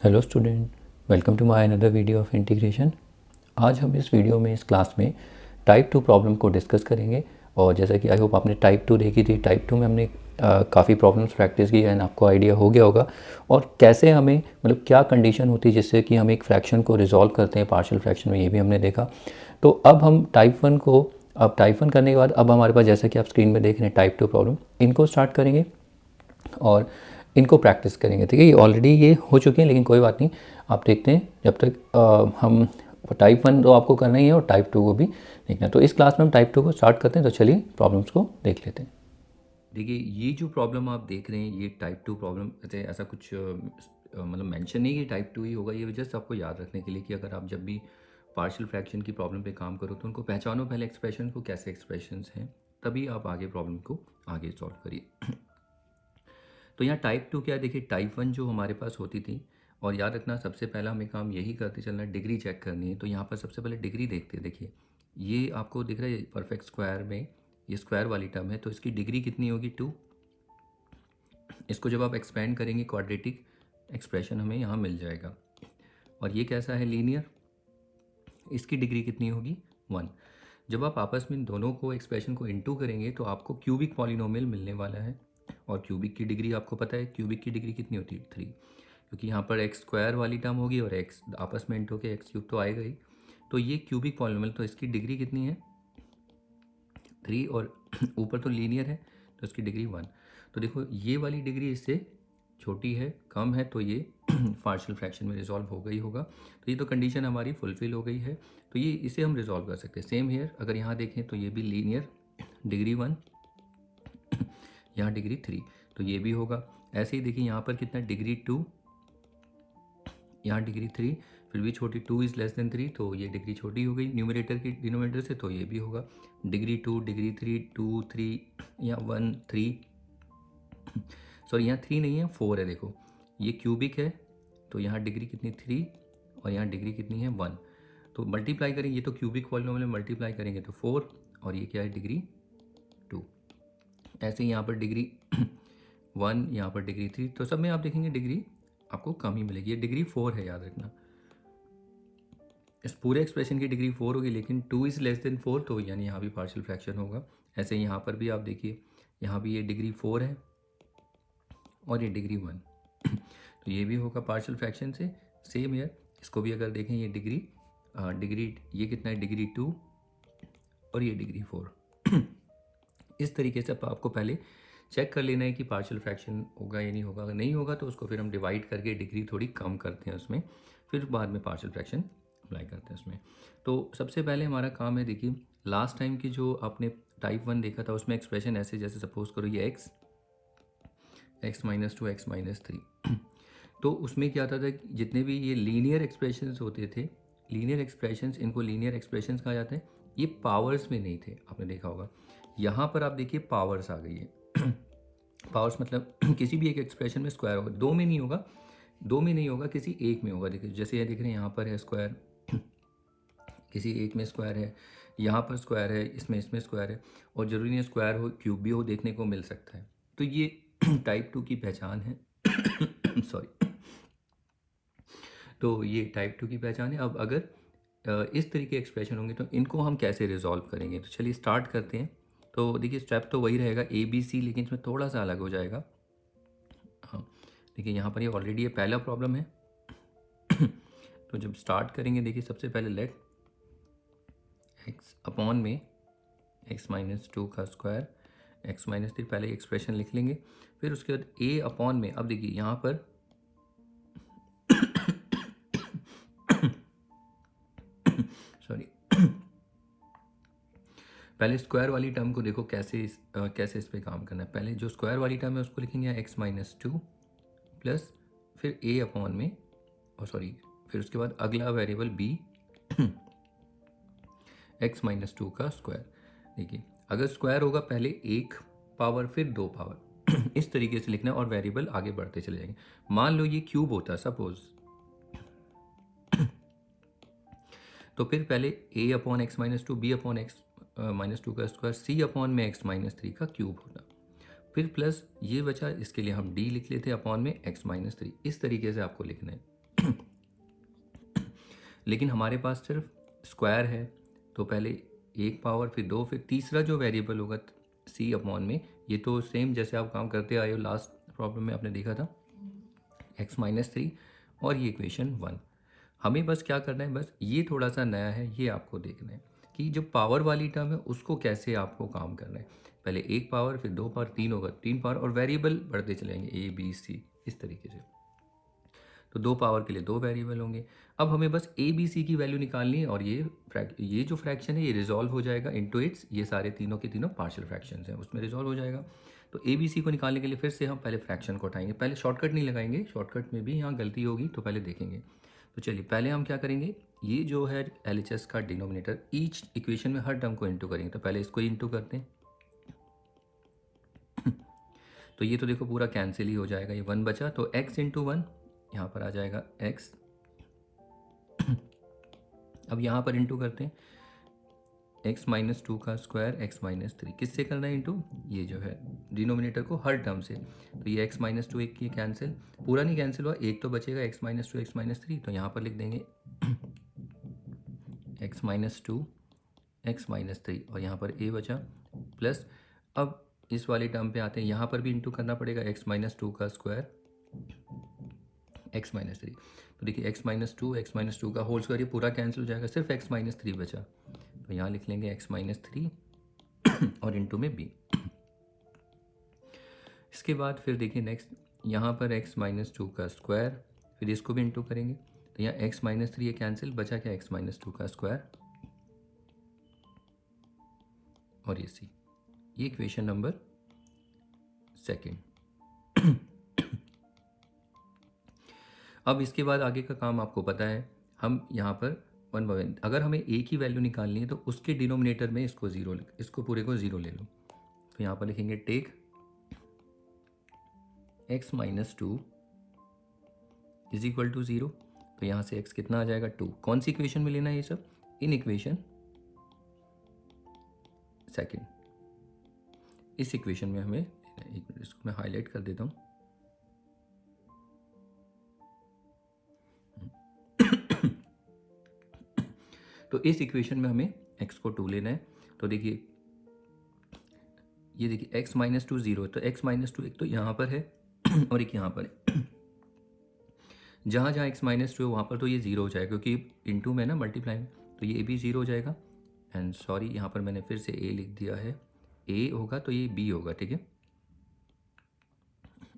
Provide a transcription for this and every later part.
Hello student, welcome to my another video of integration. आज हम इस वीडियो में इस क्लास में टाइप 2 प्रॉब्लम को डिस्कस करेंगे। और जैसा कि आई होप आपने टाइप 2 देखी थी, टाइप 2 में हमने काफ़ी प्रॉब्लम्स प्रैक्टिस की एंड आपको आइडिया हो गया होगा और कैसे हमें मतलब क्या कंडीशन होती है जिससे कि हम एक फ्रैक्शन को रिजॉल्व करते हैं पार्शियल फ्रैक्शन में, ये भी हमने देखा। तो अब हम टाइप 1 को, अब टाइप 1 करने के बाद अब हमारे पास जैसा कि आप स्क्रीन में देख रहे हैं टाइप 2 प्रॉब्लम, इनको स्टार्ट करेंगे और इनको प्रैक्टिस करेंगे। ठीक है, ये ऑलरेडी ये हो चुके हैं लेकिन कोई बात नहीं, आप देखते हैं जब तक हम टाइप 1 तो आपको करना ही है और टाइप 2 को भी देखना है। तो इस क्लास में हम टाइप 2 को स्टार्ट करते हैं। तो चलिए प्रॉब्लम्स को देख लेते हैं। देखिए, ये जो प्रॉब्लम आप देख रहे हैं ये टाइप 2 प्रॉब्लम, ऐसा कुछ मतलब मेंशन नहीं कि टाइप 2 ही होगा। ये जस्ट आपको याद रखने के लिए कि अगर आप जब भी पार्शियल फ्रैक्शन की प्रॉब्लम पे काम करो तो उनको पहचानो पहले, एक्सप्रेशन को कैसे एक्सप्रेशंस हैं, तभी आप आगे प्रॉब्लम को आगे सॉल्व करिए। तो यहाँ टाइप 2 क्या है, देखिए टाइप 1 जो हमारे पास होती थी, और याद रखना सबसे पहला हमें काम यही करते चलना, डिग्री चेक करनी है। तो यहाँ पर सबसे पहले डिग्री देखते हैं। देखिए ये आपको दिख रहा है परफेक्ट स्क्वायर में, ये स्क्वायर वाली टर्म है तो इसकी डिग्री कितनी होगी 2। इसको जब आप एक्सपेंड करेंगे क्वाड्रेटिक एक्सप्रेशन हमें यहाँ मिल जाएगा। और ये कैसा है, लीनियर, इसकी डिग्री कितनी होगी 1। जब आप आपस में दोनों को एक्सप्रेशन को इनटू करेंगे तो आपको क्यूबिक पॉलिनोमियल मिलने वाला है। और क्यूबिक की डिग्री आपको पता है, क्यूबिक की डिग्री कितनी होती है 3, क्योंकि यहाँ पर एक्स स्क्वायर वाली टर्म होगी और एक्स आपस में इंटू के एक्स क्यूब तो आएगा ही। तो ये क्यूबिक पॉलिनोमियल, तो इसकी डिग्री कितनी है 3, और ऊपर तो लीनियर है तो इसकी डिग्री 1। तो देखो ये वाली डिग्री इससे छोटी है, कम है, तो ये पार्शियल फ्रैक्शन में रिजॉल्व हो गई होगा। तो ये तो कंडीशन हमारी फुलफिल हो गई है, तो ये इसे हम रिजॉल्व कर सकते हैं। सेम हेयर अगर यहाँ देखें तो ये भी लीनियर, डिग्री 1, यहाँ डिग्री 3, तो ये भी होगा। ऐसे ही देखिए यहाँ पर कितना, डिग्री 2, यहाँ डिग्री 3, फिर भी छोटी, 2 इज़ लेस देन 3, तो ये डिग्री छोटी हो गई न्यूमरेटर की डिनोमिनेटर से, तो ये भी होगा डिग्री 2, डिग्री 3, 2, 3, यहाँ 1, 3, सॉरी यहाँ 3 नहीं है 4 है। देखो ये क्यूबिक है तो यहाँ डिग्री कितनी 3 और यहाँ डिग्री कितनी है 1, तो मल्टीप्लाई करेंगे, ये तो क्यूबिक पॉलिनोमियल में मल्टीप्लाई करेंगे तो 4, और ये क्या है डिग्री 2। ऐसे ही यहाँ पर डिग्री 1, यहाँ पर डिग्री 3, तो सब में आप देखेंगे डिग्री आपको कम ही मिलेगी। ये डिग्री 4 है, याद रखना। इस पूरे एक्सप्रेशन की डिग्री 4 होगी लेकिन 2 इज़ लेस देन 4, तो यानी यहाँ भी पार्शियल फ्रैक्शन होगा। ऐसे यहाँ पर भी आप देखिए, यहाँ भी ये डिग्री 4 है और ये डिग्री 1, तो ये भी होगा पार्शियल फ्रैक्शन से। सेम है, इसको भी अगर देखें ये डिग्री ये कितना है डिग्री 2 और ये डिग्री 4। इस तरीके से आपको पहले चेक कर लेना है कि पार्शियल फ्रैक्शन होगा या नहीं होगा। अगर नहीं होगा तो उसको फिर हम डिवाइड करके डिग्री थोड़ी कम करते हैं उसमें, फिर बाद में पार्शियल फ्रैक्शन अप्लाई करते हैं उसमें। तो सबसे पहले हमारा काम है, देखिए लास्ट टाइम की जो आपने टाइप 1 देखा था उसमें एक्सप्रेशन ऐसे, जैसे सपोज करो ये x माइनस 2, x माइनस 3, तो उसमें क्या था कि जितने भी ये लीनियर एक्सप्रेशंस होते थे, लीनियर एक्सप्रेशंस, इनको लीनियर एक्सप्रेशंस कहा जाता है, ये पावर्स में नहीं थे, आपने देखा होगा। यहाँ पर आप देखिए पावर्स आ गई है। पावर्स मतलब किसी भी एक एक्सप्रेशन में स्क्वायर होगा, दो में नहीं होगा, दो में नहीं होगा, किसी एक में होगा। देखिए जैसे ये देख रहे हैं यहाँ पर है स्क्वायर, किसी एक में स्क्वायर है, यहाँ पर स्क्वायर है, इसमें स्क्वायर है, और ज़रूरी नहीं स्क्वायर हो क्यूब भी हो, देखने को मिल सकता है। तो ये टाइप 2 की पहचान है। सॉरी। तो ये टाइप 2 की पहचान है। अब अगर इस तरीके एक्सप्रेशन होंगे तो इनको हम कैसे रिजॉल्व करेंगे, तो चलिए स्टार्ट करते हैं। तो देखिए स्टेप तो वही रहेगा ABC, लेकिन इसमें थोड़ा सा अलग हो जाएगा। हाँ देखिए यहाँ पर ये ऑलरेडी ये पहला प्रॉब्लम है। तो जब स्टार्ट करेंगे, देखिए सबसे पहले लेट x अपॉन में x माइनस 2 का स्क्वायर, x माइनस 3, पहले एक्सप्रेशन लिख लेंगे। फिर उसके बाद a अपॉन में, अब देखिए यहाँ पर सॉरी, पहले स्क्वायर वाली टर्म को देखो कैसे इस पे काम करना है। पहले जो स्क्वायर वाली टर्म है उसको लिखेंगे x माइनस 2 प्लस फिर a अपॉन में, और सॉरी फिर उसके बाद अगला वेरिएबल b, x माइनस 2 का स्क्वायर। देखिए अगर स्क्वायर होगा पहले एक पावर फिर दो पावर, इस तरीके से लिखना है और वेरिएबल आगे बढ़ते चले जाएंगे। मान लो ये क्यूब होता सपोज, तो फिर पहले a upon x minus 2, b upon x minus 2 का स्क्वायर, c अपॉन में x माइनस 3 का क्यूब होता, फिर प्लस ये बचा, इसके लिए हम d लिख लेते हैं अपॉन में x माइनस 3। इस तरीके से आपको लिखना है। लेकिन हमारे पास सिर्फ स्क्वायर है, तो पहले एक पावर, फिर दो, फिर तीसरा जो वेरिएबल होगा c अपॉन में, ये तो सेम जैसे आप काम करते आए हो लास्ट प्रॉब्लम में आपने देखा था, x-3, और ये इक्वेशन 1। हमें बस क्या करना है, बस ये थोड़ा सा नया है, ये आपको देखना है कि जो पावर वाली टर्म है उसको कैसे आपको काम करना है। पहले एक पावर, फिर दो पावर, तीन होगा, तीन पावर, और वेरिएबल बढ़ते चलेंगे a b c इस तरीके से। तो दो पावर के लिए दो वेरिएबल होंगे। अब हमें बस ए बी सी की वैल्यू निकालनी है, और ये जो फ्रैक्शन है ये रिजॉल्व हो जाएगा इनटू इट्स, ये सारे तीनों के तीनों पार्शियल फ्रैक्शंस हैं, उसमें रिजॉल्व हो जाएगा। तो ए बी सी को निकालने के लिए फिर से हम पहले फ्रैक्शन को उठाएंगे, पहले शॉर्टकट नहीं लगाएंगे, शॉर्टकट में भी यहाँ गलती होगी तो पहले देखेंगे। तो चलिए पहले हम क्या करेंगे, ये जो है LHS का डिनोमिनेटर, ईच इक्वेशन में हर टर्म को इंटू करेंगे, तो पहले इसको इंटू करते हैं। तो ये तो देखो पूरा कैंसिल ही हो जाएगा, ये 1 बचा, तो x इंटू 1 यहाँ पर आ जाएगा x। अब यहाँ पर इंटू करते हैं, x-2 का स्क्वायर x-3, किससे करना है इंटू, ये जो है डिनोमिनेटर को हर टर्म से। तो ये x-2 एक ये कैंसिल, पूरा नहीं कैंसिल हुआ, एक तो बचेगा x-2 x-3, तो यहाँ पर लिख देंगे x-2 x-3, और यहाँ पर a बचा प्लस। अब इस वाली टर्म पे आते हैं, यहाँ पर भी इंटू करना पड़ेगा, x-2 का स्क्वायर x-3। तो देखिए x-2 का होल स्क्वायर, ये पूरा कैंसिल हो जाएगा, सिर्फ x-3 बचा, तो यहाँ लिख लेंगे x-3 और इंटू में b। इसके बाद फिर देखिए नेक्स्ट, यहाँ पर x-2 का स्क्वायर, फिर इसको भी इंटू करेंगे, तो यहाँ x-3 ये कैंसिल, बचा क्या x-2 का स्क्वायर और ये c। ये इक्वेशन नंबर सेकेंड। अब इसके बाद आगे का काम आपको पता है, हम यहाँ पर 1 बाय 1, अगर हमें a की वैल्यू निकालनी है तो उसके डिनोमिनेटर में इसको जीरो, इसको पूरे को जीरो ले लो। तो यहाँ पर लिखेंगे take x-2 is equal to 0, तो यहाँ से x कितना आ जाएगा 2। कौन सी इक्वेशन में लेना है ये सब, इन इक्वेशन सेकेंड, इस इक्वेशन में हमें, एक मिनट इसको मैं हाईलाइट कर देता हूँ। तो इस इक्वेशन में हमें x को 2 लेना है। तो देखिए ये देखिए x-2 0, तो x-2 एक तो यहाँ पर है और एक यहाँ पर है। जहाँ जहाँ x-2 है वहाँ पर तो ये 0 हो जाएगा, क्योंकि इनटू में ना मल्टीप्लाई में, तो ये भी 0 हो जाएगा। एंड सॉरी यहाँ पर मैंने फिर से a लिख दिया है, a होगा तो ये b होगा, ठीक है,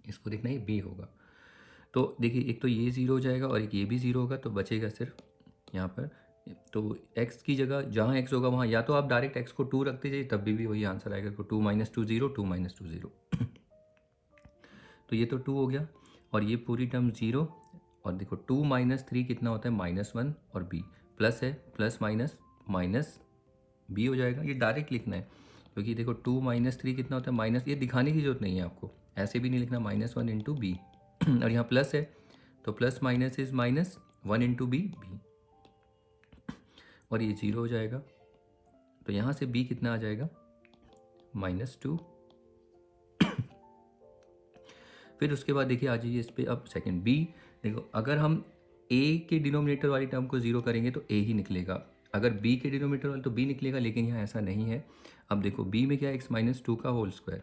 इसको देखना ये b होगा। तो देखिए एक तो ये 0 हो जाएगा और एक ये भी 0 होगा, तो बचेगा सिर्फ यहाँ पर, तो x की जगह जहाँ x होगा वहाँ या तो आप डायरेक्ट x को 2 रखते जाइए, तब भी वही आंसर आएगा, तो 2 - 2 0, 2 - 2 0। तो ये तो 2 हो गया, और ये पूरी टर्म 0, और देखो 2 - 3 कितना होता है -1, और b प्लस है, प्लस माइनस माइनस b हो जाएगा। ये डायरेक्ट लिखना है, क्योंकि देखो 2 - 3 कितना होता है माइनस, ये दिखाने की जरूरत नहीं है आपको, ऐसे भी नहीं लिखना, -1 इंटू बी, और यहाँ प्लस है तो plus minus is minus, 1 into बी, और ये 0 हो जाएगा। तो यहाँ से b कितना आ जाएगा -2। फिर उसके बाद देखिए आ जाइए इस पर, अब सेकंड b, देखो अगर हम a के डिनोमिनेटर वाली टर्म को 0 करेंगे तो a ही निकलेगा, अगर b के डिनोमिनेटर वाले तो b निकलेगा, लेकिन यहाँ ऐसा नहीं है। अब देखो b में क्या है, x-2 का होल स्क्वायर,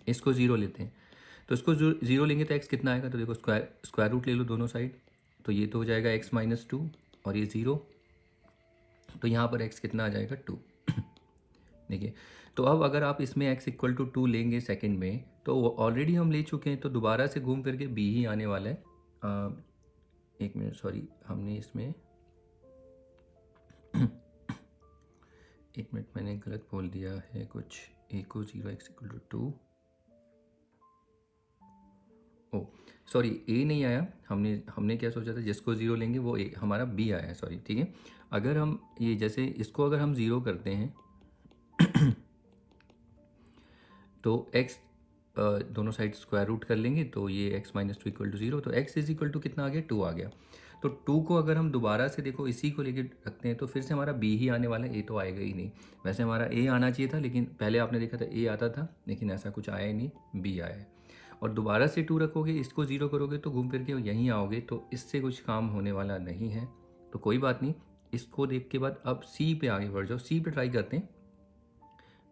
इसको 0 लेते हैं, तो इसको 0 लेंगे तो x कितना आएगा, तो देखो स्क्वायर रूट ले लो दोनों साइड, तो ये तो हो जाएगा x-2 और ये 0, तो यहाँ पर x कितना आ जाएगा 2। देखिए, तो अब अगर आप इसमें x इक्वल टू 2 लेंगे सेकंड में, तो ऑलरेडी हम ले चुके हैं, तो दोबारा से घूम फिर के b ही आने वाला है। एक मिनट, सॉरी हमने इसमें एक मिनट मैंने गलत बोल दिया है कुछ, a को 0 x equal to 2, oh sorry a नहीं आया, हमने क्या सोचा था, जिसको 0 लेंगे वो a, हमारा b आया है, सॉरी, ठीक है। अगर हम ये जैसे इसको अगर हम 0 करते हैं तो x दोनों साइड स्क्वायर रूट कर लेंगे, तो ये x-2 इक्वल टू 0, तो x इज इक्वल टू कितना आ गया 2 आ गया। तो 2 को अगर हम दोबारा से देखो इसी को लेके रखते हैं, तो फिर से हमारा b ही आने वाला है, a तो आएगा ही नहीं। वैसे हमारा a आना चाहिए था, लेकिन पहले आपने देखा था a आता था, लेकिन ऐसा कुछ आया ही नहीं, b आया है। और दोबारा से 2 रखोगे, इसको 0 करोगे तो घूम फिर के यहीं आओगे, तो इससे कुछ काम होने वाला नहीं है। तो कोई बात नहीं, इसको देख के बाद अब सी पे आगे बढ़ जाओ। सी पे ट्राई करते हैं।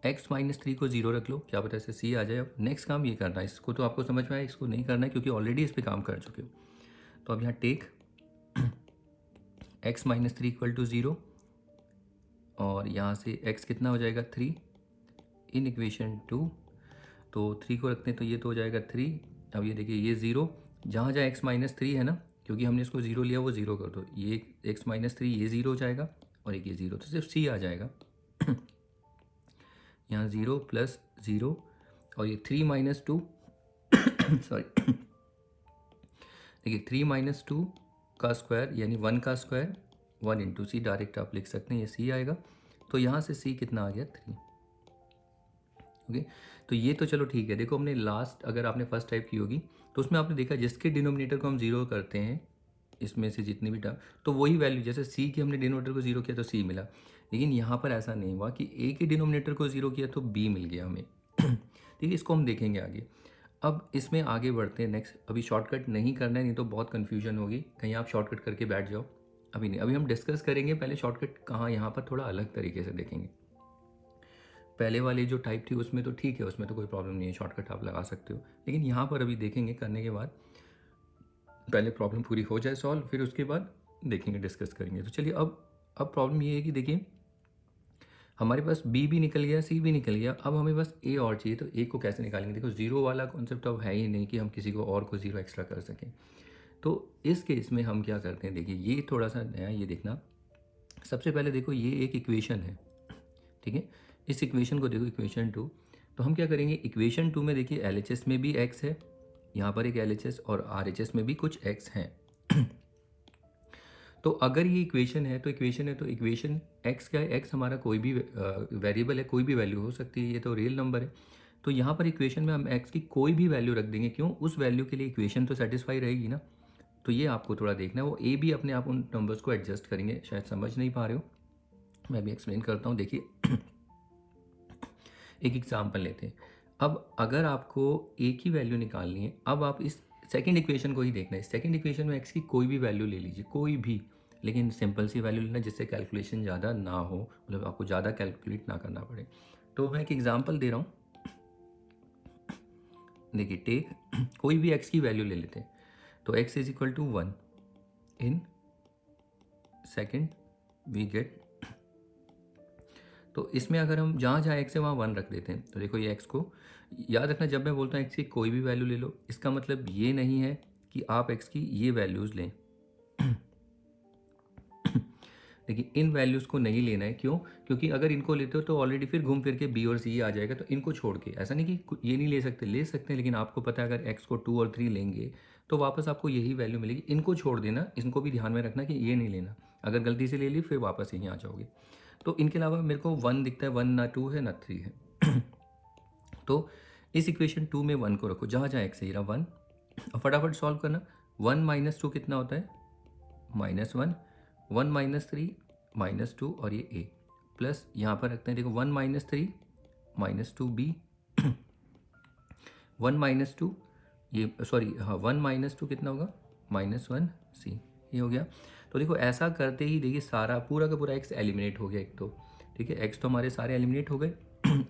x-3 को 0 रख लो, क्या पता इससे सी आ जाए। अब नेक्स्ट काम ये करना है, इसको तो आपको समझ में आया, इसको नहीं करना है क्योंकि ऑलरेडी इस पर काम कर चुके हो। तो अब यहाँ टेक x-3 इक्वल टू 0 और यहाँ से x कितना हो जाएगा 3 इन इक्वेशन 2। तो 3 को रखते हैं तो ये तो हो जाएगा 3। अब ये देखिए ये 0, जहाँ जहाँ x-3 है ना, क्योंकि हमने इसको 0 लिया वो 0 कर दो, ये x-3 ये 0 हो जाएगा और एक ये 0, तो सिर्फ c आ जाएगा। यहाँ 0 प्लस 0 और ये 3 माइनस 2 सॉरी देखिए 3 माइनस 2 का स्क्वायर यानी 1 का स्क्वायर 1 इंटू सी, डायरेक्ट आप लिख सकते हैं, ये सी आएगा। तो यहाँ से सी कितना आ गया 3। ओके, तो ये तो चलो ठीक है। देखो हमने लास्ट, अगर आपने फर्स्ट टाइप की होगी तो उसमें आपने देखा जिसके डिनोमिनेटर को हम 0 करते हैं, इसमें से जितनी भी टर्म, तो वही वैल्यू, जैसे सी की हमने डिनोमिनेटर को 0 किया तो सी मिला। लेकिन यहाँ पर ऐसा नहीं हुआ कि ए के डिनोमिनेटर को 0 किया तो बी मिल गया हमें। ठीक है, इसको हम देखेंगे आगे। अब इसमें आगे बढ़ते हैं नेक्स्ट। अभी शॉर्टकट नहीं करना है, नहीं तो बहुत कन्फ्यूजन होगी, कहीं आप शॉर्टकट करके बैठ जाओ। अभी नहीं, अभी हम डिस्कस करेंगे पहले शॉर्टकट कहाँ, यहाँ पर थोड़ा अलग तरीके से देखेंगे। पहले वाली जो टाइप थी उसमें तो ठीक है, उसमें तो कोई प्रॉब्लम नहीं है, शॉर्टकट आप लगा सकते हो। लेकिन यहाँ पर अभी देखेंगे करने के बाद, पहले प्रॉब्लम पूरी हो जाए सॉल्व, फिर उसके बाद देखेंगे, डिस्कस करेंगे। तो चलिए अब प्रॉब्लम ये है कि देखिए हमारे पास बी भी निकल गया, सी भी निकल गया, अब हमें बस ए और चाहिए। तो ए को कैसे निकालेंगे? देखो 0 वाला कॉन्सेप्ट अब है ही नहीं कि हम किसी को और को 0 एक्स्ट्रा कर सकें। तो इस केस में हम क्या करते हैं, देखिए ये थोड़ा सा नया, ये देखना। सबसे पहले देखो ये एक इक्वेशन है, ठीक है, इस इक्वेशन को देखो, इक्वेशन 2। तो हम क्या करेंगे, इक्वेशन 2 में देखिए LHS में भी x है, यहाँ पर एक LHS, और RHS में भी कुछ x हैं। तो अगर ये इक्वेशन है तो इक्वेशन x क्या है, x हमारा कोई भी वेरिएबल है, कोई भी वैल्यू हो सकती है, ये तो रियल नंबर है। तो यहाँ पर इक्वेशन में हम x की कोई भी वैल्यू रख देंगे, क्यों, उस वैल्यू के लिए इक्वेशन तो सेटिस्फाई रहेगी ना। तो ये आपको थोड़ा देखना है, वो a भी अपने आप उन नंबर्स को एडजस्ट करेंगे। शायद समझ नहीं पा रहे हो, मैं भी एक्सप्लेन करता हूँ। देखिए एक एग्जाम्पल लेते हैं। अब अगर आपको a की वैल्यू निकालनी है, अब आप इस सेकंड इक्वेशन को ही देखना है। सेकंड इक्वेशन में x की कोई भी वैल्यू ले लीजिए, कोई भी, लेकिन सिंपल सी वैल्यू लेना जिससे कैलकुलेशन ज़्यादा ना हो, मतलब आपको ज़्यादा कैलकुलेट ना करना पड़े। तो मैं एक एग्जांपल दे रहा हूँ, देखिए टेक कोई भी x की वैल्यू ले लेते हैं। तो x is equal to 1 in second we get, तो इसमें अगर हम जहाँ जहाँ x है वहाँ 1 रख देते हैं। तो देखो ये x को याद रखना, जब मैं बोलता हूँ x की कोई भी वैल्यू ले लो, इसका मतलब ये नहीं है कि आप x की ये वैल्यूज़ लें। देखिए इन वैल्यूज़ को नहीं लेना है, क्यों, क्योंकि अगर इनको लेते हो तो ऑलरेडी फिर घूम फिर के b और c आ जाएगा। तो इनको छोड़ के, ऐसा नहीं कि ये नहीं ले सकते, ले सकते हैं, लेकिन आपको पता है अगर x को 2 और 3 लेंगे तो वापस आपको यही वैल्यू मिलेगी। इनको छोड़ देना, इनको भी ध्यान में रखना कि ये नहीं लेना, अगर गलती से ले ली फिर वापस यहीं आ जाओगे। तो इनके अलावा मेरे को 1 दिखता है, 1 ना 2 है ना 3 है। तो इस इक्वेशन 2 में 1 को रखो, जहाँ जहाँ x है ये 1, और फटाफट सॉल्व करना। 1 माइनस 2 कितना होता है, -1, 1 माइनस 3 -2, और ये a प्लस यहाँ पर रखते हैं, देखो 1 माइनस 3 -2b, 1 माइनस 2, ये सॉरी हाँ 1 माइनस 2 कितना होगा, -1c, ये हो गया। तो देखो ऐसा करते ही देखिए सारा पूरा का पूरा x एलिमिनेट हो गया एक तो, ठीक है, x तो हमारे सारे एलिमिनेट हो गए।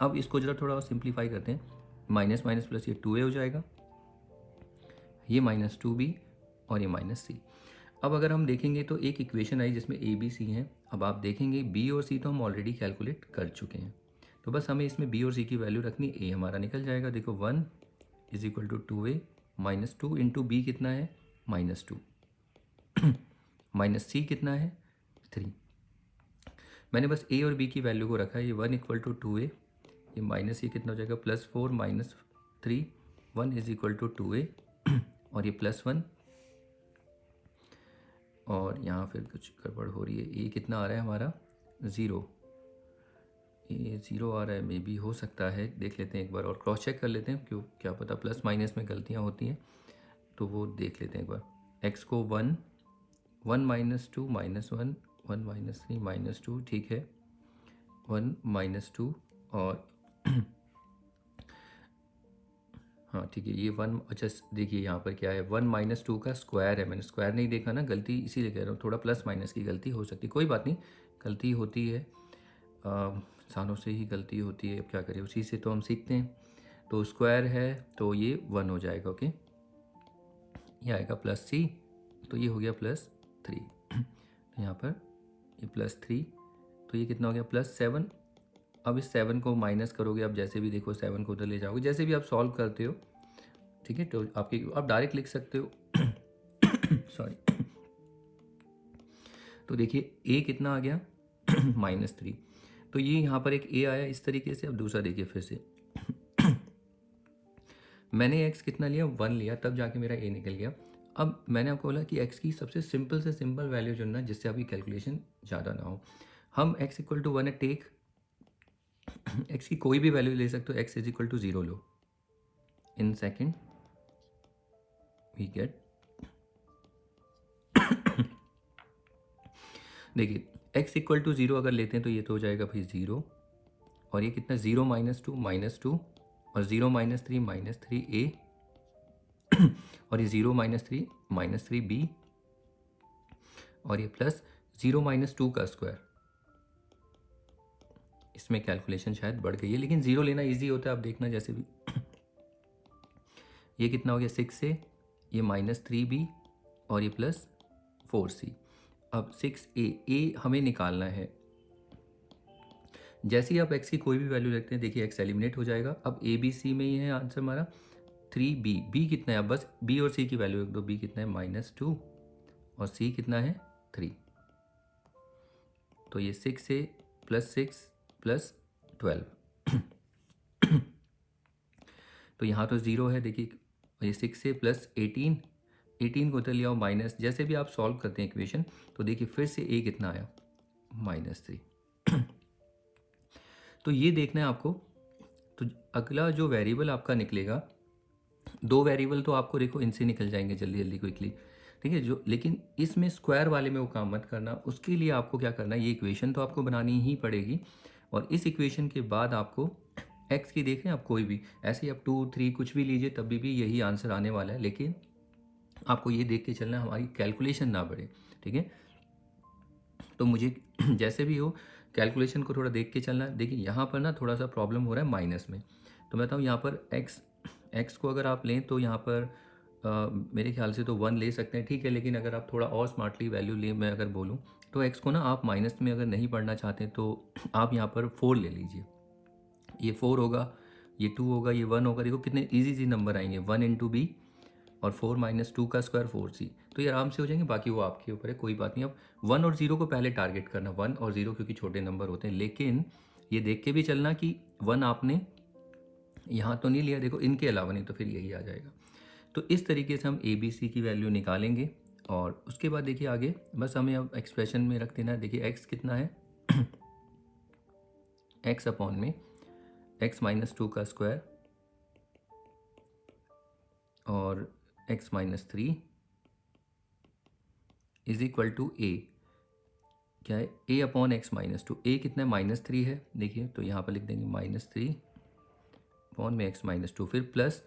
अब इसको जरा थोड़ा और सिंप्लीफाई करते हैं, माइनस माइनस प्लस ये 2a हो जाएगा, ये -2b और ये -c। अब अगर हम देखेंगे तो एक इक्वेशन आई जिसमें a b c हैं। अब आप देखेंगे b और c तो हम ऑलरेडी कैलकुलेट कर चुके हैं, तो बस हमें इसमें b और c की वैल्यू रखनी, a हमारा निकल जाएगा। देखो 1 is equal to 2a, -2 into b कितना है, -2, माइनस सी कितना है 3। मैंने बस a और b की वैल्यू को रखा है, ये 1 इक्वल टू 2a, ये माइनस ये कितना हो जाएगा, +4 -3, 1 इज इक्वल टू 2a, और ये +1, और यहाँ फिर कुछ गड़बड़ हो रही है, a कितना आ रहा है हमारा 0, ये 0 आ रहा है, मे बी हो सकता है, देख लेते हैं एक बार और क्रॉस चेक कर लेते हैं, क्यों क्या पता प्लस माइनस में गलतियाँ होती हैं, तो वो देख लेते हैं एक बार। x को 1 1 -2 -1 1 -3 -2, ठीक है, 1 -2, और हाँ ठीक है, ये वन, अच्छा देखिए यहाँ पर क्या है, 1 माइनस 2 का स्क्वायर है, मैंने स्क्वायर नहीं देखा ना, गलती इसीलिए कह रहा हूँ, थोड़ा प्लस माइनस की गलती हो सकती है, कोई बात नहीं, गलती होती है, इंसानों से ही गलती होती है, अब क्या करें, उसी से तो हम सीखते हैं। तो स्क्वायर है तो ये 1 हो जाएगा, ओके, ये आएगा प्लस सी, तो ये हो गया +3 तो यहाँ पर ये +3, तो ये कितना हो गया +7। अब इस 7 को माइनस करोगे, अब जैसे भी देखो 7 को उधर ले जाओगे, जैसे भी आप सॉल्व करते हो, ठीक है, तो आप डायरेक्ट लिख सकते हो सॉरी तो देखिए a कितना आ गया -3, तो ये यहाँ पर एक a आया इस तरीके से। अब दूसरा देखिए फिर से मैंने x कितना लिया, 1 लिया, तब जाके मेरा a निकल गया। अब मैंने आपको बोला कि x की सबसे सिंपल से सिंपल वैल्यू चुनना जिससे आपकी कैलकुलेशन ज़्यादा ना हो। हम x इक्वल टू 1 है, टेक x की कोई भी वैल्यू ले सकते हो, x इज इक्वल टू 0 लो, इन सेकेंड वी गेट, देखिए x इक्वल टू 0 अगर लेते हैं तो ये तो हो जाएगा भाई 0, और ये कितना 0 -2 -2, और 0 -3 -3a, और ये 0 -3 -3b, और ये प्लस 0 -2 का स्क्वायर। इसमें कैलकुलेशन शायद बढ़ गई है, लेकिन 0 लेना इजी होता है, आप देखना जैसे भी ये कितना हो गया 6a, ये -3b, और ये +4c। अब 6a हमें निकालना है, जैसे ही आप x की कोई भी वैल्यू रखते हैं, देखिए x एलिमिनेट हो जाएगा। अब a b c में ही है आंसर हमारा 3b, b कितना है, अब बस b और c की वैल्यू रख दो, b कितना है -2 और c कितना है 3, तो ये 6a + 6 + 12 तो यहाँ तो 0 है, देखिए ये 6a + 18 को उधर ले आओ माइनस, जैसे भी आप सॉल्व करते हैं इक्वेशन, तो देखिए फिर से a कितना आया -3 तो ये देखना है आपको। तो अगला जो वेरिएबल आपका निकलेगा, 2 वेरिएबल तो आपको देखो इनसे निकल जाएंगे जल्दी जल्दी क्विकली, ठीक है, जो लेकिन इसमें स्क्वायर वाले में वो काम मत करना। उसके लिए आपको क्या करना है, ये इक्वेशन तो आपको बनानी ही पड़ेगी, और इस इक्वेशन के बाद आपको x की देख रहे हैं आप, कोई भी ऐसे ही आप 2 3 कुछ भी लीजिए, तभी भी यही आंसर आने वाला है, लेकिन आपको ये देख के चलना है हमारी कैलकुलेशन ना बढ़े, ठीक है। तो मुझे जैसे भी हो कैलकुलेशन को थोड़ा देख के चलना है। देखिए यहाँ पर ना थोड़ा सा प्रॉब्लम हो रहा है माइनस में, तो मैं बताऊँ यहाँ पर x को अगर आप लें तो यहाँ पर मेरे ख्याल से तो 1 ले सकते हैं, ठीक है, लेकिन अगर आप थोड़ा और स्मार्टली वैल्यू लें, मैं अगर बोलूँ तो x को ना आप माइनस में अगर नहीं पढ़ना चाहते तो आप यहाँ पर 4 ले लीजिए, ये 4 होगा, ये 2 होगा, ये 1 होगा, देखो कितने ईजी नंबर आएंगे, 1 × b और 4 - 2 का स्क्वायर 4c, तो ये आराम से हो जाएंगे, बाकी वो आपके ऊपर है, कोई बात नहीं। अब 1 और 0 को पहले टारगेट करना, 1 और 0 क्योंकि छोटे नंबर होते हैं, लेकिन ये देख के भी चलना कि 1 आपने यहाँ तो नहीं लिया, देखो इनके अलावा, नहीं तो फिर यही आ जाएगा। तो इस तरीके से हम a b c की वैल्यू निकालेंगे, और उसके बाद देखिए आगे बस हमें अब एक्सप्रेशन में रख देना है। देखिए x कितना है x अपॉन में x -2 का स्क्वायर और x -3 is equal to a, क्या है a अपॉन x -2, a कितना है -3 है, देखिए तो यहाँ पर लिख देंगे -3 अपॉन में x -2, फिर प्लस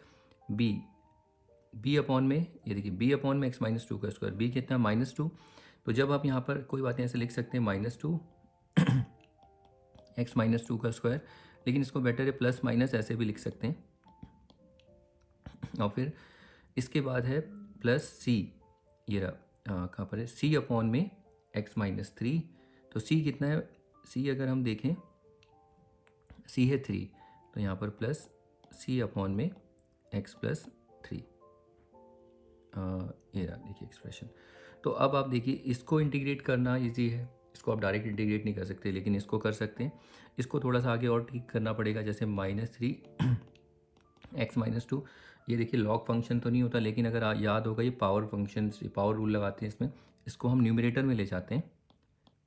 b अपॉन में, ये देखिए b अपॉन में x -2 का स्क्वायर, b कितना है -2, तो जब आप यहाँ पर कोई बात नहीं ऐसे लिख सकते हैं -2 x -2 का स्क्वायर, लेकिन इसको बेटर है प्लस माइनस ऐसे भी लिख सकते हैं, और फिर इसके बाद है प्लस c, ये रहा कहाँ पर है c अपॉन में x -3, तो c कितना है, c अगर हम देखें c है 3, तो यहाँ पर प्लस c अपॉन में x + 3, ये रहा देखिए एक्सप्रेशन। तो अब आप देखिए इसको इंटीग्रेट करना इजी है, इसको आप डायरेक्ट इंटीग्रेट नहीं कर सकते, लेकिन इसको कर सकते हैं। इसको थोड़ा सा आगे और ठीक करना पड़ेगा, जैसे -3 x -2, ये देखिए लॉग फंक्शन तो नहीं होता, लेकिन अगर याद होगा ये पावर फंक्शन, पावर रूल लगाते हैं इसमें, इसको हम न्यूमरेटर में ले जाते हैं,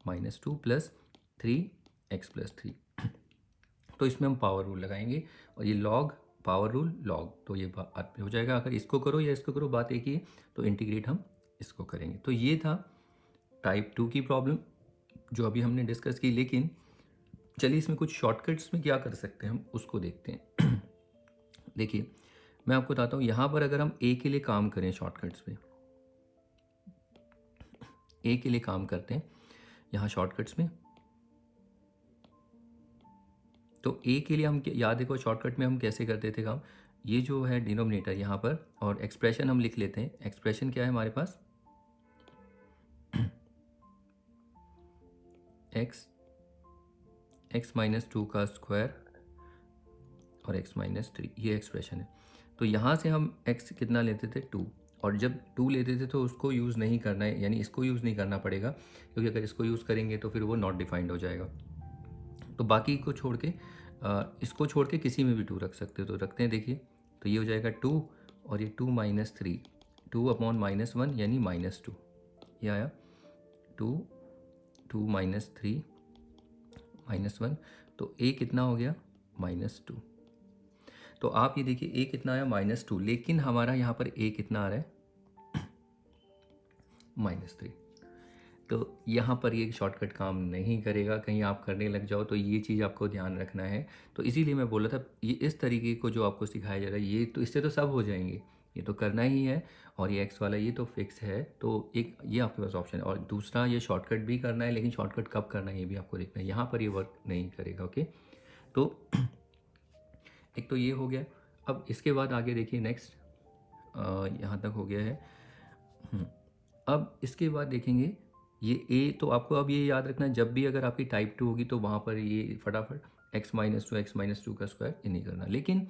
-2 + 3x + 3, तो इसमें हम पावर रूल लगाएंगे, और ये लॉग पावर रूल लॉग, तो ये बात हो जाएगा। अगर इसको करो या इसको करो बात एक ही है, तो इंटीग्रेट हम इसको करेंगे। तो ये था टाइप 2 की प्रॉब्लम जो अभी हमने डिस्कस की, लेकिन चलिए इसमें कुछ शॉर्टकट्स में क्या कर सकते हैं हम उसको देखते हैं देखिए मैं आपको बताता हूँ, यहाँ पर अगर हम ए के लिए काम करें शॉर्टकट्स पे, ए के लिए काम करते हैं यहाँ शॉर्टकट्स में, तो ए के लिए हम याद देखो शॉर्टकट में हम कैसे करते थे काम, ये जो है डिनोमिनेटर यहाँ पर, और एक्सप्रेशन हम लिख लेते हैं। एक्सप्रेशन क्या है हमारे पास, एक्स माइनस टू का स्क्वायर और एक्स माइनस थ्री, ये एक्सप्रेशन है। तो यहाँ से हम एक्स कितना लेते थे, टू, और जब टू लेते थे तो उसको यूज़ नहीं करना है, यानी इसको यूज़ नहीं करना पड़ेगा, क्योंकि अगर इसको यूज़ करेंगे तो फिर वो नॉट डिफाइंड हो जाएगा। तो बाकी को छोड़ के इसको छोड़ के किसी में भी टू रख सकते हो, तो रखते हैं। देखिए तो ये हो जाएगा टू, और ये two minus three, two upon minus one यानी माइनस टू, ये आया two minus three minus one, तो ए कितना हो गया, माइनस टू। तो आप ये देखिए ए कितना आया, माइनस टू, लेकिन हमारा यहाँ पर ए कितना आ रहा है, माइनस थ्री। तो यहाँ पर ये शॉर्टकट काम नहीं करेगा, कहीं आप करने लग जाओ, तो ये चीज़ आपको ध्यान रखना है। तो इसीलिए मैं बोला था ये इस तरीके को जो आपको सिखाया जा रहा है, ये तो इससे तो सब हो जाएंगे, ये तो करना ही है, और ये एक्स वाला ये तो फिक्स है, तो एक ये आपके पास ऑप्शन है। और दूसरा ये शॉर्टकट भी करना है, लेकिन शॉर्टकट कब करना है ये भी आपको देखना है, यहाँ पर ये वर्क नहीं करेगा। ओके, तो एक तो ये हो गया। अब इसके बाद आगे देखिए नेक्स्ट, यहाँ तक हो गया है। अब इसके बाद देखेंगे ये ए, तो आपको अब ये याद रखना है, जब भी अगर आपकी टाइप टू होगी तो वहाँ पर ये फटाफट एक्स माइनस टू का स्क्वायर ये नहीं करना। लेकिन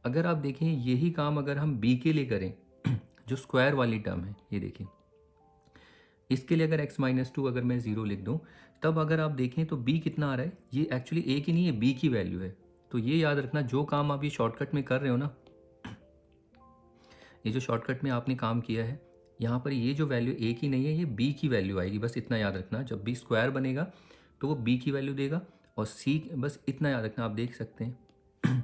अगर आप देखें यही काम अगर हम बी के लिए करें, जो स्क्वायर वाली टर्म है, ये देखिए इसके लिए अगर एक्स माइनस टू अगर मैं ज़ीरो लिख दूँ, तब अगर आप देखें तो बी कितना आ रहा है, ये एक्चुअली ए की नहीं है, बी की वैल्यू है। तो ये याद रखना, जो काम आप ये शॉर्टकट में कर रहे हो ना, ये जो शॉर्टकट में आपने काम किया है, यहाँ पर ये जो वैल्यू ए की नहीं है, ये बी की वैल्यू आएगी। बस इतना याद रखना, जब बी स्क्वायर बनेगा तो वो बी की वैल्यू देगा, और सी, बस इतना याद रखना, आप देख सकते हैं।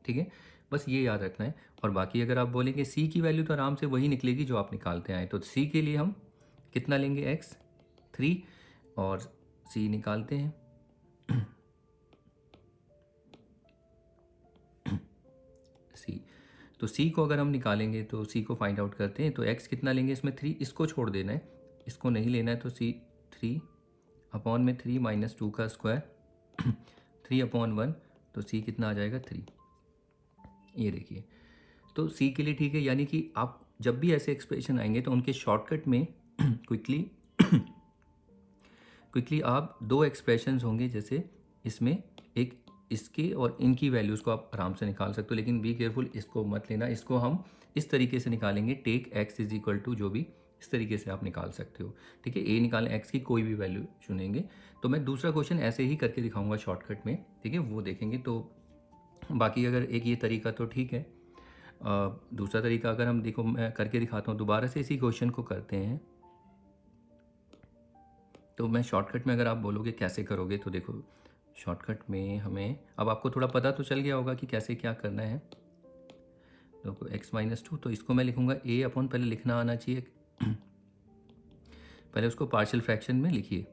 ठीक है, बस ये याद रखना है। और बाकी अगर आप बोलेंगे सी की वैल्यू, तो आराम से वही निकलेगी जो आप निकालते आए। तो सी के लिए हम कितना लेंगे, एक्स थ्री, और सी निकालते हैं। सी, तो सी को अगर हम निकालेंगे तो सी को फाइंड आउट करते हैं, तो एक्स कितना लेंगे इसमें, थ्री, इसको छोड़ देना है, इसको नहीं लेना है, तो सी थ्री अपॉन में थ्री माइनस टू का स्क्वायर, थ्री अपॉन वन, तो सी कितना आ जाएगा, थ्री। ये देखिए, तो सी के लिए ठीक है, यानी कि आप जब भी ऐसे एक्सप्रेशन आएंगे तो उनके शॉर्टकट में क्विकली आप दो एक्सप्रेशंस होंगे, जैसे इसमें एक इसके और इनकी वैल्यूज़ को आप आराम से निकाल सकते हो, लेकिन बी केयरफुल, इसको मत लेना, इसको हम इस तरीके से निकालेंगे, take x is equal to, जो भी इस तरीके से आप निकाल सकते हो। ठीक है, ए निकालें, एक्स की कोई भी वैल्यू चुनेंगे। तो मैं दूसरा क्वेश्चन ऐसे ही करके दिखाऊंगा शॉर्टकट में, ठीक है, वो देखेंगे। तो बाकी अगर एक ये तरीका तो ठीक है, दूसरा तरीका अगर हम देखो मैं करके दिखाता हूँ, दोबारा से इसी क्वेश्चन को करते हैं। तो मैं शॉर्टकट में अगर आप बोलोगे कैसे करोगे, तो देखो शॉर्टकट में हमें, अब आपको थोड़ा पता तो चल गया होगा कि कैसे क्या करना है। देखो एक्स माइनस टू, तो इसको मैं लिखूंगा ए अपॉन, पहले लिखना आना चाहिए, पहले उसको पार्शियल फ्रैक्शन में लिखिए,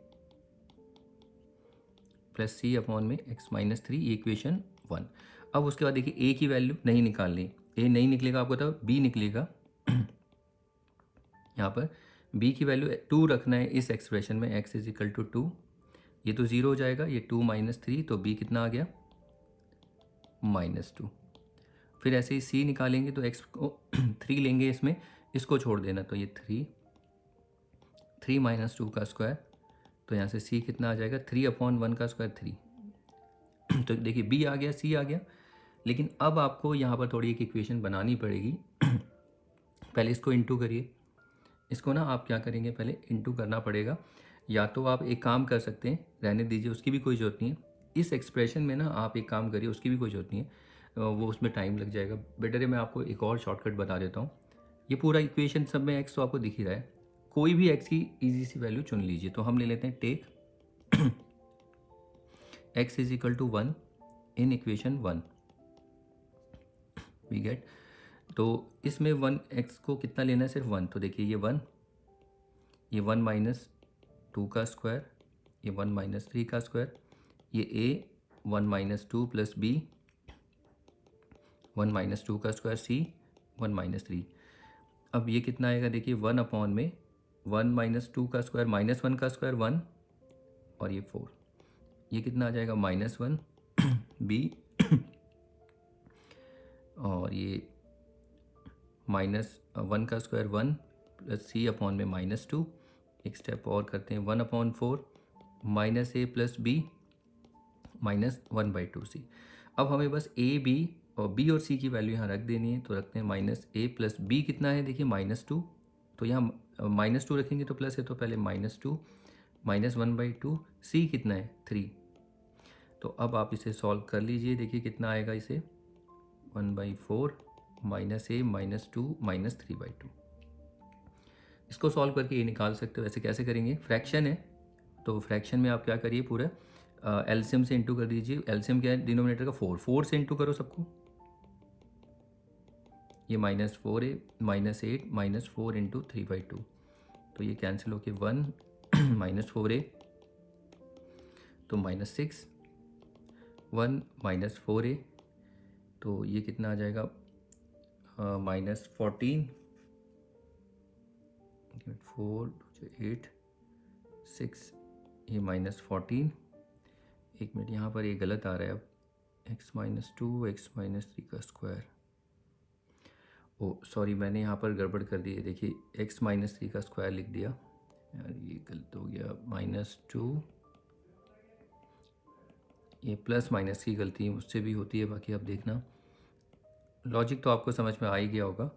प्लस सी अपॉन में x minus three, equation one. अब उसके बाद देखिए ए की वैल्यू नहीं निकालनी, ए नहीं निकलेगा आपको, तो बी निकलेगा। यहाँ पर बी की वैल्यू टू रखना है इस एक्सप्रेशन में, x is equal to two, ये तो ज़ीरो हो जाएगा, ये टू माइनस थ्री, तो बी कितना आ गया, माइनस टू। फिर ऐसे ही सी निकालेंगे तो एक्स को थ्री लेंगे इसमें, इसको छोड़ देना, तो ये थ्री माइनस टू का स्क्वायर, तो यहाँ से सी कितना आ जाएगा, थ्री अपॉन वन का स्क्वायर, थ्री। तो देखिए बी आ गया, सी आ गया, लेकिन अब आपको यहाँ पर थोड़ी एक इक्वेशन बनानी पड़ेगी। पहले इसको इंटू करिए, इसको ना आप क्या करेंगे, पहले इंटू करना पड़ेगा। या तो आप एक काम कर सकते हैं, रहने दीजिए, उसकी भी कोई ज़रूरत नहीं है। इस एक्सप्रेशन में ना आप एक काम करिए, उसकी भी कोई ज़रूरत नहीं है, वो उसमें टाइम लग जाएगा। बेटर है मैं आपको एक और शॉर्टकट बता देता हूँ। ये पूरा इक्वेशन सब में एक्स तो आपको दिख ही रहा है, कोई भी एक्स की ईजी सी वैल्यू चुन लीजिए। तो हम ले लेते हैं take x is equal to one in equation one, we get. तो इसमें वन, एक्स को कितना लेना है, सिर्फ वन। तो देखिए ये वन माइनस टू का स्क्वायर, ये वन माइनस थ्री का स्क्वायर, ये A one minus two plus B 1 minus 2 का स्क्वायर सी, 1 माइनस 3। अब ये कितना आएगा देखिए, 1 अपॉन में 1 माइनस 2 का स्क्वायर माइनस 1 का स्क्वायर 1 और ये 4, ये कितना आ जाएगा -1 बी और ये -1 का स्क्वायर 1 प्लस सी अपॉन में -2। एक स्टेप और करते हैं, 1/4 माइनस ए प्लस बी -1/2 सी। अब हमें बस ए बी और बी और सी की वैल्यू यहाँ रख देनी है, तो रखते हैं -a प्लस बी कितना है देखिए -2, तो यहाँ -2 रखेंगे तो प्लस है, तो पहले -2 -1/2, सी कितना है 3। तो अब आप इसे सॉल्व कर लीजिए, देखिए कितना आएगा इसे, 1/4 -a -2 -3/2। इसको सॉल्व करके ये निकाल सकते हो। वैसे कैसे करेंगे, फ्रैक्शन है तो फ्रैक्शन में आप क्या करिए, पूरा एलसीएम से इंटू कर दीजिए। एलसीएम क्या है डिनोमिनेटर का, 4 से इंटू करो सबको। ये -4a -8 -4 इंटू 3/2, तो ये कैंसिल होके 1 -4a तो -6, 1 -4a तो ये कितना आ जाएगा -14, 4 8 6, ये -14। एक मिनट, यहाँ पर ये गलत आ रहा है, अब x - 2 x - 3 का स्क्वायर, ओ सॉरी मैंने यहाँ पर गड़बड़ कर दी है, देखिए x - 3 का स्क्वायर लिख दिया यार, ये गलत हो गया, -2, ये प्लस माइनस की गलती मुझसे भी होती है, बाकी आप देखना लॉजिक तो आपको समझ में आ ही गया होगा।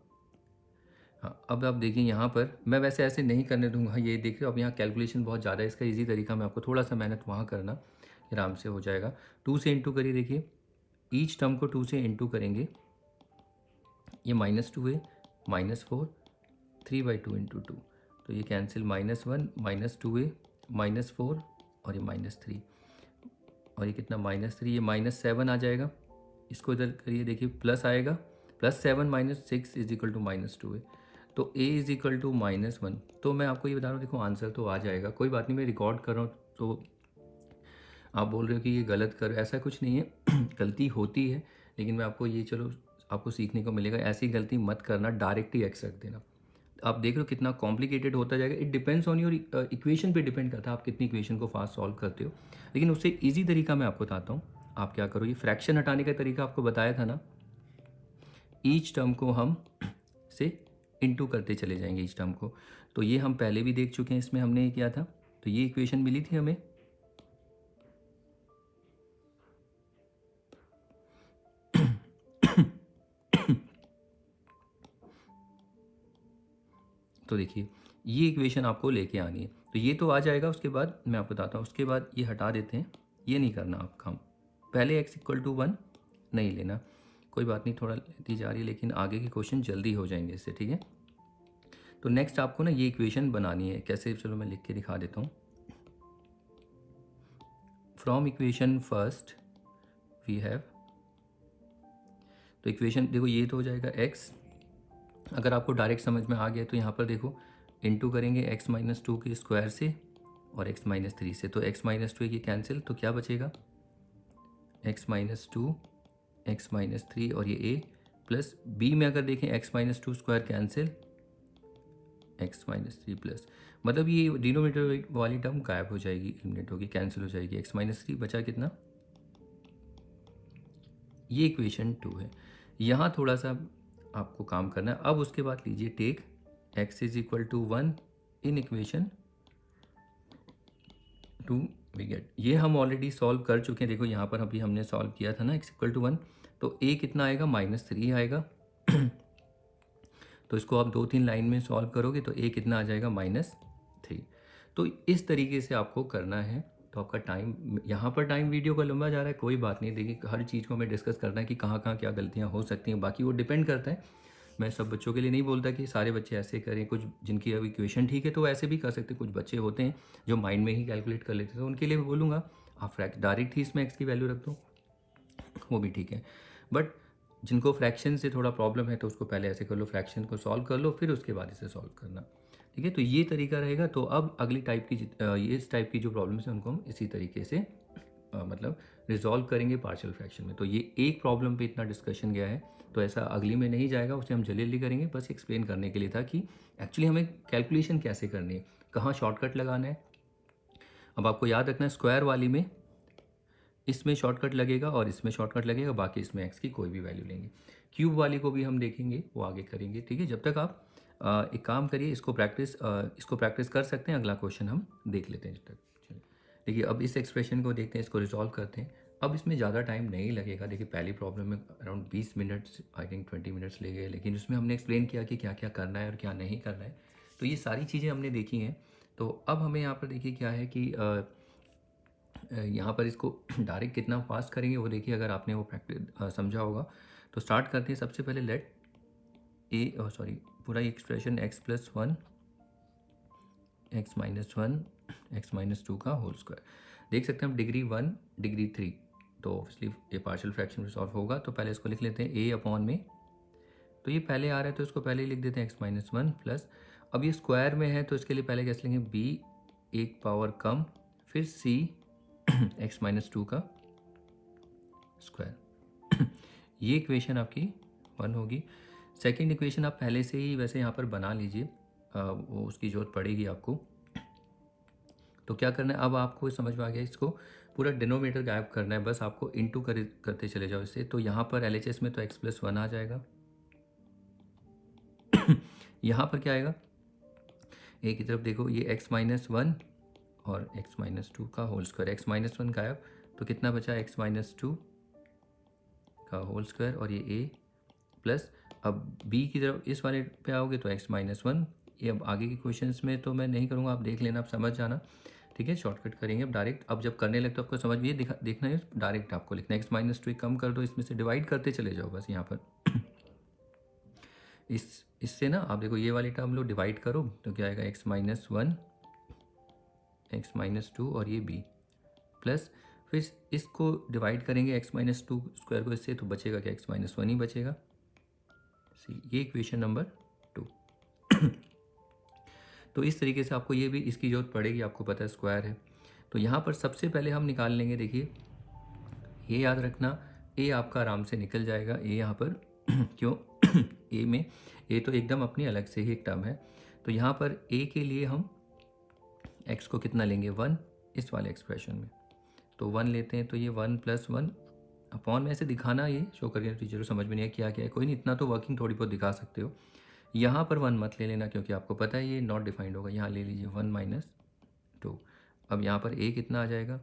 हाँ, अब आप देखिए यहाँ पर मैं वैसे ऐसे नहीं करने दूंगा, ये देख रहे हो अब यहाँ कैलकुलेशन बहुत ज़्यादा है, इसका इजी तरीका मैं आपको थोड़ा सा मेहनत वहाँ करना, आराम से हो जाएगा। 2 से इंटू करिए, देखिए ईच टर्म को 2 से इंटू करेंगे, ये -2 है -4 3/2 इंटू 2, तो ये कैंसिल, -1 -2 है -4 और ये -3 और ये कितना -3, ये -7 आ जाएगा। इसको इधर करिए, देखिए प्लस आएगा, +7 - 6 = -2 है, तो a = -1। तो मैं आपको ये बता रहा हूँ, देखो आंसर तो आ जाएगा, कोई बात नहीं, मैं रिकॉर्ड कर रहा हूँ तो आप बोल रहे हो कि ये गलत कर, ऐसा कुछ नहीं है गलती होती है, लेकिन मैं आपको ये, चलो आपको सीखने को मिलेगा, ऐसी गलती मत करना, डायरेक्ट ही x रख देना। आप देख रहे हो कितना कॉम्प्लिकेटेड होता जाएगा, it depends on your equation पे डिपेंड करता है, आप कितनी इक्वेशन को फास्ट सॉल्व करते हो। लेकिन उससे ईजी तरीका मैं आपको बताता हूँ, आप क्या करो, ये फ्रैक्शन हटाने का तरीका आपको बताया था ना, ईच टर्म को हम से इनटू करते चले जाएंगे ईच टर्म को, तो ये हम पहले भी देख चुके हैं, इसमें हमने ये किया था, तो ये इक्वेशन मिली थी हमें, तो देखिए ये इक्वेशन आपको लेके आनी है, तो ये तो आ जाएगा। उसके बाद मैं आपको बताता हूँ, उसके बाद ये हटा देते हैं, ये नहीं करना आप काम, पहले x = 1 नहीं लेना, कोई बात नहीं, थोड़ा लेती जा रही है, लेकिन आगे के क्वेश्चन जल्दी हो जाएंगे इससे, ठीक है। तो नेक्स्ट आपको ना ये इक्वेशन बनानी है, कैसे, चलो मैं लिख के दिखा देता हूँ। From equation first we have, तो इक्वेशन देखो ये तो हो जाएगा x, अगर आपको डायरेक्ट समझ में आ गया तो यहाँ पर देखो इनटू करेंगे x - 2 के स्क्वायर से और x - 3 से, तो x - 2 ये कैंसिल, तो क्या बचेगा, x - 2 x - 3 और ये a प्लस b में अगर देखें x - 2 square cancel, x - 3 plus, मतलब ये डिनोमिनेटर वाली टर्म गायब हो जाएगी, एलिमिनेट होगी, कैंसिल हो जाएगी, x - 3 बचा कितना, ये इक्वेशन 2 है। यहाँ थोड़ा सा आपको काम करना है। अब उसके बाद लीजिए take x = 1 in equation 2 we get, ये हम ऑलरेडी सॉल्व कर चुके हैं, देखो यहाँ पर अभी हमने सॉल्व किया था ना x = 1, तो a कितना आएगा, -3 आएगा तो इसको आप 2-3 लाइन में सॉल्व करोगे तो a कितना आ जाएगा, -3। तो इस तरीके से आपको करना है। तो आपका टाइम यहाँ पर टाइम वीडियो का लंबा जा रहा है, कोई बात नहीं, देखिए हर चीज़ को हमें डिस्कस करना है कि कहाँ कहाँ क्या गलतियाँ हो सकती हैं, बाकी वो डिपेंड करता है। मैं सब बच्चों के लिए नहीं बोलता कि सारे बच्चे ऐसे करें, कुछ जिनकी अब इक्वेशन ठीक है तो ऐसे भी कर सकते हैं, कुछ बच्चे होते हैं जो माइंड में ही कैलकुलेट कर लेते हैं, तो उनके लिए बोलूँगा आप डायरेक्ट ही इसमें x की वैल्यू रख दो, वो भी ठीक है। बट जिनको फ्रैक्शन से थोड़ा प्रॉब्लम है तो उसको पहले ऐसे कर लो, फ्रैक्शन को सॉल्व कर लो, फिर उसके बाद इसे सॉल्व करना, ठीक है। तो ये तरीका रहेगा। तो अब अगली टाइप की इस टाइप की जो प्रॉब्लम्स हैं उनको हम इसी तरीके से मतलब रिजॉल्व करेंगे पार्शियल फ्रैक्शन में। तो ये एक प्रॉब्लम पे इतना डिस्कशन गया है, तो ऐसा अगली में नहीं जाएगा, उसे हम जल्दी जल्दी करेंगे। बस एक्सप्लेन करने के लिए था कि एक्चुअली हमें कैलकुलेशन कैसे करनी है, कहाँ शॉर्टकट लगाना है। अब आपको याद रखना है स्क्वायर वाली में इसमें शॉर्टकट लगेगा और इसमें शॉर्टकट लगेगा, बाकी इसमें एक्स की कोई भी वैल्यू लेंगे। क्यूब वाली को भी हम देखेंगे, वो आगे करेंगे, ठीक है। जब तक आप एक काम करिए, इसको प्रैक्टिस कर सकते हैं। अगला क्वेश्चन हम देख लेते हैं जब तक। चलिए देखिए, अब इस एक्सप्रेशन को देखते हैं, इसको रिजॉल्व करते हैं। अब इसमें ज़्यादा टाइम नहीं लगेगा। देखिए पहली प्रॉब्लम में around 20 minutes, I think 20 minutes ले गए, लेकिन उसमें हमने एक्सप्लेन किया कि क्या क्या करना है और क्या नहीं करना है। तो ये सारी चीज़ें हमने देखी हैं। तो अब हमें यहाँ पर देखिए क्या है कि यहाँ पर इसको डायरेक्ट कितना फास्ट करेंगे वो देखिए, अगर आपने वो प्रैक्टिस समझा होगा। तो स्टार्ट करते हैं। सबसे पहले लेट पूरा एक्सप्रेशन x+1 x-1 x-2 का होल स्क्वायर देख सकते हैं हम, डिग्री 1 डिग्री 3। तो ऑब्वियसली ये पार्शियल फ्रैक्शन में सॉल्व होगा। तो पहले इसको लिख लेते हैं a अपॉन में, तो ये पहले आ रहा है तो इसको पहले ही लिख देते हैं x-1 प्लस, अब ये स्क्वायर में है तो इसके लिए पहले कैसे लेंगे, b एक पावर कम फिर c x-2 का स्क्वायर। ये इक्वेशन आपकी 1 होगी। सेकंड इक्वेशन आप पहले से ही वैसे यहाँ पर बना लीजिए, वो उसकी जरूरत पड़ेगी आपको। तो क्या करना है, अब आपको समझ में आ गया, इसको पूरा डिनोमिनेटर गायब करना है, बस आपको इंटू करते चले जाओ इससे। तो यहाँ पर LHS में तो x+1 आ जाएगा। यहाँ पर क्या आएगा, एक की तरफ देखो, ये x-1 और x-2 का होल स्क्वायर, x-1 गायब, तो कितना बचा, x-2 का होल स्क्वायर और ये a प्लस, अब b की तरफ इस वाले पे आओगे तो x-1। ये अब आगे के क्वेश्चंस में तो मैं नहीं करूँगा, आप देख लेना, आप समझ जाना, ठीक है। शॉर्टकट करेंगे अब डायरेक्ट। अब जब करने लगते तो आपको समझ में ये देखना है, डायरेक्ट आपको लिखना है x-2 कम कर दो, इसमें से डिवाइड करते चले जाओ बस यहाँ पर। इससे ना आप देखो, ये वाली टर्म लो डिवाइड करो तो क्या आएगा, x-1 x-2 और ये b प्लस, फिर इसको डिवाइड करेंगे x-2 स्क्वायर को इससे, तो बचेगा क्या, x-1 ही बचेगा। ये इक्वेशन नंबर 2। तो इस तरीके से आपको ये भी इसकी जरूरत पड़ेगी, आपको पता है स्क्वायर है। तो यहाँ पर सबसे पहले हम निकाल लेंगे, देखिए ये याद रखना, a आपका आराम से निकल जाएगा, a यहाँ पर क्यों a में a तो एकदम अपनी अलग से ही एक टर्म है। तो यहाँ पर a के लिए हम x को कितना लेंगे, 1 इस वाले एक्सप्रेशन में, तो 1 लेते हैं। तो ये 1 + 1 अपॉन में ऐसे दिखाना, ये शो करके टीचर को समझ में नहीं है क्या क्या है, कोई नहीं, इतना तो वर्किंग थोड़ी बहुत दिखा सकते हो। यहाँ पर 1 मत ले लेना क्योंकि आपको पता है ये नॉट डिफाइंड होगा, यहाँ ले लीजिए 1 - 2। अब यहाँ पर a कितना आ जाएगा,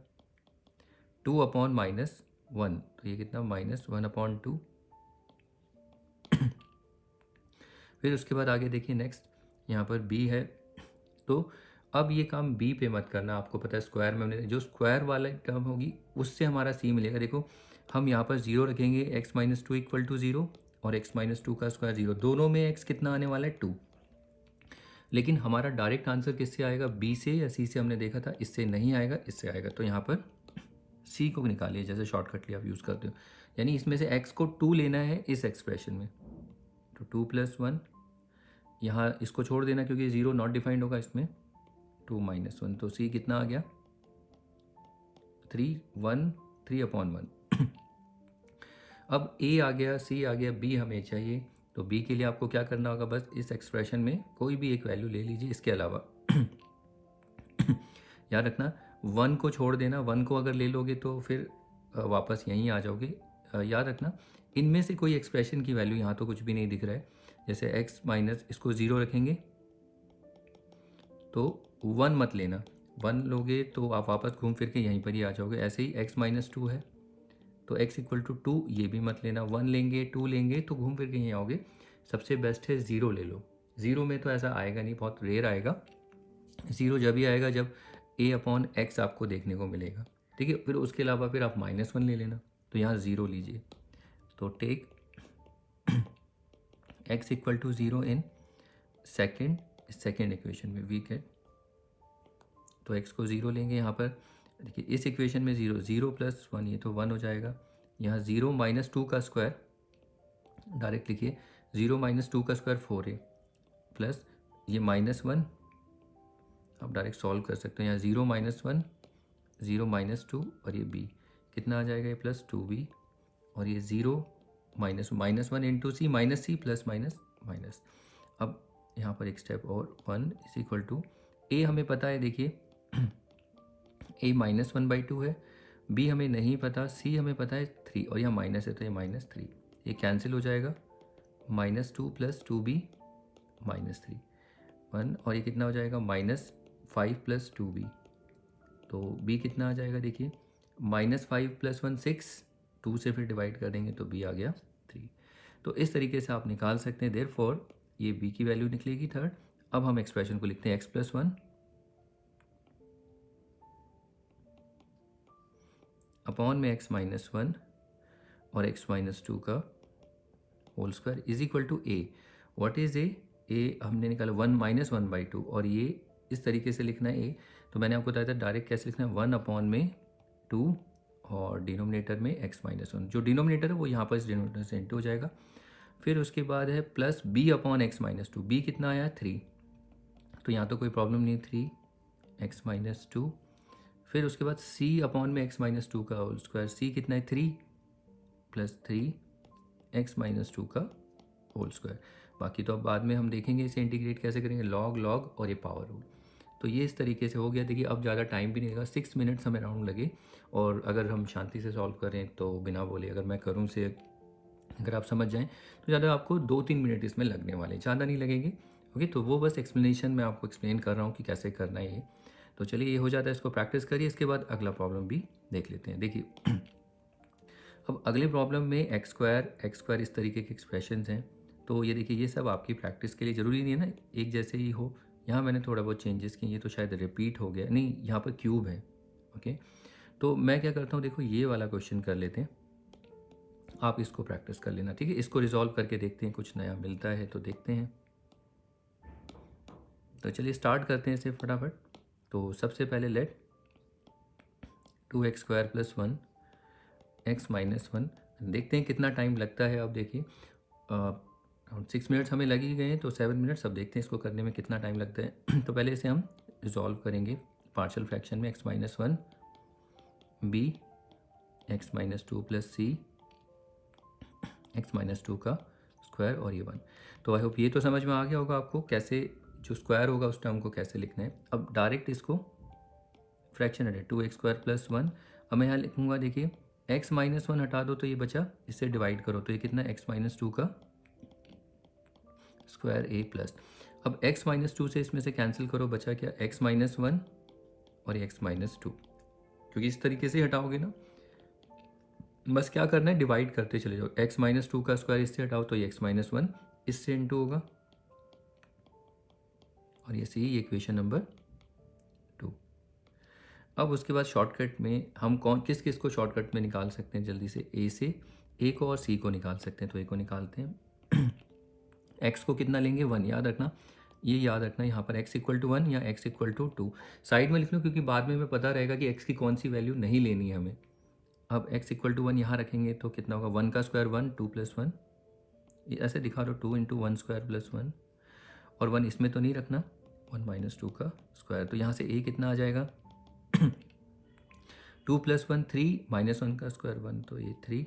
2 अपॉन -1, तो ये कितना, -1/2। फिर उसके बाद आगे देखिए नेक्स्ट, यहाँ पर b है, तो अब ये काम b पे मत करना, आपको पता है स्क्वायर में हमने जो स्क्वायर वाला टर्म होगी उससे हमारा c मिलेगा। देखो हम यहाँ पर 0 रखेंगे, x-2 = 0 और x-2 का स्क्वायर 0, दोनों में x कितना आने वाला है, 2। लेकिन हमारा डायरेक्ट आंसर किससे आएगा, b से या c से, हमने देखा था इससे नहीं आएगा, इससे आएगा। तो यहाँ पर c को निकालिए, जैसे शॉर्टकट लिया आप यूज़ करते हो, यानी इसमें से x को 2 लेना है इस एक्सप्रेशन में, तो 2 + 1, यहाँ इसको छोड़ देना क्योंकि 0 नॉट डिफाइंड होगा इसमें, 2 - 1, तो c कितना आ गया, 3/1। अब a आ गया, c आ गया, b हमें चाहिए। तो b के लिए आपको क्या करना होगा, बस इस एक्सप्रेशन में कोई भी एक वैल्यू ले लीजिए, इसके अलावा याद रखना 1 को छोड़ देना, 1 को अगर ले लोगे तो फिर वापस यहीं आ जाओगे। याद रखना इनमें से कोई एक्सप्रेशन की वैल्यू, यहाँ तो कुछ भी नहीं दिख रहा है, जैसे x माइनस इसको 0 रखेंगे तो 1 मत लेना, 1 लोगे तो आप वापस घूम फिर के यहीं पर ही आ जाओगे। ऐसे ही x - 2 है तो x = 2, ये भी मत लेना, 1 लेंगे 2 लेंगे तो घूम फिर के यहीं आओगे। सबसे बेस्ट है 0 ले लो, 0 में तो ऐसा आएगा नहीं, बहुत रेयर आएगा। 0 जब ही आएगा जब a/x आपको देखने को मिलेगा, ठीक है। फिर उसके अलावा फिर आप -1 ले लेना, तो यहाँ 0 लीजिए। तो take x = 0 in second equation में, वी गेट, तो x को 0 लेंगे यहाँ पर। देखिए इस इक्वेशन में 0 + 1, ये तो 1 हो जाएगा। यहाँ 0 - 2 का स्क्वायर डायरेक्ट लिखिए, 0 - 2 का स्क्वायर 4a प्लस ये -1, आप डायरेक्ट सॉल्व कर सकते हैं। यहाँ 0 - 1 0 - 2 और ये b, कितना आ जाएगा ये प्लस 2b, और ये 0 -1 into C minus C plus minus minus. अब यहाँ पर एक स्टेप और 1 इज इक्वल टू ए हमें पता है, देखिए ए -1/2 है, बी हमें नहीं पता, सी हमें पता है 3, और यहाँ माइनस है तो ये -3, ये कैंसिल हो जाएगा, -2 + 2b -3 1, और ये कितना हो जाएगा -5 + 2b, तो b कितना आ जाएगा देखिए -5 + 1 6, 2 से फिर डिवाइड कर देंगे तो b आ गया 3। तो इस तरीके से आप निकाल सकते हैं, देयरफॉर ये b की वैल्यू निकलेगी थर्ड। अब हम एक्सप्रेशन को लिखते हैं x + 1 अपॉन में x - 1 और x - 2 का whole square is equal to a। What is a हमने निकाला 1 - 1/2, और ये इस तरीके से लिखना है a। तो मैंने आपको बताया था डायरेक्ट कैसे लिखना है, 1 अपॉन में 2 और डिनोमिनेटर में x - 1, जो डिनोमिनेटर है वो यहाँ पर इस डिनोमिनेटर से इंटू हो जाएगा। फिर उसके बाद है plus b upon x - 2, b कितना आया 3, तो यहाँ तो कोई प्रॉब्लम नहीं, 3 x - 2। फिर उसके बाद c अपॉन में x - 2 का होल स्क्वायर, c कितना है 3 + 3 x - 2 का होल स्क्वायर। बाकी तो अब बाद में हम देखेंगे इसे इंटीग्रेट कैसे करेंगे, लॉग और ये पावर रूल। तो ये इस तरीके से हो गया। देखिए अब ज़्यादा टाइम भी नहीं लगा, 6 मिनट्स हमें राउंड लगे, और अगर हम शांति से सॉल्व करें तो बिना बोले अगर मैं करूँ से अगर आप समझ जाएं तो ज़्यादा आपको 2-3 मिनट इसमें लगने वाले, ज़्यादा नहीं लगेंगे। ओके, तो वो बस एक्सप्लेनेशन मैं आपको एक्सप्लेन कर रहा हूँ कि कैसे करना है ये। तो चलिए ये हो जाता है, इसको प्रैक्टिस करिए, इसके बाद अगला प्रॉब्लम भी देख लेते हैं। देखिए अब अगले प्रॉब्लम में एक्स स्क्वायर इस तरीके के एक्सप्रेशन हैं। तो ये देखिए ये सब आपकी प्रैक्टिस के लिए ज़रूरी नहीं है ना एक जैसे ही हो, यहाँ मैंने थोड़ा बहुत चेंजेस किए, ये तो शायद रिपीट हो गया, नहीं यहाँ पर क्यूब है। ओके, तो मैं क्या करता हूँ, देखो ये वाला क्वेश्चन कर लेते हैं, आप इसको प्रैक्टिस कर लेना, ठीक है। इसको रिजॉल्व करके देखते हैं कुछ नया मिलता है तो देखते हैं। तो चलिए स्टार्ट करते हैं इसे फटाफट। तो सबसे पहले लेट 2x² + 1 x - 1, देखते हैं कितना टाइम लगता है। अब देखिए 6 मिनट्स हमें लग ही गए हैं, तो 7 मिनट्स। अब देखते हैं इसको करने में कितना टाइम लगता है। तो पहले इसे हम रिजॉल्व करेंगे पार्शियल फ्रैक्शन में, x - 1 b x - 2 + c x - 2 का स्क्वायर और ये 1। तो आई होप ये तो समझ में आ गया होगा आपको कैसे जो स्क्वायर होगा उस टर्म को कैसे लिखना है। अब डायरेक्ट इसको फ्रैक्शन है 2x² + 1। अब मैं यहाँ लिखूँगा, देखिए x - 1 हटा दो तो ये बचा, इससे डिवाइड करो तो ये कितना x - 2 का स्क्वायर a प्लस। अब x - 2 से इसमें से कैंसिल करो, बचा क्या x - 1 और ये x - 2, क्योंकि इस तरीके से हटाओगे ना, बस क्या करना है डिवाइड करते चले जाओ। x - 2 का स्क्वायर इससे हटाओ तो ये x - 1 इससे इंटू होगा, और ये सी इक्वेशन नंबर 2। अब उसके बाद शॉर्टकट में हम किस किस को शॉर्टकट में निकाल सकते हैं जल्दी से, ए से, ए को और सी को निकाल सकते हैं। तो ए को निकालते हैं, एक्स को कितना लेंगे 1, याद रखना, ये याद रखना यहाँ पर x = 1 या x = 2 साइड में लिख लो, क्योंकि बाद में हमें पता रहेगा कि x की कौन सी वैल्यू नहीं लेनी है हमें। अब x = 1 यहाँ रखेंगे तो कितना होगा, 1 का स्क्वायर 1, 2 + 1, ये ऐसे दिखा दो 2 × 1² + 1, और 1 इसमें तो नहीं रखना, 1 - 2 का स्क्वायर। तो यहाँ से a कितना आ जाएगा 2 + 1 3 -1 का स्क्वायर 1, तो ये 3।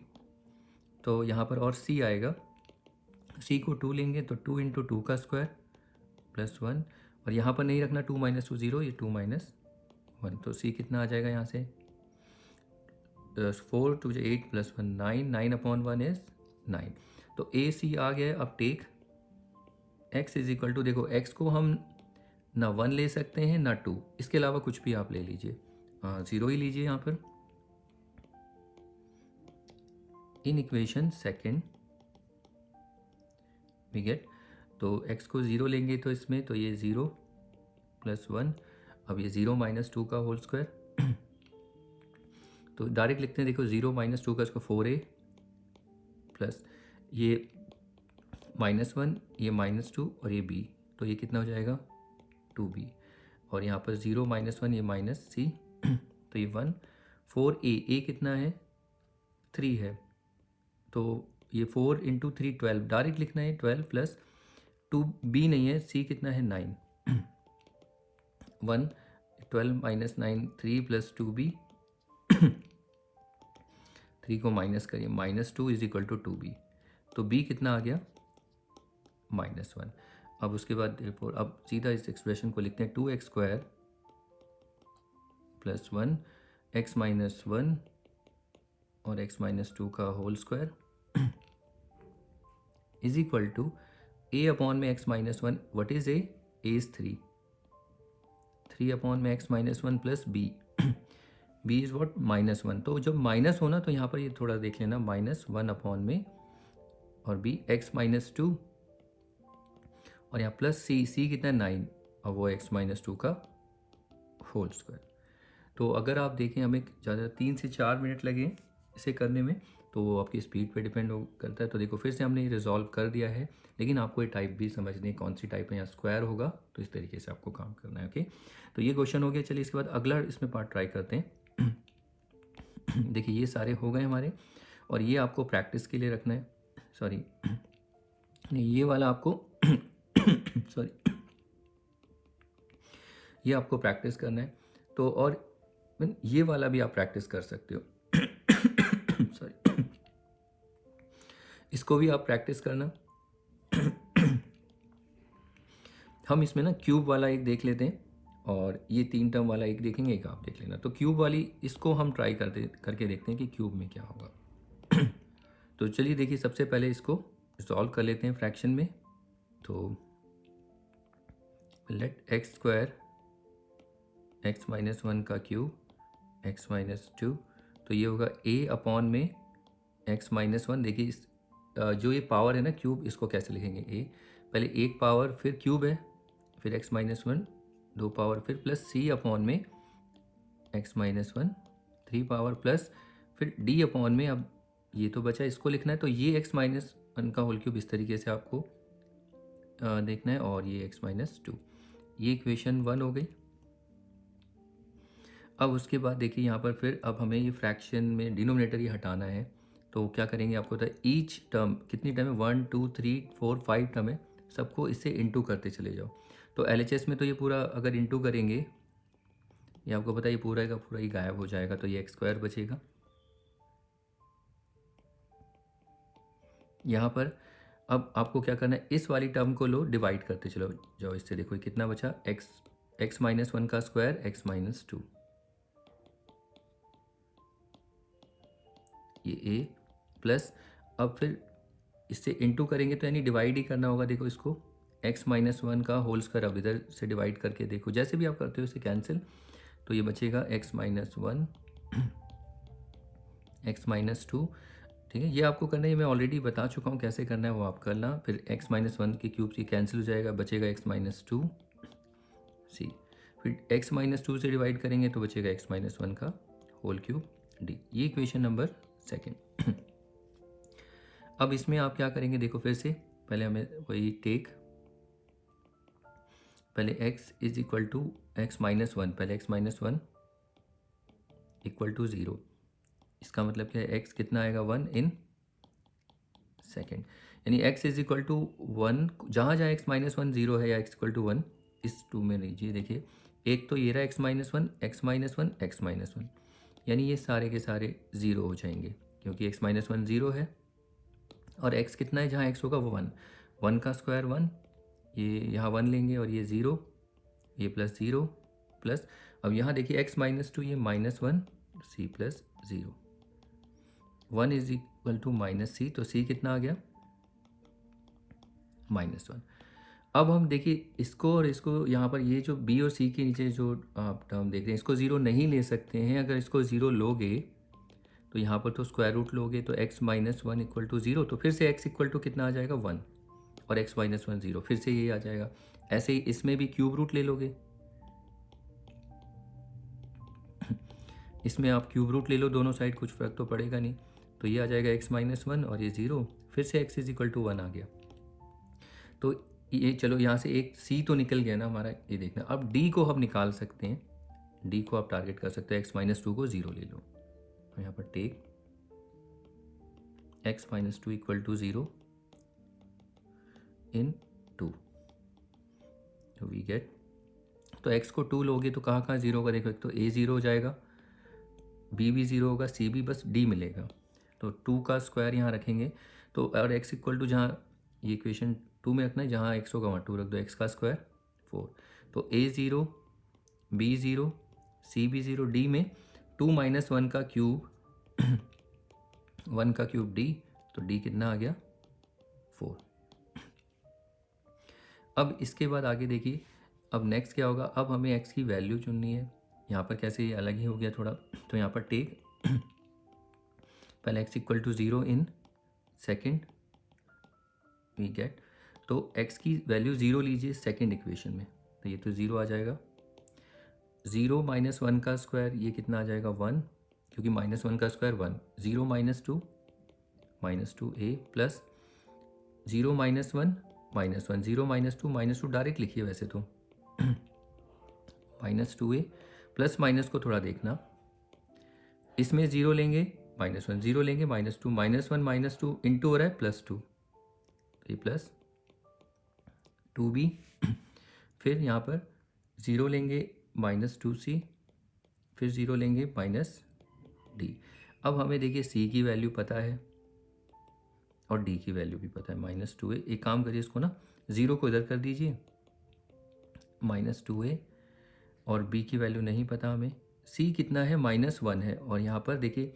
तो यहाँ पर और c आएगा, c को 2 लेंगे तो 2 × 2 का स्क्वायर + 1, और यहाँ पर नहीं रखना 2 - 2 0, ये 2 - 1, तो c कितना आ जाएगा यहाँ से 4 2 8 + 1 9, 9/1 इज 9। तो a c आ गया है। अब टेक x = देखो x को हम ना 1 ले सकते हैं ना 2, इसके अलावा कुछ भी आप ले लीजिए, 0 ही लीजिए यहाँ पर। In equation second we get, तो x को 0 लेंगे तो इसमें तो ये 0 + 1, अब ये 0 - 2 का होल स्क्वायर, तो डायरेक्ट लिखते हैं, देखो 0 - 2 का इसको 4a प्लस ये -1, ये -2 और ये b, तो ये कितना हो जाएगा 2b, और यहाँ पर 0 - 1 ये -c, तो ये 1, 4a कितना है 3 है, तो ये 4 × 3 12, डायरेक्ट लिखना है 12 प्लस 2b नहीं है, c कितना है 9, 1 12 - 9 3 + 2b 3 को माइनस करिए, -2 इज इक्वल टू 2b, तो b कितना आ गया -1। अब उसके बाद therefore अब सीधा इस एक्सप्रेशन को लिखते हैं 2x² प्लस 1 x माइनस 1 और x माइनस 2 का whole square is equal to a upon में x minus 1, what is a is 3 upon में x minus 1 plus b, b is what -1। तो जब माइनस होना तो यहाँ पर ये थोड़ा देख लेना, -1 अपॉन में और b x माइनस 2 और यहाँ प्लस c कितना 9 और वो x माइनस 2 का होल स्क्वायर। तो अगर आप देखें हमें ज़्यादा 3 से 4 मिनट लगे इसे करने में, तो वो आपकी स्पीड पे डिपेंड करता है। तो देखो फिर से हमने रिजॉल्व कर दिया है, लेकिन आपको ये टाइप भी समझनी कौन सी टाइप है। यहाँ स्क्वायर होगा तो इस तरीके से आपको काम करना है। ओके, तो ये क्वेश्चन हो गया। चलिए इसके बाद अगला इसमें पार्ट ट्राई करते हैं। देखिए ये सारे हो गए हमारे, और ये आपको प्रैक्टिस के लिए रखना है। सॉरी ये वाला आपको सॉरी ये आपको प्रैक्टिस करना है। तो और ये वाला भी आप प्रैक्टिस कर सकते हो। सॉरी इसको भी आप प्रैक्टिस करना। हम इसमें ना क्यूब वाला एक देख लेते हैं और ये 3 टर्म वाला एक देखेंगे, एक आप देख लेना। तो क्यूब वाली इसको हम ट्राई करके देखते हैं कि क्यूब में क्या होगा। तो चलिए देखिए सबसे पहले इसको सॉल्व कर लेते हैं फ्रैक्शन में। तो लेट x² x माइनस 1 का क्यूब x माइनस 2, तो ये होगा a अपॉन में x माइनस 1। देखिए इस जो ये पावर है ना क्यूब, इसको कैसे लिखेंगे, a पहले एक पावर फिर क्यूब है, फिर x माइनस 1 2 पावर, फिर प्लस c अपॉन में x माइनस 1 3 पावर, प्लस फिर d अपॉन में, अब ये तो बचा इसको लिखना है। तो ये x माइनस 1 का होल क्यूब इस तरीके से आपको देखना है, और ये x माइनस 2, ये इक्वेशन 1 हो गई। अब उसके बाद देखिए यहाँ पर फिर अब हमें ये फ्रैक्शन में डिनोमिनेटर ही हटाना है। तो क्या करेंगे, आपको पता है ईच टर्म कितनी टर्म है, 1 2 3 4 5 टर्म है, सबको इससे इंटू करते चले जाओ। तो LHS में तो ये पूरा अगर इंटू करेंगे, ये आपको पता है ये पूरा का पूरा ही गायब हो जाएगा, तो ये x² बचेगा। यहाँ पर अब आपको क्या करना है, इस वाली टर्म को लो डिवाइड करते चलो जाओ इससे। देखो कितना बचा, x माइनस 1 का स्क्वायर x माइनस 2, ये a प्लस, अब फिर इससे इंटू करेंगे तो यानी डिवाइड ही करना होगा। देखो इसको x माइनस 1 का होल स्क्वायर, अब इधर से डिवाइड करके देखो, जैसे भी आप करते हो इसे कैंसिल, तो ये बचेगा x माइनस 1 x माइनस 2। ठीक है, ये आपको करना है, मैं ऑलरेडी बता चुका हूँ कैसे करना है, वो आप करना। फिर x माइनस 1 के क्यूब से कैंसिल हो जाएगा, बचेगा x माइनस 2 c, फिर x माइनस 2 से डिवाइड करेंगे तो बचेगा x माइनस 1 का होल क्यूब d। ये इक्वेशन नंबर 2। अब इसमें आप क्या करेंगे, देखो फिर से पहले हमें वही टेक, पहले x is equal to x minus 1, पहले x माइनस 1 इक्वल टू 0, इसका मतलब क्या है, x कितना आएगा 1 इन सेकेंड, यानी x इज इक्वल टू 1, जहाँ जहाँ x माइनस 1 0 है या x इक्वल टू 1, इस 2 में लीजिए। देखिए एक तो ये रहा x minus 1 x minus 1 x minus 1, यानी ये सारे के सारे 0 हो जाएंगे, क्योंकि x माइनस 1 0 है और x कितना है, जहाँ x होगा वो 1, 1 का स्क्वायर 1, ये यहाँ 1 लेंगे और ये 0, ये प्लस 0 प्लस, अब यहाँ देखिए x माइनस 2 ये minus 1 c plus 0, 1 is equal to minus c, तो c कितना आ गया -1। अब हम देखिए इसको और इसको, यहाँ पर ये जो b और c के नीचे जो आप टर्म देख रहे हैं, इसको 0 नहीं ले सकते हैं। अगर इसको 0 लोगे तो यहाँ पर तो स्क्वायर रूट लोगे, तो x माइनस 1 इक्वल टू 0, तो फिर से x इक्वल टू कितना आ जाएगा 1, और x माइनस 1 0, फिर से ये आ जाएगा। ऐसे ही इसमें भी क्यूब रूट ले लोगे, इसमें आप क्यूब रूट ले लो दोनों साइड, कुछ फर्क तो पड़ेगा नहीं, तो ये आ जाएगा x माइनस 1 और ये 0, फिर से x इज इक्वल टू 1 आ गया। तो ये चलो यहाँ से एक c तो निकल गया ना हमारा, ये देखना। अब d को हम निकाल सकते हैं, d को आप टारगेट कर सकते हो, x माइनस 2 को 0 ले लो, यहाँ पर take x minus 2 equal to 0 in 2, तो वी गेट, तो x को 2 लोगे तो कहाँ कहाँ 0 होगा, देखो एक तो a 0 हो जाएगा, b भी 0 होगा, c भी, बस d मिलेगा। तो 2 का स्क्वायर यहाँ रखेंगे तो, और x इक्वल टू जहाँ ये इक्वेशन 2 में रखना है, जहाँ x होगा वहाँ 2 रख दो, x का स्क्वायर 4। तो a 0, b 0, c भी 0, d में 2 माइनस 1 का क्यूब 1 का क्यूब d, तो d कितना आ गया 4। अब इसके बाद आगे देखिए, अब नेक्स्ट क्या होगा, अब हमें x की वैल्यू चुननी है। यहाँ पर कैसे ये अलग ही हो गया थोड़ा, तो यहाँ पर टेक पहले x equal to 0 in second we get, तो x की वैल्यू 0 लीजिए सेकेंड इक्वेशन में, तो ये तो 0 आ जाएगा। 0 माइनस 1 का स्क्वायर ये कितना आ जाएगा 1, क्योंकि माइनस 1 का square 1। 0 minus 2 a plus 0 minus 1 -1, 0 minus two direct लिखिए वैसे तो -2a प्लस माइनस को थोड़ा देखना, इसमें 0 लेंगे -1, 0 लेंगे -2, -1 -2 इंटू हो रहा है +2, तो ये प्लस 2b फिर यहाँ पर 0 लेंगे -2c, फिर 0 लेंगे -d। अब हमें देखिए c की वैल्यू पता है और d की वैल्यू भी पता है -2a। एक काम करिए, इसको ना 0 को इधर कर दीजिए, -2a, और b की वैल्यू नहीं पता हमें। c कितना है -1 है, और यहाँ पर देखिए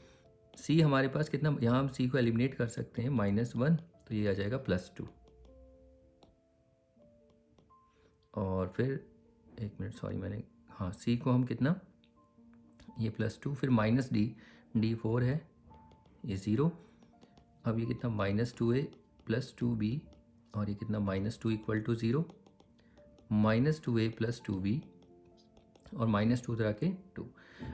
c हमारे पास कितना, यहाँ हम c को एलिमिनेट कर सकते हैं -1, तो ये आ जाएगा +2। और फिर एक मिनट, सॉरी मैंने, हाँ c को हम कितना, ये +2, फिर -d 4 है, ये 0। अब ये कितना -2a + 2b, और ये कितना -2 इक्वल टू 0, -2a + 2b, और -2 उधर आके 2।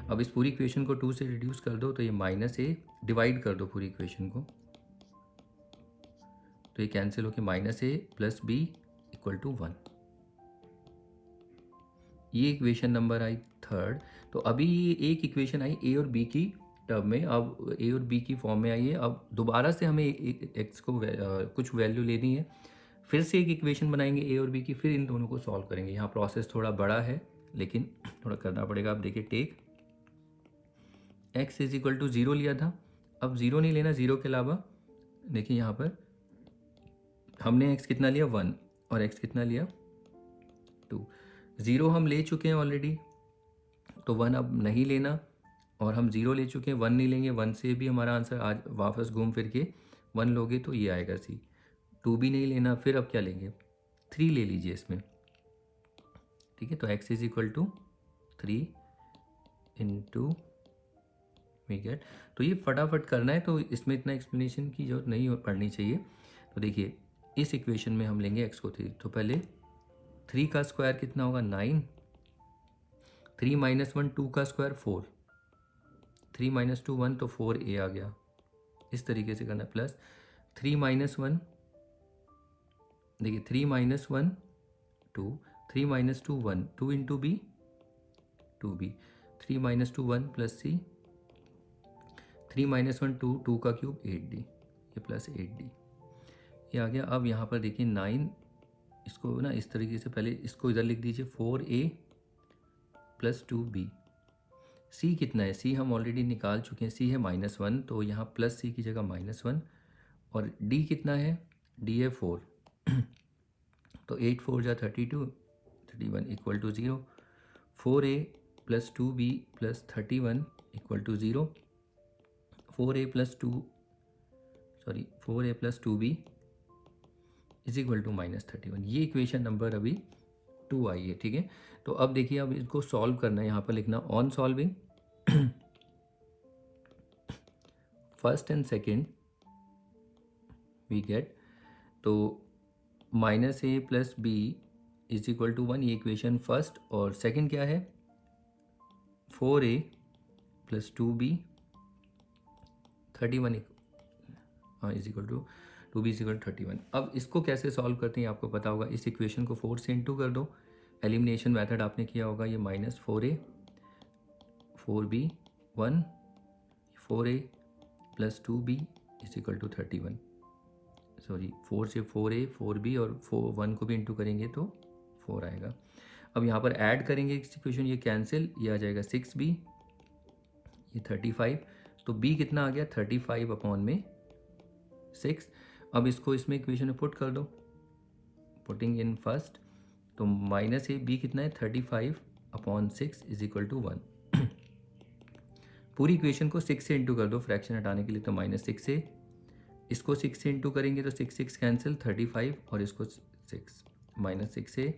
अब इस पूरी इक्वेशन को 2 से रिड्यूस कर दो, तो ये -a डिवाइड कर दो पूरी इक्वेशन को, तो ये कैंसिल होके -a + b इक्वल टू 1। ये इक्वेशन नंबर आई 3rd। तो अभी ये एक इक्वेशन आई a और b की टर्म में, अब a और b की फॉर्म में आई है। अब दोबारा से हमें x को कुछ वैल्यू लेनी है, फिर से एक इक्वेशन बनाएंगे a और b की, फिर इन दोनों को सॉल्व करेंगे। यहाँ प्रोसेस थोड़ा बड़ा है लेकिन थोड़ा करना पड़ेगा। अब देखिए, take x is equal to 0 लिया था, अब 0 नहीं लेना, 0 के अलावा देखिए यहाँ पर हमने x कितना लिया 1, और x कितना लिया 2। 0 हम ले चुके हैं ऑलरेडी, तो 1 अब नहीं लेना, और हम 0 ले चुके हैं, 1 नहीं लेंगे, 1 से भी हमारा आंसर आज वापस घूम फिर के 1 लोगे तो ये आएगा c। 2 भी नहीं लेना, फिर अब क्या लेंगे, 3 ले लीजिए इसमें, ठीक है। तो x is equal to 3 into we get, तो ये फटाफट करना है, तो इसमें इतना एक्सप्लेनेशन की जरूरत नहीं पड़नी चाहिए। तो देखिए, इस इक्वेशन में हम लेंगे x को 3, तो पहले 3 का स्क्वायर कितना होगा 9, 3 - 1 2 का स्क्वायर 4, 3 - 2 1, तो 4a आ गया। इस तरीके से करना, प्लस 3 - 1, देखिए 3 - 1 2, 3 - 2 1, 2 into b 2b, 3 - 2 1 plus c, 3 - 1 2, 2 का क्यूब 8d, ये प्लस 8d ये आ गया। अब यहाँ पर देखिए 9, इसको ना इस तरीके से पहले इसको इधर लिख दीजिए, 4a + 2b। c कितना है, c हम ऑलरेडी निकाल चुके हैं, c है -1, तो यहाँ प्लस c की जगह -1, और d कितना है, d है 4 तो 8 4 जा 32, 31 equal to 0, 4a + 2b + 31 equal to 0, 4a + 2b is equal to -31। ये इक्वेशन नंबर अभी 2 आई है, ठीक है। तो अब देखिए, अब इसको सॉल्व करना है, यहाँ पर लिखना on solving first and second we get, तो -a + b is equal to 1, ये इक्वेशन फर्स्ट, और सेकेंड क्या है 4a + 2b 31 is equal to 2b is equal to 31। अब इसको कैसे सॉल्व करते हैं आपको पता होगा, इस इक्वेशन को 4 से इंटू कर दो, एलिमिनेशन मेथड आपने किया होगा, ये -4a 4b 1, 4a + 2b is equal to 31, sorry 4 से 4a 4b और 1 को भी इंटू करेंगे तो 4 आएगा। अब यहाँ पर ऐड करेंगे इस इक्वेशन, ये कैंसिल, ये आ जाएगा 6b, ये 35, तो b कितना आ गया 35 अपॉन में 6। अब इसको इसमें इक्वेशन में पुट कर दो, पुटिंग इन फर्स्ट, तो माइनस ए बी कितना है 35 अपॉन 6 इज इक्वल टू 1। पूरी इक्वेशन को 6 से इंटू कर दो फ्रैक्शन हटाने के लिए, तो -6 से इसको 6 से इंटू करेंगे तो 6 कैंसिल 35 और इसको 6 -6 से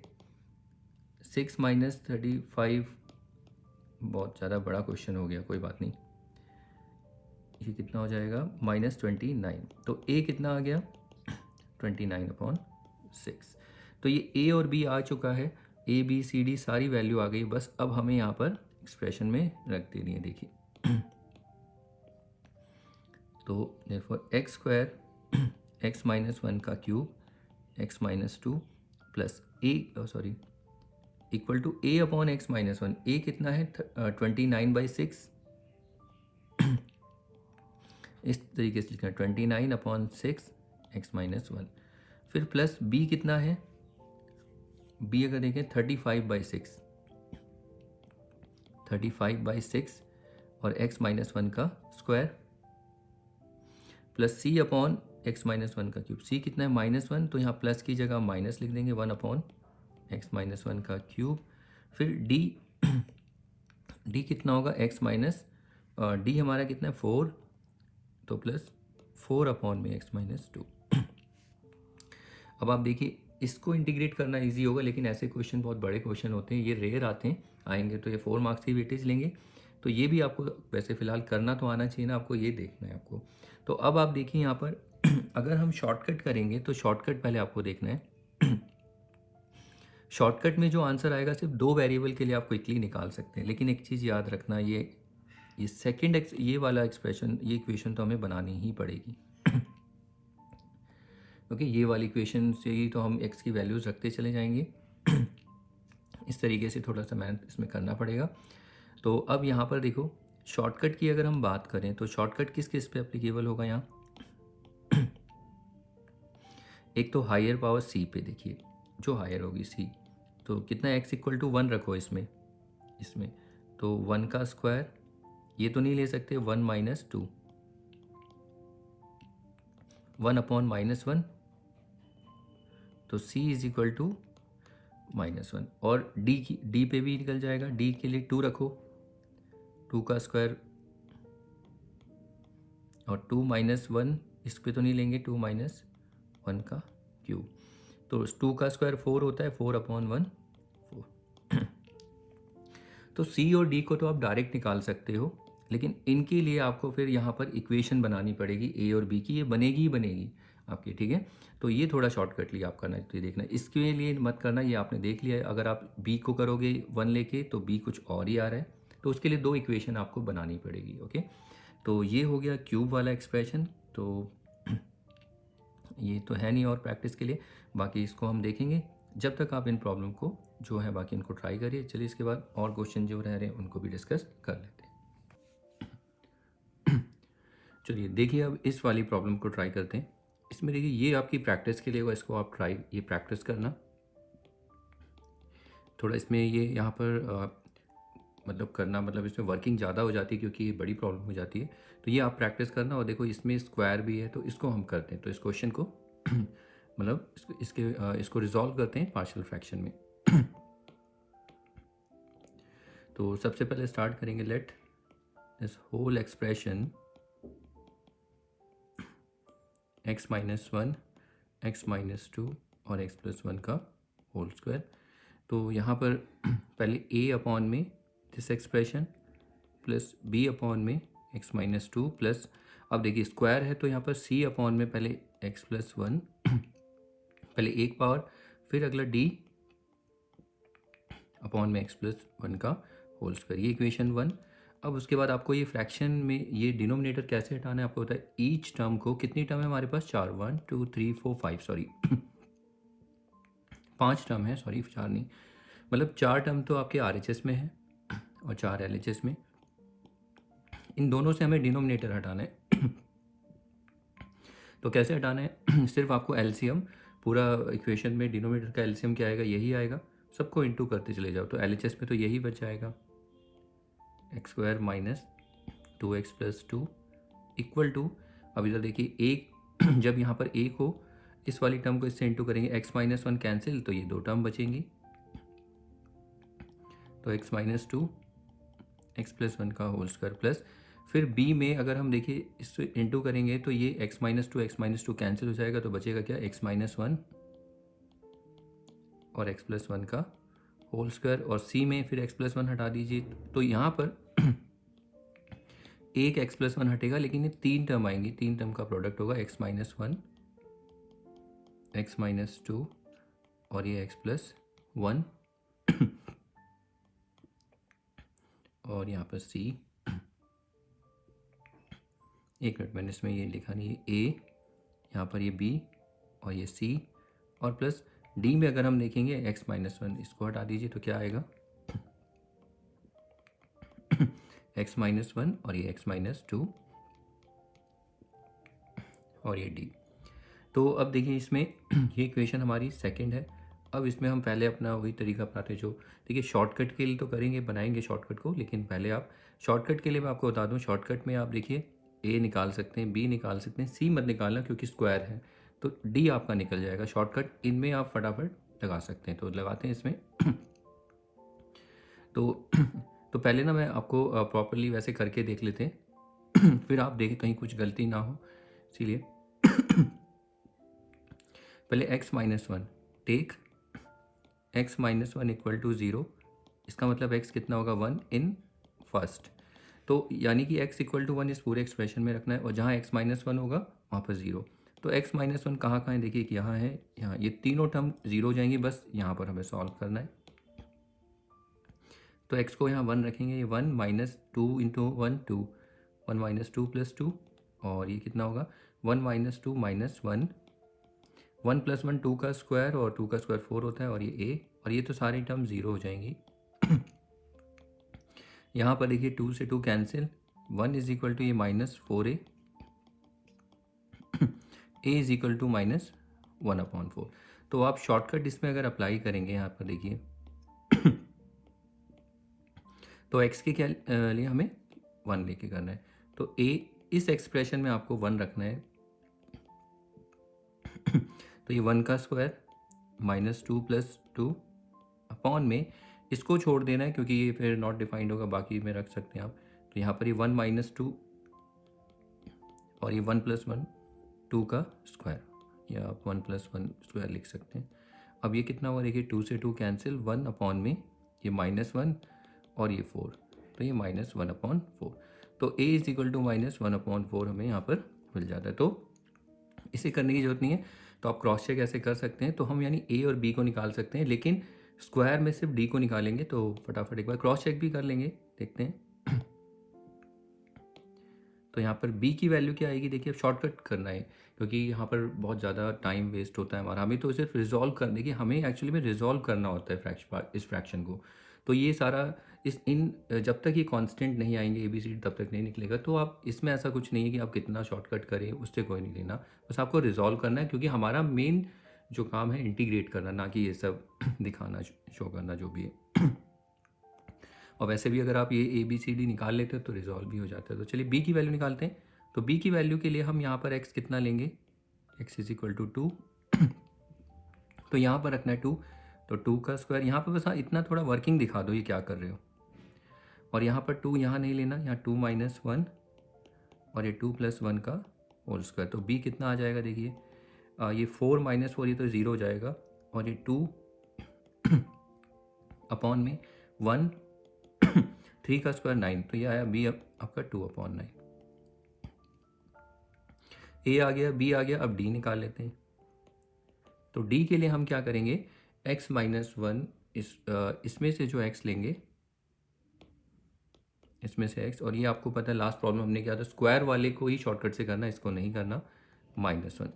6 माइनस 35 बहुत ज़्यादा बड़ा क्वेश्चन हो गया, कोई बात नहीं। ये कितना हो जाएगा -29। तो a कितना आ गया 29 अपॉन 6। तो ये a और b आ चुका है, a b c d सारी वैल्यू आ गई, बस अब हमें यहाँ पर एक्सप्रेशन में रख देनी है। देखिए तो देयरफॉर एक्स स्क्वायर x -1 का cube x -2 plus a equal to a upon x -1। a कितना है 29/6, इस तरीके से लिखना 29 अपॉन 6 x -1। फिर प्लस b कितना है, b अगर देखें 35/6, 35/6 और x -1 का square plus c upon x -1 का क्यूब। c कितना है -1, तो यहाँ प्लस की जगह माइनस लिख देंगे 1 अपॉन x -1 का क्यूब। फिर d कितना होगा x माइनस d हमारा कितना है 4, तो प्लस 4 अपॉन में x -2। अब आप देखिए इसको इंटीग्रेट करना इजी होगा, लेकिन ऐसे क्वेश्चन बहुत बड़े क्वेश्चन होते हैं, ये रेयर आते हैं, आएंगे तो ये 4 मार्क्स की वेटेज लेंगे। तो ये भी आपको वैसे फ़िलहाल करना तो आना चाहिए ना, आपको ये देखना है आपको। तो अब आप देखिए यहाँ पर अगर हम शॉर्टकट करेंगे तो शॉर्टकट पहले आपको देखना है। शॉर्टकट में जो आंसर आएगा सिर्फ 2 वेरिएबल के लिए आप क्विकली निकाल सकते हैं, लेकिन एक चीज़ याद रखना, ये सेकेंड ये वाला एक्सप्रेशन, ये इक्वेशन तो हमें बनानी ही पड़ेगी क्योंकि ये वाली इक्वेशन से ही तो हम x की वैल्यूज़ रखते चले जाएंगे। इस तरीके से थोड़ा सा मेहनत इसमें करना पड़ेगा। तो अब यहाँ पर देखो शॉर्टकट की अगर हम बात करें तो शॉर्टकट किस किस पे एप्लीकेबल होगा यहाँ। एक तो हायर पावर c पे, देखिए जो हायर होगी c, तो कितना x इक्वल टू 1 रखो इसमें तो 1 का स्क्वायर, ये तो नहीं ले सकते 1 -2, 1 अपॉन -1, तो c इज इक्वल टू -1। और d पे भी निकल जाएगा, d के लिए 2 रखो, 2 का स्क्वायर और 2 -1 इस पे तो नहीं लेंगे, 2 -1 का क्यूब, तो 2 का स्क्वायर 4 होता है, 4 अपॉन 1 4। तो c और d को तो आप डायरेक्ट निकाल सकते हो, लेकिन इनके लिए आपको फिर यहाँ पर इक्वेशन बनानी पड़ेगी a और b की, ये बनेगी ही बनेगी आपकी, ठीक है। तो ये थोड़ा शॉर्टकट लिए आप करना, तो ये देखना, इसके लिए मत करना, ये आपने देख लिया है। अगर आप b को करोगे 1 लेके तो b कुछ और ही आ रहा है, तो उसके लिए 2 इक्वेशन आपको बनानी पड़ेगी। ओके, तो ये हो गया क्यूब वाला एक्सप्रेशन। तो ये तो है नहीं और प्रैक्टिस के लिए, बाकी इसको हम देखेंगे जब तक आप इन प्रॉब्लम को जो है बाकी इनको ट्राई करिए। चलिए इसके बाद और क्वेश्चन जो रह रहे हैं उनको भी डिस्कस कर लेते हैं। चलिए देखिए अब इस वाली प्रॉब्लम को ट्राई करते हैं। इसमें देखिए ये आपकी प्रैक्टिस के लिए होगा, इसको आप ट्राई ये प्रैक्टिस करना थोड़ा। इसमें ये यहाँ पर मतलब करना, मतलब इसमें वर्किंग ज़्यादा हो जाती है क्योंकि ये बड़ी प्रॉब्लम हो जाती है, तो ये आप प्रैक्टिस करना। और देखो इसमें स्क्वायर भी है, तो इसको हम करते हैं, तो इस क्वेश्चन को मतलब इसको रिजॉल्व करते हैं पार्शियल फ्रैक्शन में। तो सबसे पहले स्टार्ट करेंगे, let this whole expression x -1 x -2 और x +1 का होल स्क्वायर। तो यहाँ पर पहले a अपॉन में this expression plus b upon में x -2 प्लस, अब देखिए स्क्वायर है तो यहाँ पर c अपॉन में पहले x +1 पहले एक पावर, फिर अगला d अपॉन में x +1 का होल स्क्वायर, ये इक्वेशन 1। अब उसके बाद आपको ये फ्रैक्शन में ये डिनोमिनेटर कैसे हटाना है, आपको होता है ईच टर्म को, कितनी टर्म है हमारे पास 4, 1 2 3 4 5 सॉरी 5 टर्म है, सॉरी 4 नहीं, मतलब 4 टर्म तो आपके RHS में है और 4 LHS में। इन दोनों से हमें डिनोमिनेटर हटाना है। तो कैसे हटाना है, सिर्फ आपको LCM पूरा इक्वेशन में डिनोमिनेटर का LCM क्या आएगा, यही आएगा, सबको इंटू करते चले जाओ, तो LHS में तो यही बच जाएगा x² 2x plus 2 equal to, अब इधर देखिए एक जब यहाँ पर एक हो इस वाली टर्म को इससे इंटू करेंगे, x माइनस 1 कैंसिल, तो ये दो टर्म बचेंगी, तो x माइनस 2 एक्स प्लस 1 का होल स्क्वायर प्लस, फिर b में अगर हम देखिए इससे इंटू करेंगे तो ये x माइनस टू कैंसिल हो जाएगा, तो बचेगा क्या, x माइनस 1 और x प्लस 1 का होल स्क्वायर, और c में फिर x प्लस 1 हटा दीजिए, तो यहाँ पर एक x प्लस 1 हटेगा, लेकिन ये तीन टर्म आएंगी, तीन टर्म का प्रोडक्ट होगा x माइनस 1, x माइनस 2 और ये x प्लस 1 और यहाँ पर c, एक मिनट मैंने इसमें ये लिखा नहीं है, a, यहाँ पर ये b और ये c, और प्लस d में अगर हम देखेंगे x माइनस 1, इसको हटा दीजिए तो क्या आएगा x माइनस 1 और ये x माइनस 2 और ये d। तो अब देखिए इसमें ये इक्वेशन हमारी सेकंड है। अब इसमें हम पहले अपना वही तरीका अपनाते हैं जो, देखिए शॉर्टकट के लिए तो करेंगे, बनाएंगे शॉर्टकट को, लेकिन पहले आप शॉर्टकट के लिए मैं आपको बता दूं, शॉर्टकट में आप देखिए a निकाल सकते हैं, b निकाल सकते हैं, c मत निकालना क्योंकि स्क्वायर है, तो d आपका निकल जाएगा। शॉर्टकट इनमें आप फटाफट लगा सकते हैं, तो लगाते हैं इसमें तो पहले ना मैं आपको प्रॉपरली वैसे करके देख लेते हैं फिर आप देखें कहीं कुछ गलती ना हो, इसीलिए पहले x minus 1 take x minus 1 equal to 0, इसका मतलब x कितना होगा 1 इन फर्स्ट, तो यानी कि x इक्वल टू 1 इस पूरे एक्सप्रेशन में रखना है, और जहाँ x माइनस 1 होगा वहाँ पर 0, तो x माइनस 1 कहाँ है, देखिए कि यहाँ है, यहाँ ये तीनों टर्म 0 हो जाएंगी, बस यहाँ पर हमें सॉल्व करना है, तो x को यहाँ 1 रखेंगे, ये 1 माइनस 2 इंटू 1 2, 1 माइनस 2 प्लस 2, और ये कितना होगा 1 माइनस 2 माइनस 1, 1 प्लस 1 2 का स्क्वायर, और 2 का स्क्वायर 4 होता है, और ये a, और ये तो सारी टर्म 0 हो जाएंगी यहाँ पर देखिए 2 से 2 कैंसिल, 1 इज इक्वल टू ये minus 4a, a is equal to minus 1/4। तो आप शॉर्टकट इसमें अगर अप्लाई करेंगे यहाँ पर देखिए तो x के क्या लिए हमें 1 लेके करना है, तो a इस एक्सप्रेशन में आपको 1 रखना है तो ये 1 का स्क्वायर माइनस 2 प्लस 2 अपॉन में इसको छोड़ देना है क्योंकि ये फिर नॉट डिफाइंड होगा, बाकी में रख सकते हैं आप, तो यहाँ पर ये 1 माइनस 2 और ये 1 प्लस 1 2 का स्क्वायर, या आप 1 प्लस 1 स्क्वायर लिख सकते हैं। अब ये कितना हुआ देखिए 2 से 2 कैंसिल, 1 अपॉन में ये माइनस 1 और ये 4, तो ये माइनस 1/4, तो a is equal to minus 1/4 हमें यहाँ पर मिल जाता है। तो इसे करने की जरूरत नहीं है, तो आप क्रॉस चेक ऐसे कर सकते हैं, तो हम यानी a और b को निकाल सकते हैं, लेकिन स्क्वायर में सिर्फ d को निकालेंगे, तो फटाफट एक बार क्रॉस चेक भी कर लेंगे, देखते हैं तो यहाँ पर b की वैल्यू क्या आएगी, देखिए अब शॉर्टकट करना है क्योंकि यहाँ पर बहुत ज़्यादा टाइम वेस्ट होता है हमारा, हमें तो सिर्फ रिजॉल्व कर, देखिए हमें एक्चुअली में रिजॉल्व करना होता है इस फ्रैक्शन को, तो ये सारा जब तक ये कांस्टेंट नहीं आएंगे ABCD तब तक नहीं निकलेगा। तो आप इसमें ऐसा कुछ नहीं है कि आप कितना शॉर्टकट करें, उससे कोई नहीं लेना, बस आपको रिजॉल्व करना है, क्योंकि हमारा मेन जो काम है इंटीग्रेट करना, ना कि ये सब दिखाना शो करना जो भी है और वैसे भी अगर आप ये ABCD निकाल लेते हो तो रिजॉल्व भी हो जाता है। तो चलिए b की वैल्यू निकालते हैं, तो b की वैल्यू के लिए हम यहाँ पर x कितना लेंगे, x इज इक्वल टू 2 तो यहाँ पर रखना है 2, तो 2 का स्क्वायर, यहाँ पर बस इतना थोड़ा वर्किंग दिखा दो ये क्या कर रहे हो, और यहाँ पर 2 यहाँ नहीं लेना, यहाँ 2 माइनस 1 और ये 2 प्लस 1 का होल स्क्वायर, तो b कितना आ जाएगा देखिए ये 4 माइनस 4 ये तो 0 हो जाएगा, और ये 2 अपॉन में 1 3 का स्क्वायर 9, तो ये आया b आपका 2/9, a आ गया, b आ गया, अब d निकाल लेते हैं। तो d के लिए हम क्या करेंगे, x माइनस 1 इसमें से जो x लेंगे, इसमें से x, और ये आपको पता है लास्ट प्रॉब्लम हमने किया था स्क्वायर वाले को ही शॉर्टकट से करना, इसको नहीं करना, -1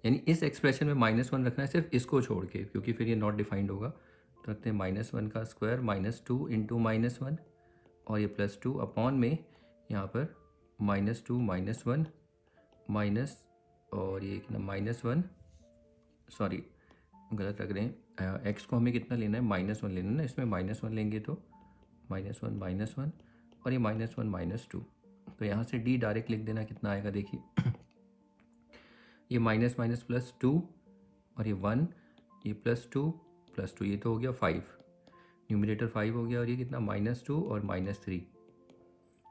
यानी इस एक्सप्रेशन में -1 रखना है सिर्फ इसको छोड़ के, क्योंकि फिर ये नॉट डिफाइंड होगा, तो रखते हैं -1 का स्क्वायर -2 इंटू -1 और ये +2 अपॉन में यहाँ पर -2 -1 माइनस और ये कितना -1, सॉरी गलत रख रहे हैं, x को हमें कितना लेना है -1 लेना है ना, इसमें -1 लेंगे तो -1 -1 और ये -1 -2। तो यहाँ से d डायरेक्ट लिख देना, कितना आएगा देखिए ये माइनस माइनस प्लस 2 और ये 1, ये +2 +2, ये तो हो गया 5, न्यूमरेटर 5 हो गया, और ये कितना -2 और -3,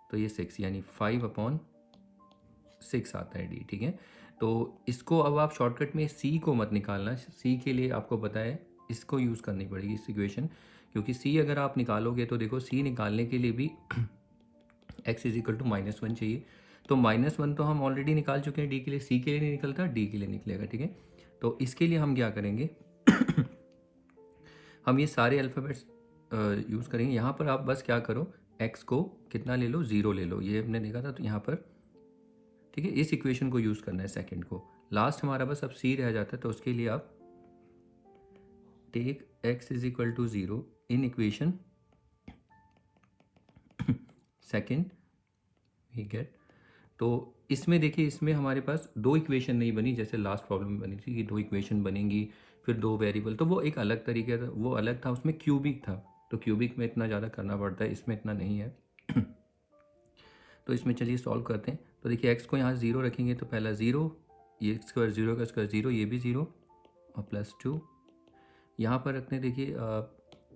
तो ये 6, यानी 5/6 आता है d। ठीक है, तो इसको अब आप शॉर्टकट में c को मत निकालना, c के लिए आपको पता है इसको यूज़ करनी पड़ेगी इस इक्वेशन, क्योंकि c अगर आप निकालोगे तो देखो c निकालने के लिए भी x = -1 चाहिए, तो -1 तो हम ऑलरेडी निकाल चुके हैं d के लिए, c के लिए नहीं निकलता, d के लिए निकलेगा। ठीक है, तो इसके लिए हम क्या करेंगे हम ये सारे अल्फ़ाबेट्स यूज़ करेंगे। यहाँ पर आप बस क्या करो, x को कितना ले लो, 0 ले लो, ये हमने देखा था, तो यहाँ पर ठीक है इस इक्वेशन को यूज़ करना है सेकंड को। लास्ट हमारा बस अब c रह जाता है, तो उसके लिए आप take x = 0 in equation second we get. तो इसमें देखिए, इसमें हमारे पास दो इक्वेशन नहीं बनी जैसे लास्ट प्रॉब्लम में बनी थी कि 2 इक्वेशन बनेंगी फिर 2 वेरिएबल, तो वो एक अलग तरीके था, वो अलग था, उसमें क्यूबिक था, तो क्यूबिक में इतना ज़्यादा करना पड़ता है, इसमें इतना नहीं है। तो इसमें चलिए सॉल्व करते हैं। तो देखिए x को यहाँ 0 रखेंगे तो पहला 0, ये स्क्वायर 0 का स्क्वायर 0, ये भी 0 और +2 यहाँ पर रखते हैं। देखिए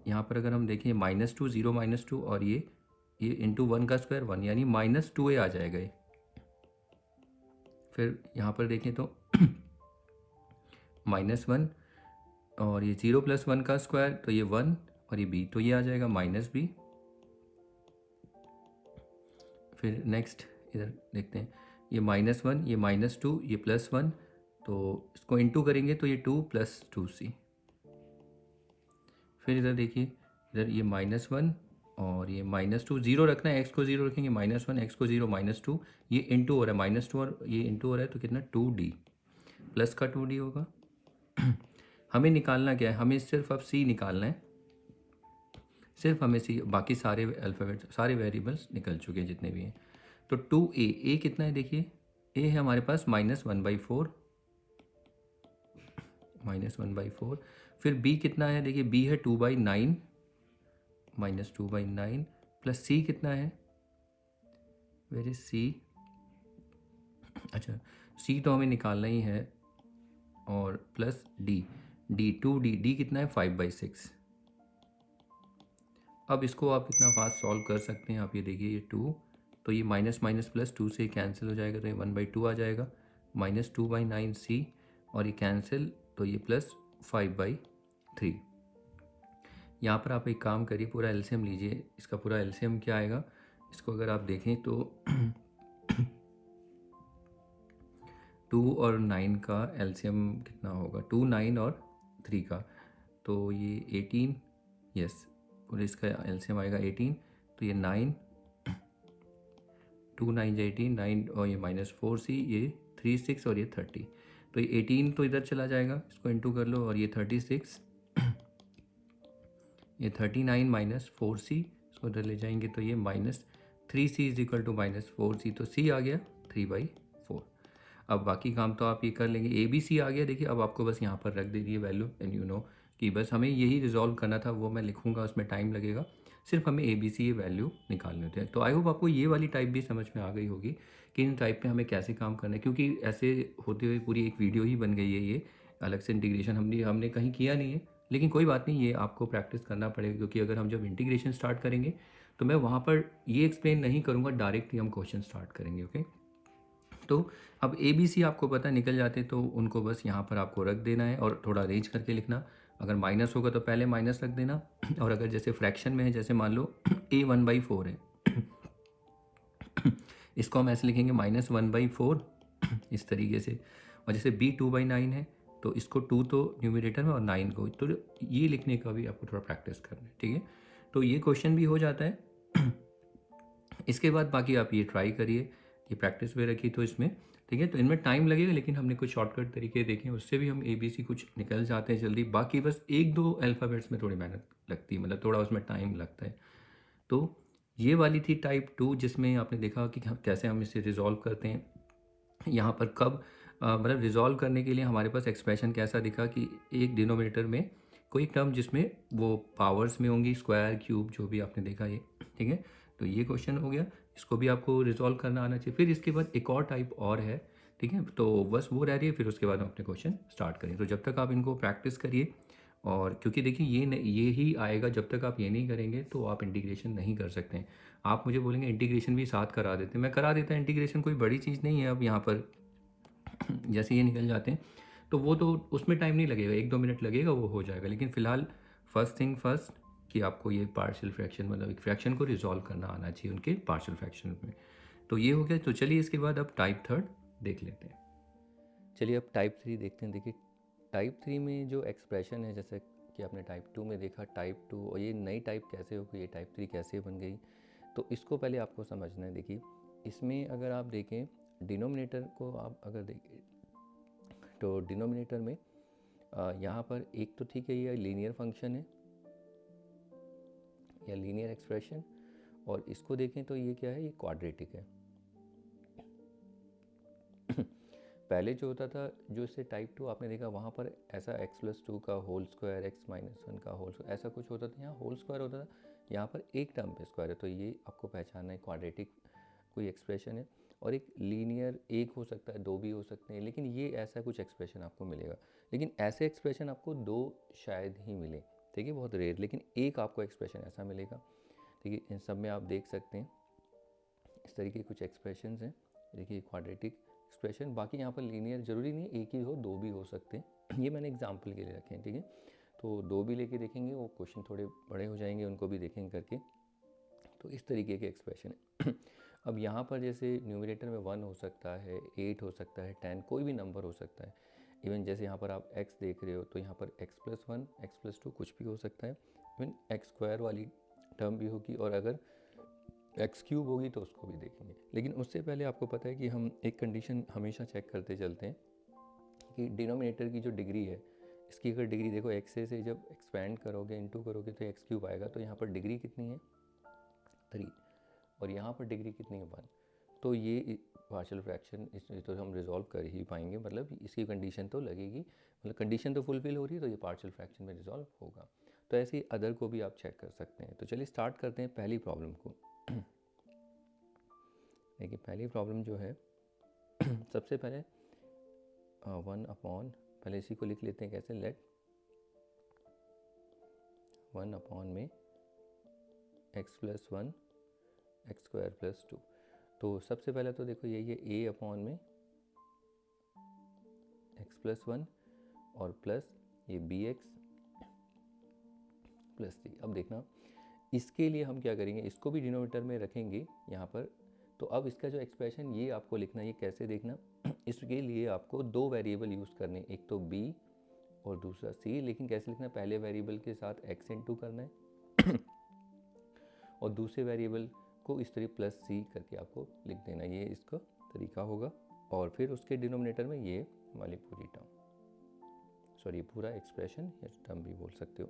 यहाँ पर अगर हम देखें -2 0 -2 और ये इंटू 1 का स्क्वायर 1, यानी -2a आ जाएगा ये। फिर यहाँ पर देखें तो -1 और ये 0 + 1 का स्क्वायर, तो ये 1 और ये b, तो ये आ जाएगा -b। फिर नेक्स्ट इधर देखते हैं, ये -1, ये -2, ये +1, तो इसको इंटू करेंगे तो ये 2 + 2c। फिर इधर देखिए, इधर ये -1 और ये -2, 0 रखना है, x को 0 रखेंगे, -1 x को 0 -2, ये इंटू हो रहा है, -2 और ये इंटू हो रहा है, तो कितना 2d प्लस का 2d होगा। हमें निकालना क्या है, हमें सिर्फ अब c निकालना है, सिर्फ हमें c, बाकी सारे अल्फ़ाबेट सारे वेरिएबल्स निकल चुके हैं जितने भी हैं। तो 2a कितना है देखिए, a है हमारे पास -1/4, -1/4। फिर b कितना है देखिए, b है 2/9, -2/9 प्लस c कितना है, वेर इज c, अच्छा c तो हमें निकालना ही है, और प्लस d 2d कितना है 5/6। अब इसको आप इतना फास्ट सॉल्व कर सकते हैं, आप ये देखिए ये 2, तो ये माइनस माइनस प्लस 2 से कैंसिल हो जाएगा, तो ये 1/2 आ जाएगा, -2/9c और ये कैंसिल, तो ये +5/3। यहाँ पर आप एक काम करिए, पूरा एलसीएम लीजिए, इसका पूरा एलसीएम क्या आएगा, इसको अगर आप देखें तो 2 और 9 का एलसीएम कितना होगा, 2 9 और 3 का, तो ये 18, यस पूरे इसका एलसीएम आएगा 18, तो ये 9 2 9 18 9 और ये -4c, ये 3 6 और ये 30, तो ये 18 तो इधर चला जाएगा, इसको इंटू कर लो, और ये 36, ये 39 -4c, इसको इधर ले जाएंगे तो ये -3c = -4c, तो c आ गया 3/4। अब बाकी काम तो आप ये कर लेंगे, ए बी सी आ गया। देखिए अब आपको बस यहाँ पर रख दे दिए वैल्यू, एंड यू नो कि बस हमें यही रिजॉल्व करना था, वो मैं लिखूंगा, उसमें टाइम लगेगा, सिर्फ हमें ए बी सी ये वैल्यू निकालने होते हैं। तो आई होप आपको ये वाली टाइप भी समझ में आ गई होगी कि इन टाइप पे हमें कैसे काम करना है, क्योंकि ऐसे होते हुए पूरी एक वीडियो ही बन गई है, ये अलग से इंटीग्रेशन हमने कहीं किया नहीं है, लेकिन कोई बात नहीं, ये आपको प्रैक्टिस करना पड़ेगा, क्योंकि अगर हम जब इंटीग्रेशन स्टार्ट करेंगे तो मैं वहाँ पर ये एक्सप्लेन नहीं करूँगा, डायरेक्टली हम क्वेश्चन स्टार्ट करेंगे। ओके, तो अब ए बी सी आपको पता निकल जाते, तो उनको बस यहाँ पर आपको रख देना है और थोड़ा अरेंज करके लिखना। अगर माइनस होगा तो पहले माइनस रख देना, और अगर जैसे फ्रैक्शन में है, जैसे मान लो a 1/4 है, इसको हम ऐसे लिखेंगे -1/4 इस तरीके से, और जैसे b 2/9 है तो इसको 2 तो न्यूमरेटर में और 9 को, तो ये लिखने का भी आपको थोड़ा प्रैक्टिस करना है। ठीक है, तो ये क्वेश्चन भी हो जाता है। इसके बाद बाकी आप ये ट्राई करिए, ये प्रैक्टिस में रखी तो इसमें, ठीक है, तो इनमें टाइम लगेगा, लेकिन हमने कुछ शॉर्टकट तरीके देखे, उससे भी हम ए बी सी कुछ निकल जाते हैं जल्दी। बाकी बस 1-2 अल्फ़ाबेट्स में थोड़ी मेहनत लगती है, मतलब थोड़ा उसमें टाइम लगता है। तो ये वाली थी टाइप 2, जिसमें आपने देखा कि कैसे हम इसे रिजॉल्व करते हैं। यहाँ पर कब मतलब रिजॉल्व करने के लिए हमारे पास एक्सप्रेशन कैसा दिखा कि एक डिनोमिनेटर में कोई टर्म जिसमें वो पावर्स में होंगी, स्क्वायर क्यूब जो भी आपने देखा ये, ठीक है, तो ये क्वेश्चन हो गया, इसको भी आपको रिजॉल्व करना आना चाहिए। फिर इसके बाद एक और टाइप और है, ठीक है, तो बस वो रह रही है, फिर उसके बाद हम अपने क्वेश्चन स्टार्ट करें। तो जब तक आप इनको प्रैक्टिस करिए, और क्योंकि देखिए ये ही आएगा, जब तक आप ये नहीं करेंगे तो आप इंटीग्रेशन नहीं कर सकते हैं। आप मुझे बोलेंगे इंटीग्रेशन भी साथ करा देते हैं, मैं करा देता, इंटीग्रेशन कोई बड़ी चीज़ नहीं है। अब यहाँ पर जैसे ये निकल जाते हैं तो वो तो उसमें टाइम नहीं लगेगा, 1-2 मिनट लगेगा, वो हो जाएगा। लेकिन फिलहाल फर्स्ट थिंग फर्स्ट कि आपको ये पार्शियल फ्रैक्शन, मतलब एक फ्रैक्शन को रिजॉल्व करना आना चाहिए उनके पार्शियल फ्रैक्शन में। तो ये हो गया। तो चलिए इसके बाद अब टाइप थर्ड देख लेते हैं। चलिए अब टाइप थ्री देखते हैं। देखिए टाइप थ्री में जो एक्सप्रेशन है, जैसे कि आपने टाइप टू में देखा, टाइप टू, और ये नई टाइप कैसे हो गई, ये टाइप थ्री कैसे बन गई, तो इसको पहले आपको समझना है। देखिए इसमें अगर आप देखें डिनोमिनेटर को, आप अगर देखें तो डिनोमिनेटर में यहाँ पर एक तो ठीक है, ये लीनियर फंक्शन है या लीनियर एक्सप्रेशन, और इसको देखें तो ये क्या है, ये क्वाड्रेटिक है। पहले जो होता था, जो इससे टाइप टू आपने देखा, वहाँ पर ऐसा x+2 का होल स्क्वायर, x-1 का होल स्क्वायर, ऐसा कुछ होता था। यहाँ होल स्क्वायर होता था, यहाँ पर एक टर्म पे स्क्वायर है। तो ये आपको पहचानना है, क्वाड्रेटिक कोई एक्सप्रेशन है। और एक लीनियर, एक हो सकता है, दो भी हो सकते हैं, लेकिन ये ऐसा कुछ एक्सप्रेशन आपको मिलेगा। लेकिन ऐसे एक्सप्रेशन आपको दो शायद ही मिले, ठीक है, बहुत रेयर, लेकिन एक आपको एक्सप्रेशन ऐसा मिलेगा। ठीक है, इन सब में आप देख सकते हैं इस तरीके के कुछ एक्सप्रेशंस हैं। देखिए क्वाड्रेटिक एक्सप्रेशन, बाकी यहाँ पर लीनियर ज़रूरी नहीं एक ही हो, दो भी हो सकते हैं। ये मैंने एग्जांपल के लिए रखे हैं, ठीक है। तो दो भी लेके देखेंगे, वो क्वेश्चन थोड़े बड़े हो जाएंगे, उनको भी देखेंगे करके। तो इस तरीके के एक्सप्रेशन है। अब यहाँ पर जैसे न्यूमरेटर में 1 हो सकता है, 8 हो सकता है, 10, कोई भी नंबर हो सकता है। इवन जैसे यहाँ पर आप x देख रहे हो, तो यहाँ पर x+1, x+2 कुछ भी हो सकता है। इवन x² वाली टर्म भी होगी, और अगर x³ होगी तो उसको भी देखेंगे। लेकिन उससे पहले आपको पता है कि हम एक कंडीशन हमेशा चेक करते चलते हैं कि डिनोमिनेटर की जो डिग्री है, इसकी अगर डिग्री देखो, x से जब एक्सपेंड करोगे, इनटू करोगे, तो x³ आएगा। तो यहाँ पर डिग्री कितनी है, 3, और यहाँ पर डिग्री कितनी है, 1। तो ये पार्शियल फ्रैक्शन इसमें तो हम रिजॉल्व कर ही पाएंगे, मतलब इसकी कंडीशन तो लगेगी, मतलब कंडीशन तो फुलफिल हो रही है, तो ये पार्शियल फ्रैक्शन में रिजॉल्व होगा। तो ऐसे ही अदर को भी आप चेक कर सकते हैं। तो चलिए स्टार्ट करते हैं पहली प्रॉब्लम को। देखिए पहली प्रॉब्लम जो है, सबसे पहले 1 पहले इसी को लिख लेते हैं कैसे, लेट 1 में x+1 x² + 2। तो सबसे पहले तो देखो यही है a में x+1 और प्लस ये bx + 3। अब देखना इसके लिए हम क्या करेंगे, इसको भी डिनोमिनेटर में रखेंगे यहाँ पर। तो अब इसका जो एक्सप्रेशन ये आपको लिखना, ये कैसे देखना, इसके लिए आपको दो वेरिएबल यूज़ करने, एक तो b और दूसरा c। लेकिन कैसे लिखना, पहले वेरिएबल के साथ x इंटू करना है और दूसरे वेरिएबल को इस तरह +c करके आपको लिख देना, ये इसका तरीका होगा। और फिर उसके डिनोमिनेटर में ये वाली पूरी टर्म, सॉरी पूरा एक्सप्रेशन या टर्म भी बोल सकते हो।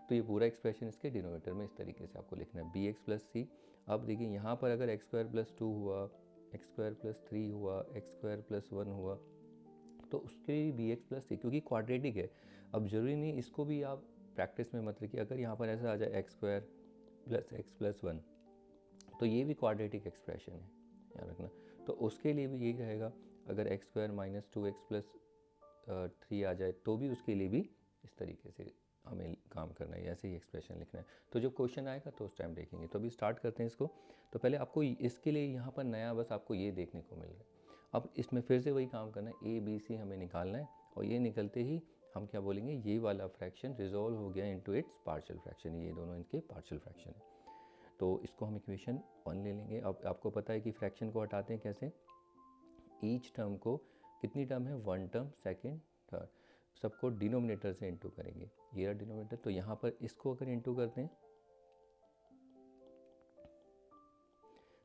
तो ये पूरा एक्सप्रेशन इसके डिनोमिनेटर में इस तरीके से आपको लिखना है, bx + c। अब देखिए यहाँ पर अगर x² + 2 हुआ, x² + 3 हुआ, x² + 1 हुआ, तो उसके bx + c, क्योंकि क्वाड्रेटिक है। अब ज़रूरी नहीं, इसको भी आप प्रैक्टिस में मत रखिए। अगर यहाँ पर ऐसा आ जाए x² + x + 1, तो ये भी क्वाड्रेटिक एक्सप्रेशन है, याद रखना। तो उसके लिए भी यही रहेगा, अगर x² - 2x + 3 आ जाए, तो भी उसके लिए भी इस तरीके से हमें काम करना है, ऐसे ही एक्सप्रेशन लिखना है। तो जब क्वेश्चन आएगा तो उस टाइम देखेंगे। तो अभी स्टार्ट करते हैं इसको। तो पहले आपको इसके लिए यहाँ पर नया बस आपको ये देखने को मिल रहा है। अब इसमें फिर से वही काम करना है, a b c हमें निकालना है, और ये निकलते ही हम क्या बोलेंगे, ये वाला फ्रैक्शन रिजॉल्व हो गया इनटू इट्स पार्शियल फ्रैक्शन। ये दोनों इनके पार्शियल फ्रैक्शन है। तो इसको हम इक्वेशन 1 ले लेंगे। अब आपको पता है कि फ्रैक्शन को हटाते हैं कैसे, ईच टर्म को, कितनी टर्म है, 1 टर्म, सेकेंड, थर्ड, सबको डिनोमिनेटर से इंटू करेंगे। ये रहा डिनोमिनेटर। तो यहाँ पर इसको अगर इंटू करते हैं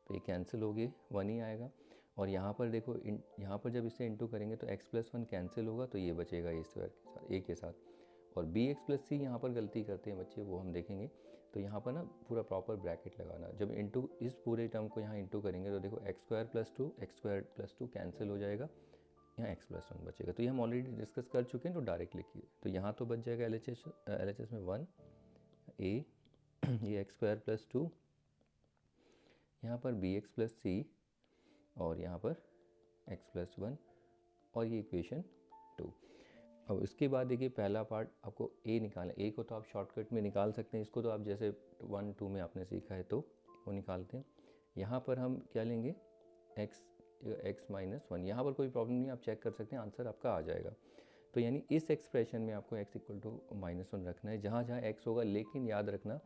तो ये कैंसिल हो गए, 1 ही आएगा। और यहाँ पर देखो, यहाँ पर जब इसे इंटू करेंगे तो x+1 कैंसिल होगा, तो ये बचेगा a² के साथ, a के साथ। और bx + c यहाँ पर गलती करते हैं बच्चे, वो हम देखेंगे। तो यहाँ पर ना पूरा प्रॉपर ब्रैकेट लगाना। जब इंटू इस पूरे टर्म को यहाँ इंटू करेंगे तो देखो x² + 2 x² + 2 कैंसिल हो जाएगा, यहाँ x+1 बचेगा। तो ये हम ऑलरेडी डिस्कस कर चुके हैं, तो डायरेक्ट लिखिए। तो यहाँ तो बच जाएगा LHS में 1 a ये एक्स स्क्वायर प्लस 2, यहाँ पर बी एक्स प्लस सी, और यहाँ पर एक्स प्लस 1, और ये इक्वेशन 2। अब इसके बाद देखिए पहला पार्ट आपको ए निकालना है। ए को तो आप शॉर्टकट में निकाल सकते हैं, इसको तो आप जैसे 1 2 में आपने सीखा है तो वो निकालते हैं। यहाँ पर हम क्या लेंगे, x माइनस 1। यहाँ पर कोई प्रॉब्लम नहीं, आप चेक कर सकते हैं, आंसर आपका आ जाएगा। तो यानी इस एक्सप्रेशन में आपको x इक्वल टू -1 रखना है जहाँ जहाँ x होगा, लेकिन याद रखना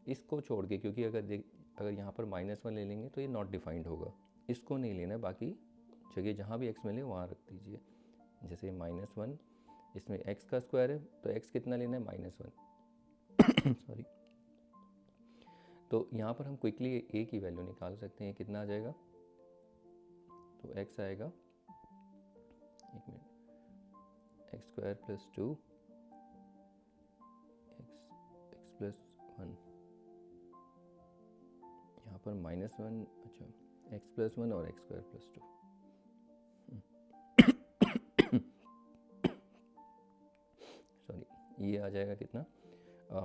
इसको छोड़ के, क्योंकि अगर यहाँ पर -1 ले लेंगे तो ये नॉट डिफाइंड होगा, इसको नहीं लेना है। बाकी जगह जहाँ भी x मिले वहाँ रख दीजिए। जैसे -1, इसमें x का स्क्वायर है तो x कितना लेना है, -1 सॉरी। तो यहाँ पर हम क्विकली a की वैल्यू निकाल सकते हैं, कितना आ जाएगा, तो x आएगा, एक minute, x square plus 2 x plus 1, यहाँ पर -1, अच्छा एक्स प्लस 1 और एक्स स्क्वायर प्लस 2, सॉरी, ये आ जाएगा कितना,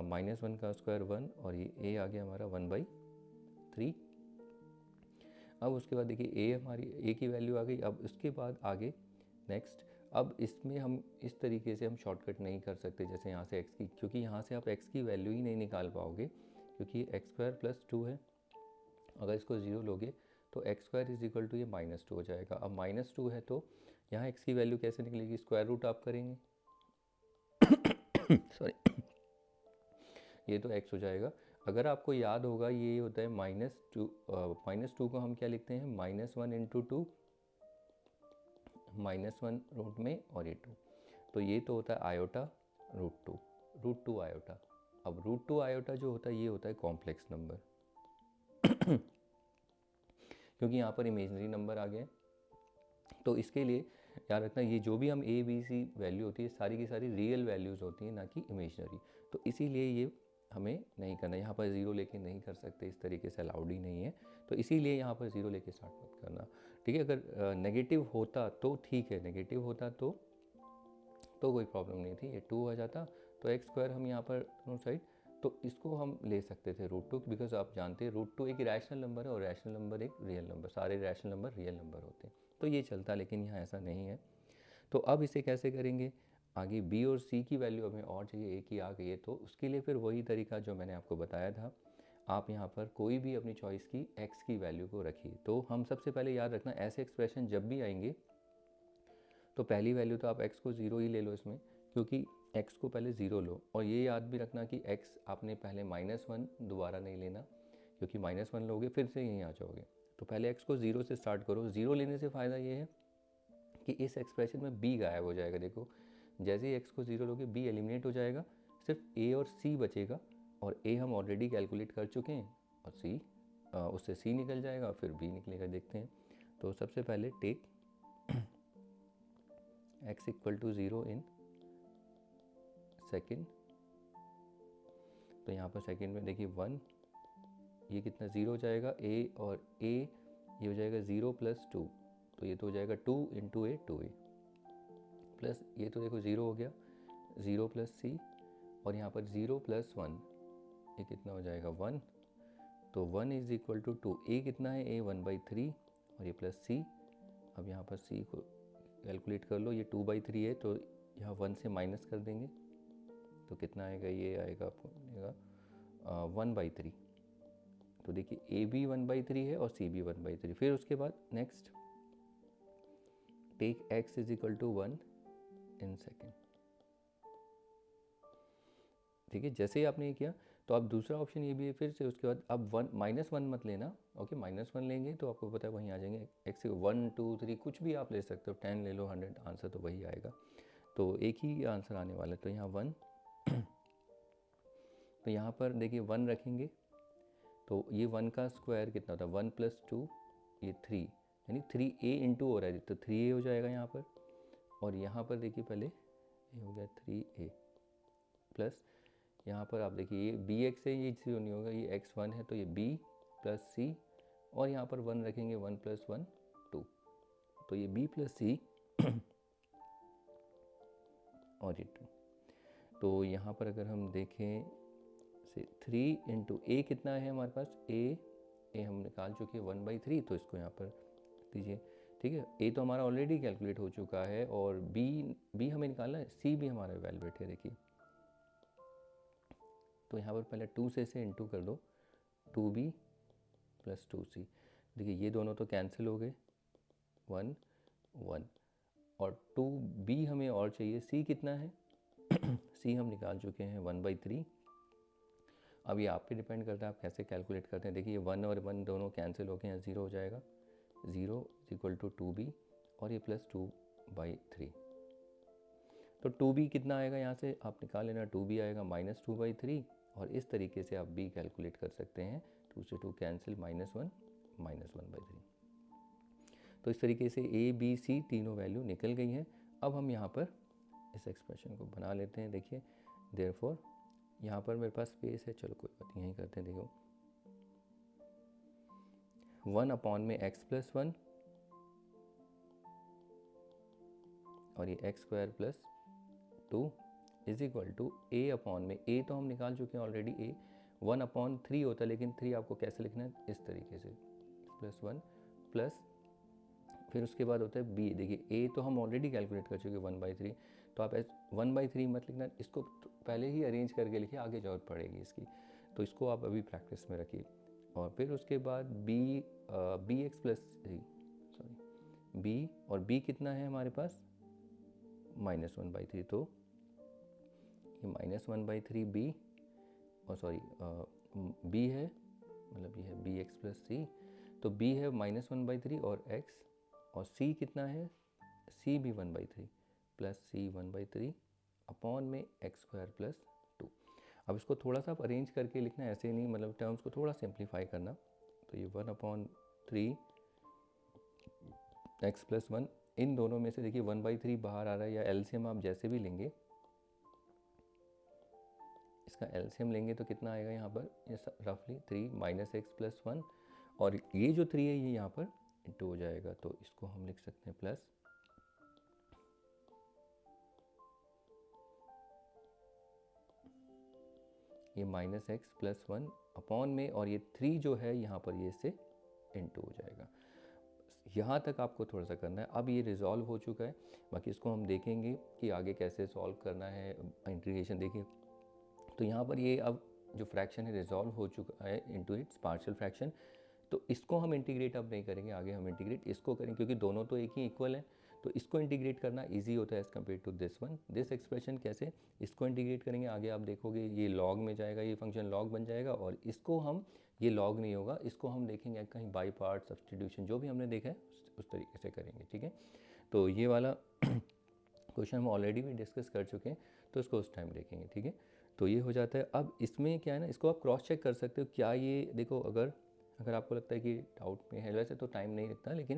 -1 का स्क्वायर 1, और ये a आ गया हमारा 1/3। अब उसके बाद देखिए a हमारी a की वैल्यू आ गई। अब उसके बाद आगे नेक्स्ट, अब इसमें हम इस तरीके से हम शॉर्टकट नहीं कर सकते जैसे यहाँ से x की, क्योंकि यहाँ से आप x की वैल्यू ही नहीं निकाल पाओगे, क्योंकि एक्स स्क्वायर प्लस 2 है। अगर इसको 0 लोगे तो x square is equal to ये -2 हो जाएगा। अब -2 है तो यहाँ x की वैल्यू कैसे निकलेगी, स्क्वायर रूट आप करेंगे सॉरी ये तो x हो जाएगा। अगर आपको याद होगा ये होता है -2 को हम क्या लिखते हैं, -1 इंटू 2, -1 रूट में और ये 2, तो ये तो होता है आयोटा रूट टू आयोटा। अब रूट 2 आयोटा जो होता है ये होता है कॉम्प्लेक्स नंबर क्योंकि यहाँ पर इमेजनरी नंबर आ गए। तो इसके लिए याद रखना, ये जो भी हम ए बी सी वैल्यू होती है सारी की सारी रियल वैल्यूज़ होती हैं, ना कि इमेजनरी। तो इसीलिए ये हमें नहीं करना, यहाँ पर 0 लेके नहीं कर सकते, इस तरीके से अलाउड ही नहीं है। तो इसीलिए यहाँ पर 0 लेके स्टार्ट मत करना, ठीक है। अगर नेगेटिव होता तो ठीक है, नेगेटिव होता तो कोई प्रॉब्लम नहीं थी, ये 2 आ जाता। तो एक्स स्क्वायर हम यहाँ पर दोनों साइड, तो इसको हम ले सकते थे √2, बिकॉज आप जानते हैं √2 एक रैशनल नंबर है और रैशनल नंबर एक रियल नंबर, सारे रैशनल नंबर रियल नंबर होते हैं, तो ये चलता। लेकिन यहाँ ऐसा नहीं है। तो अब इसे कैसे करेंगे, आगे b और c की वैल्यू हमें और चाहिए, a की आ गई है, तो उसके लिए फिर वही तरीका जो मैंने आपको बताया था, आप यहाँ पर कोई भी अपनी चॉइस की x की वैल्यू को रखिए। तो हम सबसे पहले याद रखना, ऐसे एक्सप्रेशन जब भी आएंगे तो पहली वैल्यू तो आप x को 0 ही ले लो इसमें, क्योंकि x को पहले 0 लो। और ये याद भी रखना कि x आपने पहले -1 दोबारा नहीं लेना, क्योंकि -1 लोगे फिर से यहीं आ जाओगे। तो पहले x को 0 से स्टार्ट करो। 0 लेने से फ़ायदा ये है कि इस एक्सप्रेशन में b गायब हो जाएगा। देखो जैसे ही x को 0 लोगे b एलिमिनेट हो जाएगा, सिर्फ a और c बचेगा, और a हम ऑलरेडी कैलकुलेट कर चुके हैं, और c उससे c निकल जाएगा, फिर b निकलेगा। देखते हैं, तो सबसे पहले take x equal to 0 in second. तो यहाँ पर सेकेंड में देखिए 1, ये कितना 0 हो जाएगा, a और a ये हो जाएगा 0 प्लस 2, तो ये तो हो जाएगा 2 इंटू a 2a प्लस ये तो देखो 0 हो गया, 0 प्लस c, और यहाँ पर 0 प्लस 1 ये कितना हो जाएगा 1, तो 1 इज इक्वल टू 2। a कितना है, a 1/3 और ये प्लस c। अब यहाँ पर c को कैलकुलेट कर लो, ये 2/3 है तो यहाँ 1 से माइनस कर देंगे, तो कितना आएगा, ये आएगा आपको मिलेगा 1/3। तो देखिए a भी 1/3 है और c भी 1/3। फिर उसके बाद next take x is equal to 1 in second. ठीक है, जैसे ही आपने ये किया तो अब दूसरा ऑप्शन ये भी है फिर से। उसके बाद अब -1 मत लेना, ओके। -1 लेंगे तो आपको पता है वहीं आ जाएंगे x 1 2 3 कुछ भी आप ले सकते हो, 10 ले लो, 100, आंसर तो वही आएगा। तो एक ही आंसर आने वाला है, तो यहाँ 1 तो यहाँ पर देखिए 1 रखेंगे, तो ये 1 का स्क्वायर कितना होता है, 1 प्लस 2 ये 3, यानी 3a इंटू हो रहा है, तो 3a हो जाएगा यहाँ पर। और यहाँ पर देखिए पहले ये हो गया 3a प्लस यहाँ पर आप देखिए ये bx है, ये 0 नहीं होगा, ये x1 है तो ये b प्लस c, और यहाँ पर 1 रखेंगे, 1 प्लस 1 2, तो ये b प्लस c और ये 2। तो यहाँ पर अगर हम देखें से 3 इंटू ए कितना है हमारे पास, ए हम निकाल चुके हैं 1/3, तो इसको यहाँ पर दीजिए। ठीक है, ए तो हमारा ऑलरेडी कैलकुलेट हो चुका है और बी हमें निकालना है, सी भी हमारा इवैल्यूएट है। देखिए तो यहाँ पर पहले 2 से इसे इंटू कर दो, 2b प्लस 2c। देखिए ये दोनों तो कैंसिल हो गए, 1 1, और 2b हमें और चाहिए, c कितना है c हम निकाल चुके हैं 1/3। अब ये आप पे डिपेंड करता है आप कैसे कैलकुलेट करते हैं। देखिए 1 और 1 दोनों कैंसिल होकर यहाँ 0 हो जाएगा, 0 इक्वल टू 2b और ये प्लस 2/3। तो 2b कितना आएगा, यहाँ से आप निकाल लेना, 2b आएगा -2/3, और इस तरीके से आप b कैलकुलेट कर सकते हैं। 2 से 2 कैंसिल, -1/3। तो इस तरीके से a b c तीनों वैल्यू निकल गई हैं। अब हम यहाँ पर इस एक्सप्रेशन को बना लेते हैं। देखिए देयरफॉर यहाँ पर मेरे पास स्पेस है, चलो कोई बात नहीं, यहीं करते हैं। देखो 1 में x प्लस 1 और ये x² plus 2 is equal to a में, a तो हम निकाल चुके हैं ऑलरेडी, a 1/3 होता है, लेकिन 3 आपको कैसे लिखना है, इस तरीके से +1 प्लस, फिर उसके बाद होता है b। देखिए a तो हम ऑलरेडी कैलकुलेट कर चुके हैं 1/3, तो आप 1/3 मत लिखना, इसको पहले ही अरेंज करके लिखिए, आगे जरूरत पड़ेगी इसकी, तो इसको आप अभी प्रैक्टिस में रखिए। और फिर उसके बाद bx प्लस b, और b कितना है हमारे पास -1/3, तो ये -1/3 b, और b है, मतलब ये है bx प्लस c, तो b है -1/3 और x, और c कितना है, c भी 1/3 प्लस c 1/3 अपॉन में x² प्लस 2। अब इसको थोड़ा सा आप अरेंज करके लिखना, ऐसे नहीं, मतलब टर्म्स को थोड़ा सिंप्लीफाई करना। तो ये 1/3 x प्लस 1, इन दोनों में से देखिए 1/3 बाहर आ रहा है, या एलसीएम आप जैसे भी लेंगे, इसका एलसीएम लेंगे तो कितना आएगा यहाँ पर, ये रफली 3 -x प्लस 1, और ये जो 3 है ये यहाँ पर इंटू हो जाएगा, तो इसको हम लिख सकते हैं प्लस ये -x प्लस 1 अपॉन में, और ये 3 जो है यहाँ पर ये इससे इंटू हो जाएगा। यहाँ तक आपको थोड़ा सा करना है। अब ये रिजॉल्व हो चुका है, बाकी इसको हम देखेंगे कि आगे कैसे सॉल्व करना है इंटीग्रेशन। देखिए तो यहाँ पर ये अब जो फ्रैक्शन है रिजॉल्व हो चुका है इनटू इट्स पार्शियल फ्रैक्शन, तो इसको हम इंटीग्रेट अब नहीं करेंगे, आगे हम इंटीग्रेट इसको करेंगे, क्योंकि दोनों तो एक ही इक्वल है, तो इसको इंटीग्रेट करना इजी होता है as compare to this one. This expression कैसे इसको इंटीग्रेट करेंगे, आगे आप देखोगे ये लॉग में जाएगा, ये फंक्शन लॉग बन जाएगा, और इसको हम, ये लॉग नहीं होगा, इसको हम देखेंगे कहीं बाई पार्ट सब्सटीट्यूशन, जो भी हमने देखा है उस तरीके से करेंगे। ठीक है, तो ये वाला क्वेश्चन हम ऑलरेडी भी डिस्कस कर चुके हैं, तो इसको उस टाइम देखेंगे। ठीक है, तो ये हो जाता है। अब इसमें क्या है ना, इसको आप क्रॉस चेक कर सकते हो, क्या ये देखो, अगर आपको लगता है कि डाउट में है, वैसे तो टाइम नहीं लगता, लेकिन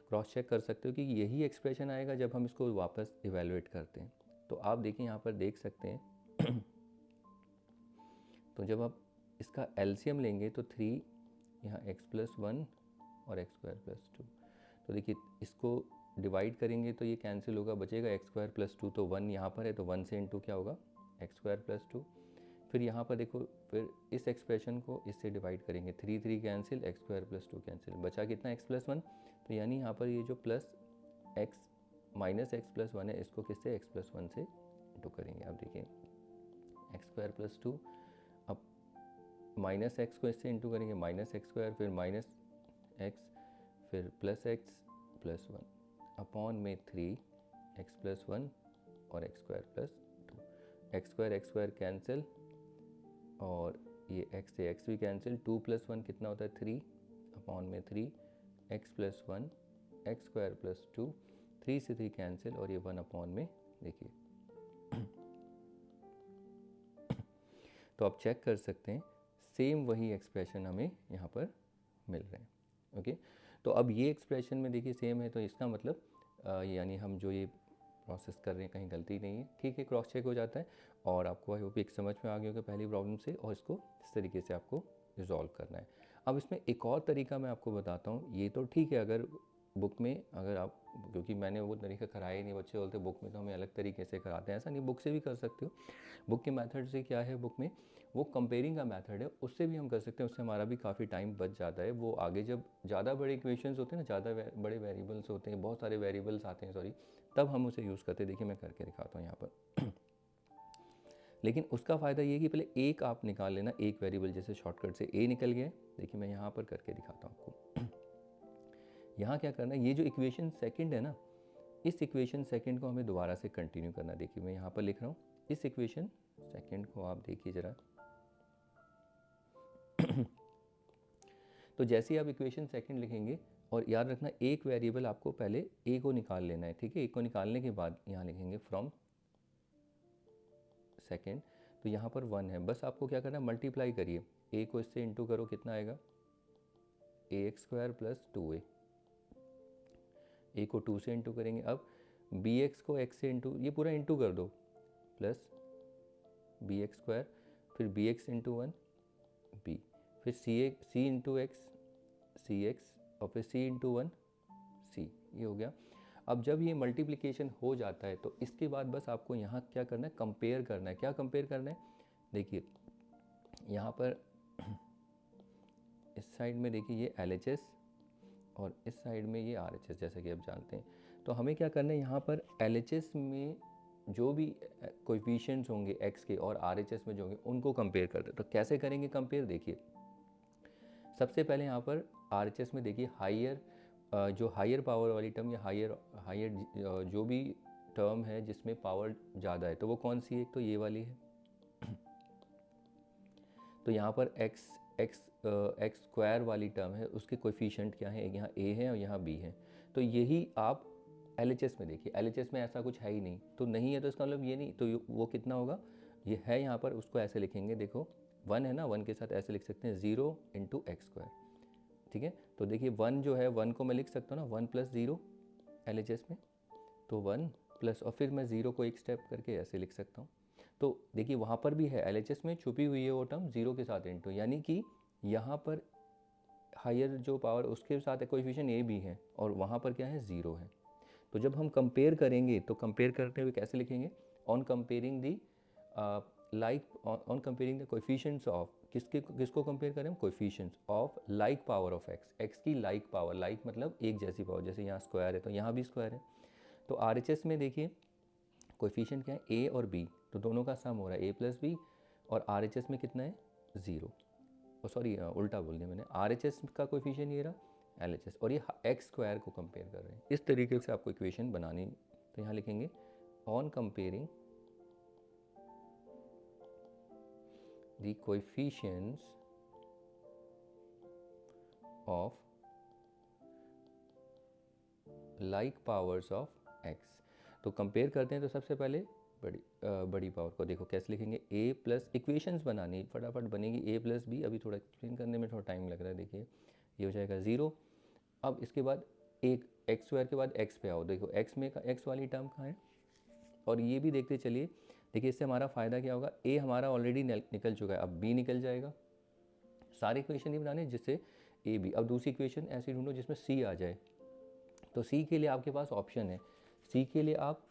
क्रॉस चेक कर सकते हो कि यही एक्सप्रेशन आएगा जब हम इसको वापस इवेलुएट करते हैं। तो आप देखिए यहाँ पर देख सकते हैं तो जब आप इसका एलसीएम लेंगे तो 3 यहाँ x प्लस 1 और x² प्लस 2, तो देखिए इसको डिवाइड करेंगे तो ये कैंसिल होगा, बचेगा x² प्लस 2, तो 1 यहाँ पर है, तो 1 से इंटू क्या होगा x² प्लस 2। फिर यहाँ पर देखो, फिर इस एक्सप्रेशन को इससे डिवाइड करेंगे, 3 3 कैंसिल, x² प्लस 2 कैंसिल, बचा कितना x प्लस 1, तो यानी यहाँ पर ये जो plus x minus x plus 1 है, इसको किससे x प्लस 1 से इंटू करेंगे। अब देखिए x² प्लस 2, अब माइनस x को इससे इंटू करेंगे, -x², फिर -x, फिर प्लस x प्लस 1 अपॉन में 3x प्लस 1 और x² प्लस 2, x² कैंसिल, और ये x से x भी कैंसिल, 2 प्लस 1 कितना होता है 3 अपॉन में 3x प्लस 1 x² प्लस 2, 3 से 3 कैंसिल, और ये 1 अपॉन में, देखिए तो आप चेक कर सकते हैं सेम वही एक्सप्रेशन हमें यहाँ पर मिल रहे हैं। ओके, तो अब ये एक्सप्रेशन में देखिए सेम है, तो इसका मतलब यानी हम जो ये प्रोसेस कर रहे हैं कहीं गलती नहीं है। ठीक है, क्रॉस चेक हो जाता है, और आपको आई होप एक समझ में आ गया होगा पहली प्रॉब्लम से, और इसको इस तरीके से आपको रिजॉल्व करना है। अब इसमें एक और तरीका मैं आपको बताता हूँ। ये तो ठीक है, अगर बुक में, अगर आप, क्योंकि मैंने वो तरीका कराया ही नहीं, बच्चे बोलते बुक में तो हमें अलग तरीके से कराते हैं, ऐसा नहीं, बुक से भी कर सकते हो। बुक के मेथड से क्या है, बुक में वो कंपेयरिंग का मेथड है, उससे भी हम कर सकते हैं, उससे हमारा भी काफ़ी टाइम बच जाता है। वो आगे जब ज़्यादा बड़े इक्वेशंस होते हैं ना, ज़्यादा बड़े वेरिएबल्स होते हैं, बहुत सारे वेरिएबल्स आते हैं सॉरी, तब हम उसे यूज़ करते हैं। देखिए मैं करके दिखाता हूँ यहाँ पर लेकिन उसका फ़ायदा ये है कि पहले एक आप निकाल लेना, एक वेरिएबल, जैसे शॉर्टकट से ए निकल गया। देखिए मैं यहाँ पर करके दिखाता हूँ आपको। यहाँ क्या करना है, ये जो इक्वेशन सेकंड है ना, इस इक्वेशन सेकंड को हमें दोबारा से कंटिन्यू करना। देखिए मैं यहाँ पर लिख रहा हूँ, इस इक्वेशन सेकंड को आप देखिए ज़रा। तो जैसे ही आप इक्वेशन सेकंड लिखेंगे, और याद रखना एक वेरिएबल आपको पहले ए को निकाल लेना है, ठीक है। ए को निकालने के बाद यहाँ लिखेंगे फ्रॉम सेकंड, तो यहाँ पर 1 है, बस आपको क्या करना है, मल्टीप्लाई करिए, ए को इससे इंटू करो, कितना आएगा, ax² प्लस 2a। ए को 2 से इंटू करेंगे, अब bx को x से इंटू, ये पूरा इंटू कर दो, प्लस bx², फिर bx इंटू 1 b, फिर c इंटू एक्स cx, और फिर c इंटू 1 c, ये हो गया। अब जब ये मल्टीप्लिकेशन हो जाता है तो इसके बाद बस आपको यहाँ क्या करना है, कंपेयर करना है। क्या कंपेयर करना है, देखिए यहाँ पर इस साइड में देखिए ये LHS और इस साइड में ये RHS, जैसा कि आप जानते हैं। तो हमें क्या करना है, यहाँ पर LHS में जो भी कोएफिशिएंट्स होंगे x के और RHS में जो होंगे उनको कंपेयर करते हैं। तो कैसे करेंगे कंपेयर, देखिए सबसे पहले यहाँ पर RHS में देखिए जो हायर पावर वाली टर्म या हायर जो भी टर्म है जिसमें पावर ज़्यादा है, तो वो कौन सी है, तो ये वाली है। तो यहाँ पर एक्स स्क्वायर वाली टर्म है, उसके कोएफिशिएंट क्या है, यहाँ a है और यहाँ b है। तो यही आप LHS में देखिए, LHS में ऐसा कुछ है ही नहीं, तो नहीं है तो इसका मतलब ये नहीं, तो वो कितना होगा, ये है यहाँ पर, उसको ऐसे लिखेंगे, देखो 1 है ना, 1 के साथ ऐसे लिख सकते हैं 0 इंटू x², ठीक है। तो देखिए 1 जो है, 1 को मैं लिख सकता हूँ ना 1 प्लस 0 LHS में, तो 1 प्लस, और फिर मैं 0 को एक स्टेप करके ऐसे लिख सकता हूँ। तो देखिए वहाँ पर भी है, LHS में छुपी हुई है वो टर्म 0 के साथ इंटू, यानी कि यहाँ पर हायर जो पावर उसके साथ कोएफिशिएंट ए भी है और वहाँ पर क्या है, 0 है। तो जब हम कंपेयर करेंगे तो कंपेयर करते हुए कैसे लिखेंगे, on comparing the on comparing the coefficients of, किसको कंपेयर करें, coefficients of like power of x की लाइक पावर, लाइक मतलब एक जैसी पावर, जैसे यहाँ स्क्वायर है तो यहाँ भी स्क्वायर है। तो RHS में देखिए कोएफिशिएंट क्या है, ए और बी, तो दोनों का सम हो रहा है a प्लस बी, और RHS में कितना है, 0, सॉरी उल्टा बोल दिया मैंने, RHS का कोएफिशिएंट ये रहा LHS, और ये x² को कंपेयर कर रहे हैं। इस तरीके से आपको इक्वेशन बनानी, तो यहाँ लिखेंगे on comparing the coefficients of like powers of x। तो कंपेयर करते हैं तो सबसे पहले बड़ी पावर को देखो कैसे लिखेंगे, a प्लस, इक्वेशंस बनानी फटाफट बनेगी, a प्लस बी, अभी थोड़ा एक्सप्लेन करने में थोड़ा टाइम लग रहा है। देखिए ये हो जाएगा 0, अब इसके बाद एक x² के बाद x पे आओ, देखो x में का x वाली टर्म कहाँ है, और ये भी देखते चलिए। देखिए इससे हमारा फ़ायदा क्या होगा, a हमारा ऑलरेडी निकल चुका है, अब b निकल जाएगा। सारी इक्वेशन ही बनाने जिससे a b, अब दूसरी इक्वेशन ऐसी ढूंढो जिसमें c आ जाए। तो c के लिए आपके पास ऑप्शन है, c के लिए आप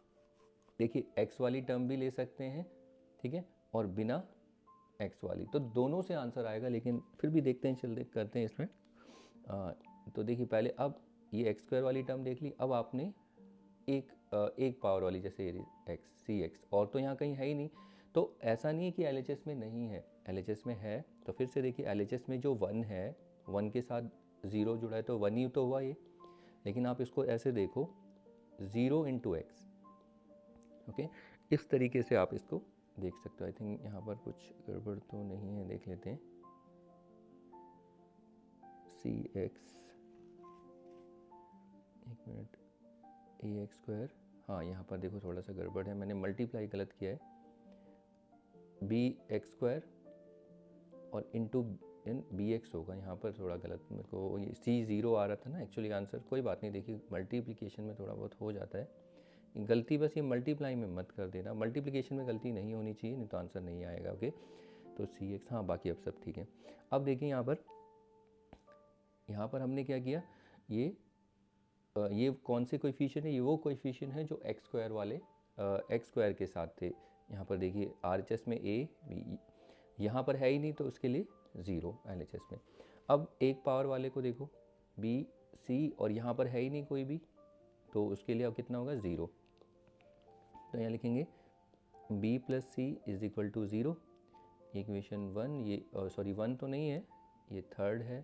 देखिए x वाली टर्म भी ले सकते हैं, ठीक है, और बिना x वाली, तो दोनों से आंसर आएगा, लेकिन फिर भी देखते हैं, चलते करते हैं इसमें। तो देखिए पहले अब ये x² वाली टर्म देख ली, अब आपने एक पावर वाली, जैसे cx, और तो यहाँ कहीं है ही नहीं, तो ऐसा नहीं है कि LHS में नहीं है, LHS में है। तो फिर से देखिए LHS में जो 1 है, 1 के साथ 0 जुड़ा है तो 1 ही तो हुआ ये, लेकिन आप इसको ऐसे देखो 0 इंटू एक्स, ओके, इस तरीके से आप इसको देख सकते हो। आई थिंक यहाँ पर कुछ गड़बड़ तो नहीं है, देख लेते हैं, cx, एक मिनट, ax², हाँ यहाँ पर देखो थोड़ा सा गड़बड़ है, मैंने मल्टीप्लाई गलत किया है, bx² और इंटू bx होगा, यहाँ पर थोड़ा गलत मेरे को, ये c0 आ रहा था ना एक्चुअली आंसर, कोई बात नहीं, देखिए मल्टीप्लिकेशन में थोड़ा बहुत हो जाता है गलती, बस ये मल्टीप्लाई में मत कर देना, मल्टीप्लिकेशन में गलती नहीं होनी चाहिए, नहीं तो आंसर नहीं आएगा, ओके। तो cx, हाँ बाकी अब सब ठीक है। अब देखिए यहाँ पर हमने क्या किया, ये कौन से कोएफिशिएंट है, ये वो कोएफिशिएंट है जो x² वाले x² के साथ थे। यहाँ पर देखिए RHS में a b, यहाँ पर है ही नहीं तो उसके लिए 0 LHS में। अब एक पावर वाले को देखो B C और यहाँ पर है ही नहीं कोई भी, तो उसके लिए अब कितना होगा 0। तो यहाँ लिखेंगे B + C = 0। इक्वेशन 1 ये सॉरी 1 तो नहीं है, ये थर्ड है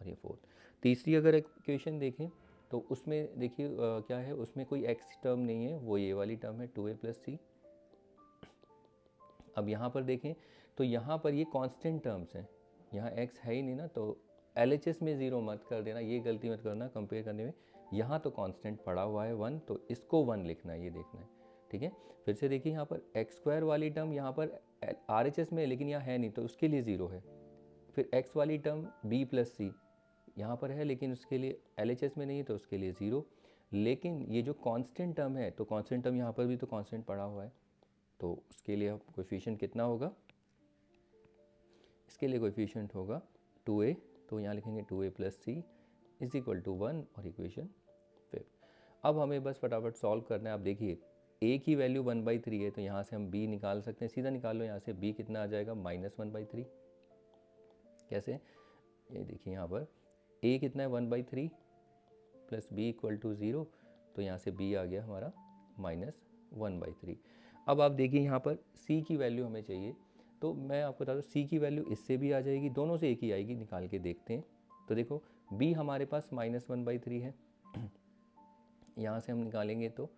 और ये फोर्थ। तीसरी अगर इक्वेशन देखें तो उसमें देखिए क्या है, उसमें कोई x टर्म नहीं है, वो ये वाली टर्म है 2a + c। अब यहाँ पर देखें तो यहाँ पर ये कांस्टेंट टर्म्स हैं, यहाँ x है ही नहीं ना, तो LHS में 0 मत कर देना, ये गलती मत करना कंपेयर करने में। यहाँ तो कांस्टेंट पड़ा हुआ है 1, तो इसको 1 लिखना है, ये देखना है, ठीक है। फिर से देखिए यहाँ पर x² वाली टर्म यहाँ पर RHS में है लेकिन यहाँ है नहीं, तो उसके लिए 0 है। फिर x वाली टर्म B + c यहाँ पर है लेकिन उसके लिए LHS में नहीं है, तो उसके लिए 0। लेकिन ये जो कांस्टेंट टर्म है, तो कांस्टेंट टर्म यहाँ पर भी तो कांस्टेंट पड़ा हुआ है, तो उसके लिए कोएफिशिएंट कितना होगा, इसके लिए कोएफिशिएंट होगा 2a, तो यहाँ लिखेंगे 2a + c = 1 और इक्वेशन 5। अब हमें बस फटाफट सॉल्व करना है। आप देखिए a की वैल्यू 1/3 है, तो यहाँ से हम b निकाल सकते हैं, सीधा निकाल लो यहाँ से। b कितना आ जाएगा, -1/3। कैसे, ये देखिए यहाँ पर a कितना है 1/3 + b = 0, तो यहाँ से b आ गया हमारा -1/3। अब आप देखिए यहाँ पर c की वैल्यू हमें चाहिए, तो मैं आपको बता दूँ c की वैल्यू इससे भी आ जाएगी, दोनों से एक ही आएगी, निकाल के देखते हैं। तो देखो b हमारे पास -1/3 है, यहाँ से हम निकालेंगे तो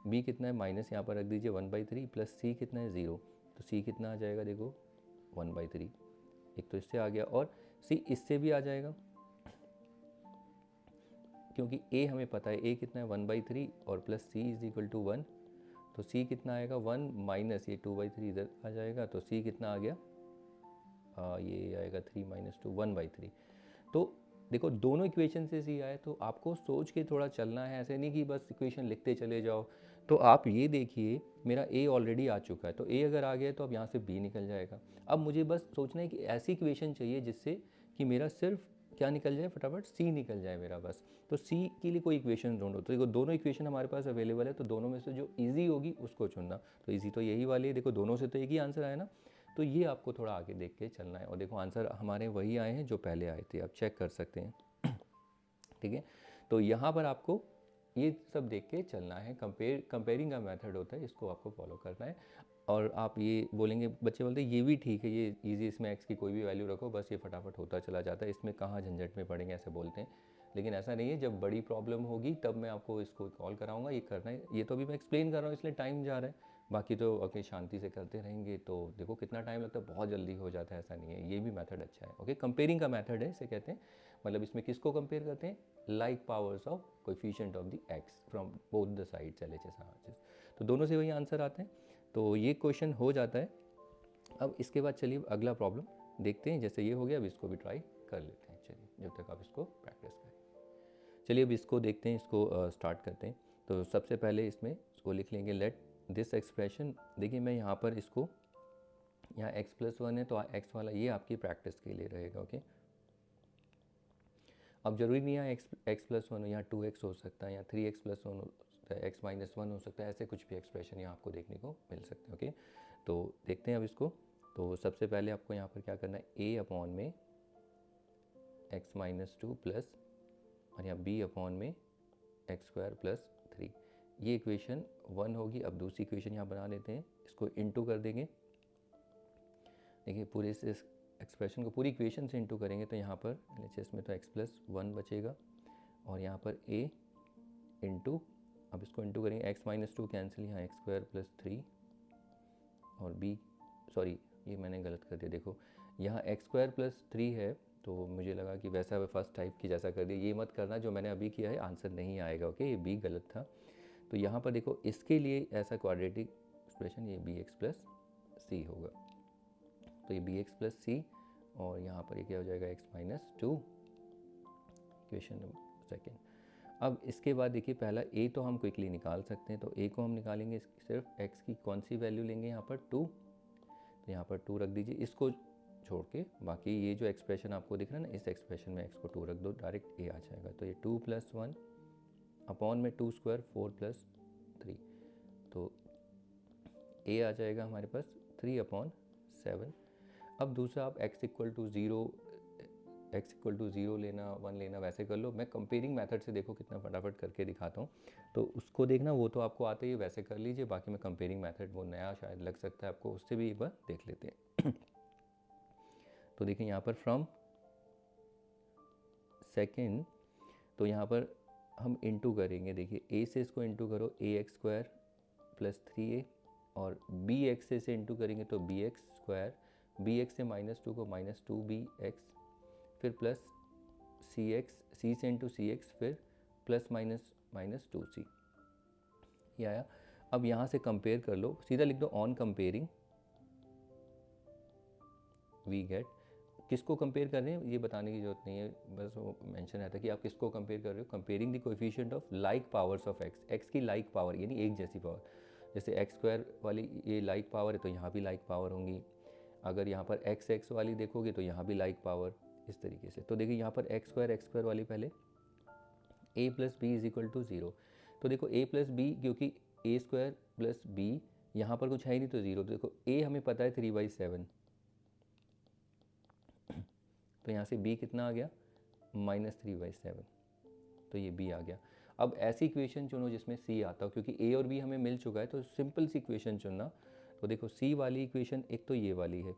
b कितना है, माइनस यहाँ पर रख दीजिए 1/3 + c कितना है 0, तो c कितना आ जाएगा, देखो 1/3। एक तो इससे आ गया और c इससे भी आ जाएगा, क्योंकि a हमें पता है, a कितना है 1/3 और प्लस c = 1, तो c कितना आएगा 1 माइनस ये 2/3 इधर आ जाएगा, तो c कितना आ गया, ये आएगा 3 - 2 1/3। तो देखो दोनों इक्वेशन से c आए, तो आपको सोच के थोड़ा चलना है, ऐसे नहीं कि बस इक्वेशन लिखते चले जाओ। तो आप ये देखिए मेरा a ऑलरेडी आ चुका है, तो a अगर आ गया तो अब यहाँ से b निकल जाएगा। अब मुझे बस सोचना है कि ऐसी इक्वेशन चाहिए जिससे कि मेरा सिर्फ क्या निकल जाए, फटाफट c निकल जाए मेरा बस। तो c के लिए कोई इक्वेशन ढूंढो, तो देखो दोनों इक्वेशन हमारे पास अवेलेबल है, तो दोनों में से जो ईजी होगी उसको चुनना। तो ईजी तो यही वाली है, देखो दोनों से तो एक ही आंसर आया ना, तो ये आपको थोड़ा आगे देख के चलना है। और देखो आंसर हमारे वही आए हैं जो पहले आए थे, आप चेक कर सकते हैं, ठीक है। तो यहाँ पर आपको ये सब देख के चलना है, कंपेयरिंग का मेथड होता है, इसको आपको फॉलो करना है। और आप ये बोलेंगे, बच्चे बोलते हैं ये भी ठीक है, ये इजी, इसमें x की कोई भी वैल्यू रखो बस ये फटाफट होता चला जाता है, इसमें कहाँ झंझट में पड़ेंगे, ऐसे बोलते हैं। लेकिन ऐसा नहीं है, जब बड़ी प्रॉब्लम होगी तब मैं आपको इसको कॉल कराऊंगा, ये करना है। ये तो अभी मैं एक्सप्लेन कर रहा हूँ इसलिए टाइम जा रहा है, बाकी तो अपनी शांति से करते रहेंगे तो देखो कितना टाइम लगता है, बहुत जल्दी हो जाता है, ऐसा नहीं है। ये भी मेथड अच्छा है, ओके। कंपेयरिंग का मेथड है इसे कहते हैं, मतलब इसमें किसको कंपेयर करते हैं, like powers of coefficient of the x from both the sides LHS RHS, तो दोनों से वही आंसर आते हैं। तो ये क्वेश्चन हो जाता है। अब इसके बाद चलिए अगला प्रॉब्लम देखते हैं, जैसे ये हो गया, अब इसको भी ट्राई कर लेते हैं। चलिए जब तक आप इसको प्रैक्टिस करें, चलिए अब इसको देखते हैं, इसको स्टार्ट करते हैं। तो सबसे पहले इसमें इसको लिख लेंगे, लेट दिस एक्सप्रेशन। देखिए मैं यहाँ पर इसको, यहाँ x + 1 है तो x वाला ये आपकी प्रैक्टिस के लिए रहेगा, ओके। अब जरूरी नहीं है x + 1 हो, यहाँ 2x हो सकता है, यहाँ 3x + 1 हो सकता है, x - 1 हो सकता है, ऐसे कुछ भी एक्सप्रेशन यहाँ आपको देखने को मिल सकते हैं, ओके। तो देखते हैं अब इसको। तो सबसे पहले आपको यहाँ पर क्या करना है, a/में x - 2 प्लस और यहाँ b/में x² + 3, ये इक्वेशन 1 होगी। अब दूसरी इक्वेशन यहाँ बना लेते हैं, इसको इनटू कर देंगे। देखिए पूरे इस एक्सप्रेशन को पूरी इक्वेशन से इनटू करेंगे तो यहाँ पर LHS में तो x + 1 बचेगा और यहाँ पर a इंटू, अब इसको इंटू करेंगे, x - 2 कैंसिल, यहाँ x² + 3 और b, सॉरी ये मैंने गलत कर दिया, देखो यहाँ x² + 3 है, तो मुझे लगा कि वैसा फर्स्ट टाइप की जैसा कर दिया, ये मत करना जो मैंने अभी किया है, आंसर नहीं आएगा, ओके। ये b गलत था। तो यहाँ पर देखो इसके लिए ऐसा क्वाड्रेटिक एक्सप्रेशन, ये bx + c होगा, तो ये bx + c और यहाँ पर ये क्या हो जाएगा, x - 2, इक्वेशन नंबर सेकेंड। अब इसके बाद देखिए पहला a तो हम क्विकली निकाल सकते हैं, तो a को हम निकालेंगे, सिर्फ x की कौन सी वैल्यू लेंगे, यहाँ पर 2, तो यहाँ पर 2 रख दीजिए, इसको छोड़ के बाकी ये जो एक्सप्रेशन आपको दिख रहा है ना, इस एक्सप्रेशन में x को 2 रख दो, डायरेक्ट a आ जाएगा। तो ये 2 + 1 अपॉन में 2² 4 + 3, तो a आ जाएगा हमारे पास 3/7। अब दूसरा आप x इक्वल टू ज़ीरो लेना, 1 लेना, वैसे कर लो। मैं कंपेयरिंग मेथड से देखो कितना फटाफट करके दिखाता हूँ, तो उसको देखना, वो तो आपको आते ही, वैसे कर लीजिए। बाकी मैं कंपेयरिंग मेथड, वो नया शायद लग सकता है आपको, उससे भी एक बार देख लेते हैं। तो देखिए यहाँ पर फ्रॉम सेकेंड, तो यहाँ पर हम इंटू करेंगे। देखिए a से इसको इंटू करो, ax² प्लस 3a, और bx से इसे इंटू करेंगे तो bx², bx से -2 को -2bx, फिर प्लस cx, c से इंटू cx, फिर प्लस -2c, ये आया। अब यहाँ से कंपेयर कर लो, सीधा लिख दो ऑन कंपेयरिंग वी गेट। किसको कंपेयर कर रहे हैं ये बताने की जरूरत नहीं है, बस वो मेंशन रहता है कि आप किसको कंपेयर कर रहे हो। Comparing the coefficient of like powers of x, x की लाइक पावर यानी एक जैसी पावर। जैसे x² वाली ये लाइक पावर है तो यहाँ भी लाइक पावर होंगी। अगर यहाँ पर x वाली देखोगे तो यहाँ भी लाइक पावर, इस तरीके से। तो देखिए यहाँ पर x² वाली पहले a plus b is equal to 0। तो देखो a प्लस बी, क्योंकि a² प्लस बी यहाँ पर कुछ है ही नहीं तो 0। तो देखो a हमें पता है 3/7, तो यहाँ से b कितना आ गया -3/7, तो ये b आ गया। अब ऐसी इक्वेशन चुनो जिसमें c आता हो, क्योंकि a और b हमें मिल चुका है, तो सिंपल सी इक्वेशन चुनना। तो देखो c वाली इक्वेशन एक तो ये वाली है,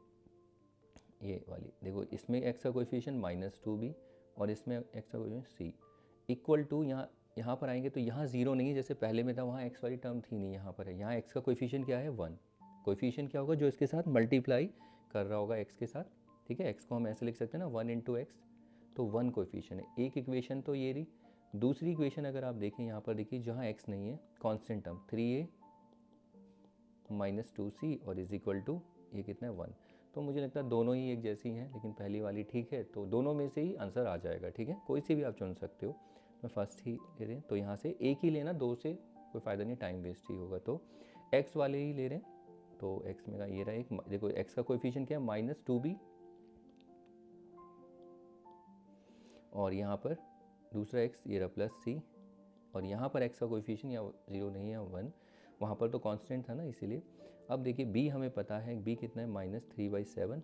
ये वाली देखो, इसमें x का कोएफिशिएंट -2b और इसमें x का कोएफिशिएंट c इक्वल टू, यहाँ पर आएंगे तो यहाँ 0 नहीं है जैसे पहले में था, वहाँ x वाली टर्म थी नहीं, यहाँ पर है। यहाँ x का कोएफिशिएंट क्या है 1। कोएफिशिएंट क्या होगा, जो इसके साथ मल्टीप्लाई कर रहा होगा x के साथ, ठीक है। x को हम ऐसे लिख सकते हैं ना 1 इंटू एक्स, तो 1 कोएफिशिएंट है। एक इक्वेशन तो ये रही। दूसरी इक्वेशन अगर आप देखें यहाँ पर, देखिए जहाँ x नहीं है, कांस्टेंट टर्म 3a -2c और इज इक्वल टू ये कितना है 1। तो मुझे लगता है दोनों ही एक जैसी हैं, लेकिन पहली वाली ठीक है, तो दोनों में से ही आंसर आ जाएगा, ठीक है। कोई सी भी आप चुन सकते हो, मैं फर्स्ट ही ले रहे हैं, तो यहाँ से एक ही लेना, दो से कोई फ़ायदा नहीं, टाइम वेस्ट ही होगा। तो x वाले ही ले रहे हैं, तो x में का ये रहा एक, देखो x का कोएफिशिएंट क्या है -2b, और यहाँ पर दूसरा x ये रहा +c, और यहाँ पर x का कोएफिशिएंट या 0 नहीं है 1, वहाँ पर तो कांस्टेंट था ना इसीलिए। अब देखिए b हमें पता है, b कितना है -3/7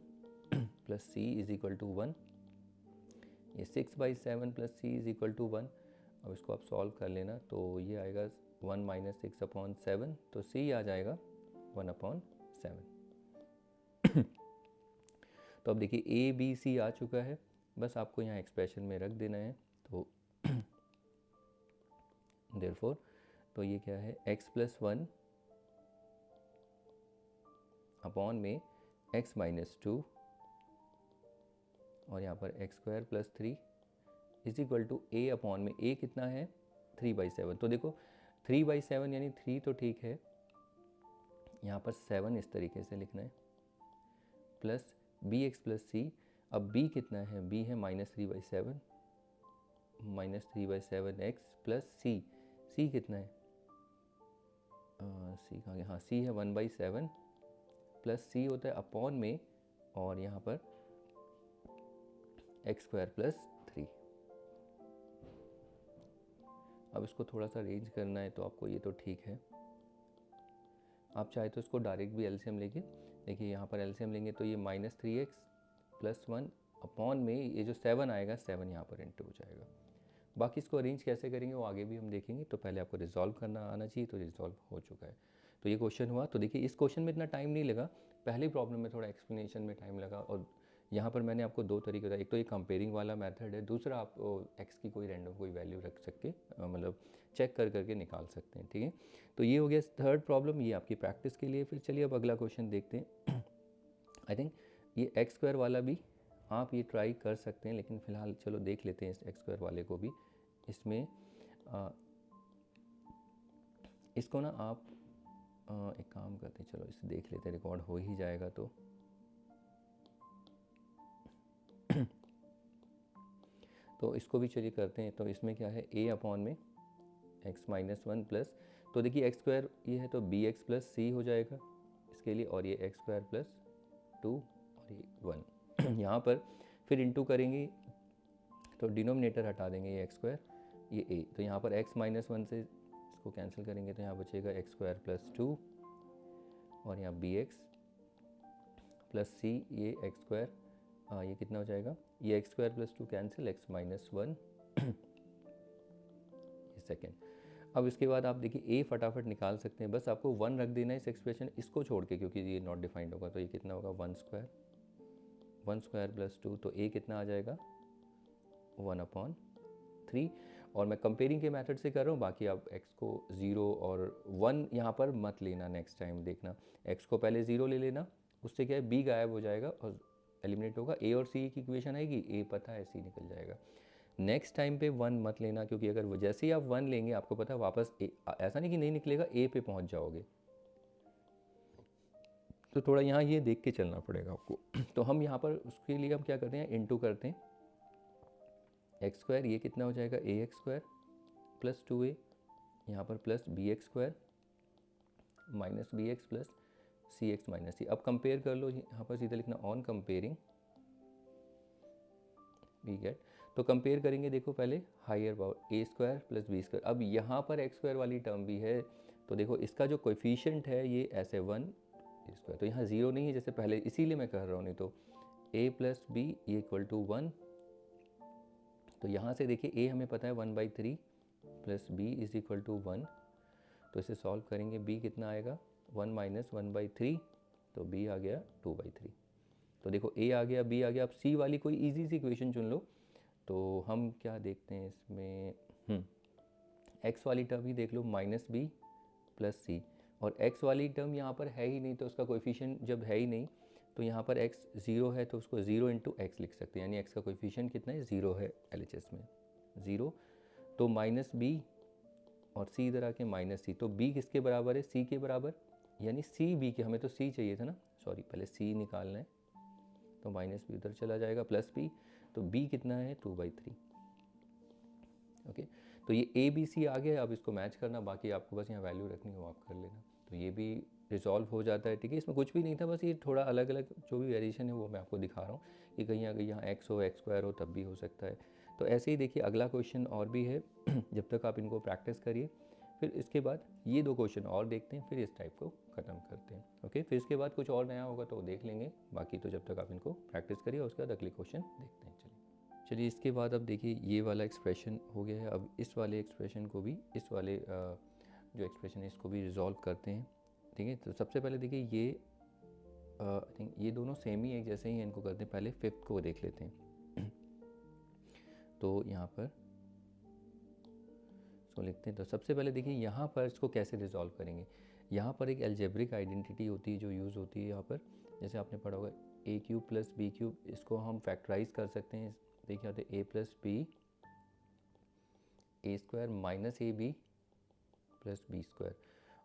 plus c is equal to 1, ये 6/7 plus c is equal to 1। अब इसको आप सॉल्व कर लेना, तो ये आएगा 1 - 6/7, तो c आ जाएगा 1/7। तो अब देखिए a b c आ चुका है, बस आपको यहाँ एक्सप्रेशन में रख देना है। तो देयरफॉर, तो ये क्या है x + 1 अपॉन में x - 2 और यहाँ पर x² + 3 is equal to a upon में a कितना है 3/7। तो देखो 3/7 यानी 3 तो ठीक है, यहाँ पर 7 इस तरीके से लिखना है, प्लस bx + c। अब b कितना है, b है -3/7 -3/7x प्लस c कितना है, c कहाँ गया, हाँ c है 1/7 प्लस c होता है अपॉन में, और यहाँ पर x² + 3। अब इसको थोड़ा सा अरेंज करना है, तो आपको ये तो ठीक है। आप चाहे तो इसको डायरेक्ट भी एलसीएम लेके, देखिए यहाँ पर एलसीएम लेंगे तो ये -3x + 1 अपॉन में ये जो 7 आएगा, 7 यहाँ पर इंटू हो जाएगा। बाकी इसको अरेंज कैसे करेंगे वो आगे भी हम देखेंगे, तो पहले आपको रिजॉल्व करना आना चाहिए, तो रिजॉल्व हो चुका है। तो ये क्वेश्चन हुआ। तो देखिए इस क्वेश्चन में इतना टाइम नहीं लगा, पहली प्रॉब्लम में थोड़ा एक्सप्लेनेशन में टाइम लगा, और यहाँ पर मैंने आपको दो तरीके बताया, एक तो ये कंपेयरिंग वाला मेथड है, दूसरा आप एक्स की कोई रैंडम कोई वैल्यू रख सकते, मतलब चेक कर करके निकाल सकते हैं, ठीक है। तो ये हो गया थर्ड प्रॉब्लम, ये आपकी प्रैक्टिस के लिए। फिर चलिए अब अगला क्वेश्चन देखते हैं। आई थिंक ये x² वाला भी आप ये ट्राई कर सकते हैं, लेकिन फ़िलहाल चलो देख लेते हैं इस x² वाले को भी। इसमें इसको ना आप एक काम करते हैं, चलो इसे देख लेते हैं, रिकॉर्ड हो ही जाएगा तो। तो इसको भी चलिए करते हैं। तो इसमें क्या है, a अपॉन में x - 1 प्लस, तो देखिए x² ये है तो bx + c हो जाएगा इसके लिए, और ये x² + 2 और ये 1 यहाँ पर फिर इंटू करेंगे, तो डिनोमिनेटर हटा देंगे, ये x² ये a, तो यहाँ पर x - 1 से इसको कैंसिल करेंगे, तो यहाँ बचेगा x² + 2 और यहाँ bx प्लस सी, ये एक्स स्क्वायर, ये कितना हो जाएगा, ये x square plus 2 cancel, x minus 1 ये सेकेंड। अब इसके बाद आप देखिए ए फटाफट निकाल सकते हैं, बस आपको 1 रख देना है इस एक्सप्रेशन इसको छोड़ के, क्योंकि ये नॉट डिफाइंड होगा। तो ये कितना होगा 1 स्क्वायर प्लस 2, तो ए कितना आ जाएगा 1/3। और मैं कंपेयरिंग के मेथड से कर रहा हूँ, बाकी आप x को 0 और 1 यहाँ पर मत लेना, नेक्स्ट टाइम देखना x को पहले 0 ले लेना, उससे क्या है b गायब हो जाएगा और एलिमिनेट होगा, a और c की इक्वेशन आएगी, a पता है c निकल जाएगा। नेक्स्ट टाइम पे 1 मत लेना, क्योंकि अगर जैसे ही आप 1 लेंगे आपको पता है वापस ऐसा नहीं कि नहीं निकलेगा, a पे पहुँच जाओगे। तो थोड़ा यहाँ ये देख के चलना पड़ेगा आपको। तो हम यहाँ पर उसके लिए हम क्या करते हैं, इनटू करते हैं एक्स स्क्वायर, ये कितना हो जाएगा ए एक्स स्क्वायर प्लस 2a, यहाँ पर plus B X square minus B X plus C X minus C. अब कंपेयर कर लो, यहाँ पर सीधा लिखना ऑन कंपेयरिंग वी गेट। तो कंपेयर करेंगे, देखो पहले higher power A square plus B square. अब यहाँ पर एक्स स्क्वायर वाली टर्म भी है, तो देखो इसका जो कोएफिशिएंट है ये ऐसे 1 स्क्वायर, तो यहाँ 0 नहीं है जैसे पहले, इसीलिए मैं कह रहा हूँ, नहीं तो a plus b equal to 1। तो यहाँ से देखिए a हमें पता है 1/3 plus b is equal to 1, तो इसे सॉल्व करेंगे, b कितना आएगा 1 माइनस 1/3, तो b आ गया 2/3। तो देखो a आ गया, b आ गया। अब c वाली कोई इजी सी इक्वेशन चुन लो। तो हम क्या देखते हैं इसमें, x वाली टर्म ही देख लो, माइनस बी प्लस सी, और x वाली टर्म यहाँ पर है ही नहीं, तो उसका कोएफिशिएंट जब है ही नहीं तो यहाँ पर x 0 है, तो उसको 0 इंटू एक्स लिख सकते हैं, यानी x का कोएफिशिएंट कितना है 0 है, LHS में 0। तो माइनस b और c इधर आके माइनस सी, तो b किसके बराबर है c के बराबर, यानी c b के, हमें तो c चाहिए था ना, सॉरी पहले c निकालना है, तो माइनस b उधर चला जाएगा प्लस b, तो b कितना है 2/3। ओके, तो ये ए बी सी आ गया। अब इसको मैच करना, बाकी आपको बस यहाँ वैल्यू रखनी हो आप कर लेना, तो ये भी रिजॉल्व हो जाता है। ठीक है, इसमें कुछ भी नहीं था, बस ये थोड़ा अलग अलग जो भी वेरिएशन है वो मैं आपको दिखा रहा हूँ कि कहीं यहाँ एक्स हो, एक्स स्क्वायर हो, तब भी हो सकता है। तो ऐसे ही देखिए अगला क्वेश्चन और भी है जब तक आप इनको प्रैक्टिस करिए, फिर इसके बाद ये 2 क्वेश्चन और देखते हैं, फिर इस टाइप को ख़त्म करते हैं। ओके, फिर इसके बाद कुछ और नया होगा तो देख लेंगे, बाकी तो जब तक आप इनको प्रैक्टिस करिए उसके बाद अगले क्वेश्चन देखते हैं। चलिए इसके बाद अब देखिए ये वाला एक्सप्रेशन हो गया है, अब इस वाले एक्सप्रेशन को भी, इस वाले जो एक्सप्रेशन है इसको भी रिजॉल्व करते हैं। ठीक है, तो सबसे पहले देखिए ये आई थिंक ये दोनों सेम ही एक जैसे ही, इनको करते हैं। पहले फिफ्थ को देख लेते हैं तो यहाँ पर इसको लिखते हैं। तो सबसे पहले देखिए यहाँ पर इसको कैसे रिजॉल्व करेंगे। यहाँ पर एक एल्जेब्रिक आइडेंटिटी होती है जो यूज़ होती है यहाँ पर, जैसे आपने पढ़ा होगा A cube plus B cube, इसको हम फैक्टराइज कर सकते हैं। देखिए आते A plus B A square minus A B plus B square,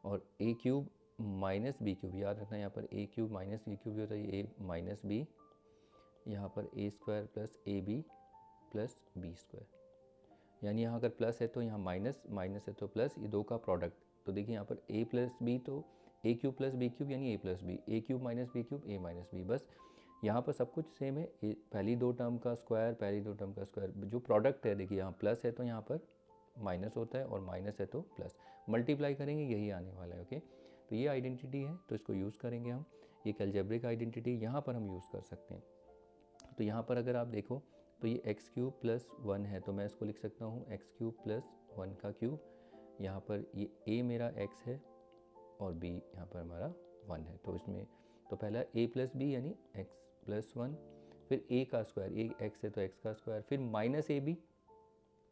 और A cube minus B cube, याद रखना यहाँ पर A cube minus B cube होता है, ए माइनस बी, यहाँ पर A square plus A B plus B square, यानी यहाँ अगर प्लस है तो यहाँ माइनस, माइनस है तो प्लस, ये 2 का प्रोडक्ट। तो देखिए यहाँ पर a प्लस बी, तो a cube plus B cube यानी a plus B, a cube minus B cube a minus b, बस यहाँ पर सब कुछ सेम है। पहली 2 टर्म का स्क्वायर, पहली 2 टर्म का स्क्वायर, जो प्रोडक्ट है देखिए यहाँ प्लस है तो यहाँ पर माइनस होता है, और माइनस है तो प्लस, मल्टीप्लाई करेंगे यही आने वाला है। ओके, तो ये आइडेंटिटी है, तो इसको यूज़ करेंगे हम। ये अलजेब्रिक आइडेंटिटी यहाँ पर हम यूज़ कर सकते हैं। तो यहाँ पर अगर आप देखो तो ये एक्स क्यूब प्लस 1 है, तो मैं इसको लिख सकता हूँ एक्स क्यूब प्लस 1 का क्यूब। यहाँ पर ये a मेरा x है और b यहाँ पर हमारा 1 है, तो इसमें तो पहला a प्लस बी यानी x प्लस 1, फिर a का स्क्वायर, a x है तो x का स्क्वायर, फिर माइनस ए बी,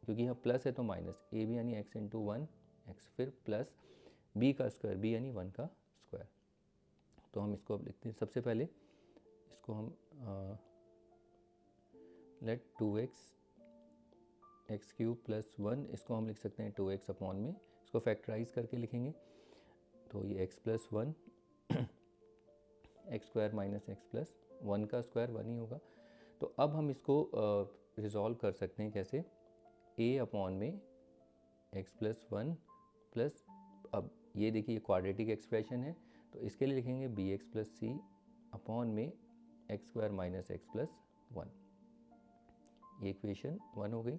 क्योंकि यहाँ प्लस है तो माइनस ए बी यानी x इंटू 1 x, फिर प्लस b का स्क्वायर, b यानी 1 का स्क्वायर। तो हम इसको अब लिखते हैं। सबसे पहले इसको हम late 2x x cube plus 1, इसको हम लिख सकते हैं 2x अपॉन में, इसको फैक्टराइज करके लिखेंगे। तो ये x plus 1 x square minus x plus 1 का स्क्वायर 1 ही होगा। तो अब हम इसको रिजॉल्व कर सकते हैं कैसे, a अपॉन में x प्लस 1 प्लस, अब ये देखिए ये क्वाड्रेटिक एक्सप्रेशन है, तो इसके लिए लिखेंगे बी एक्स प्लस सी अपॉन में x square minus x plus 1, ये इक्वेशन 1 हो गई।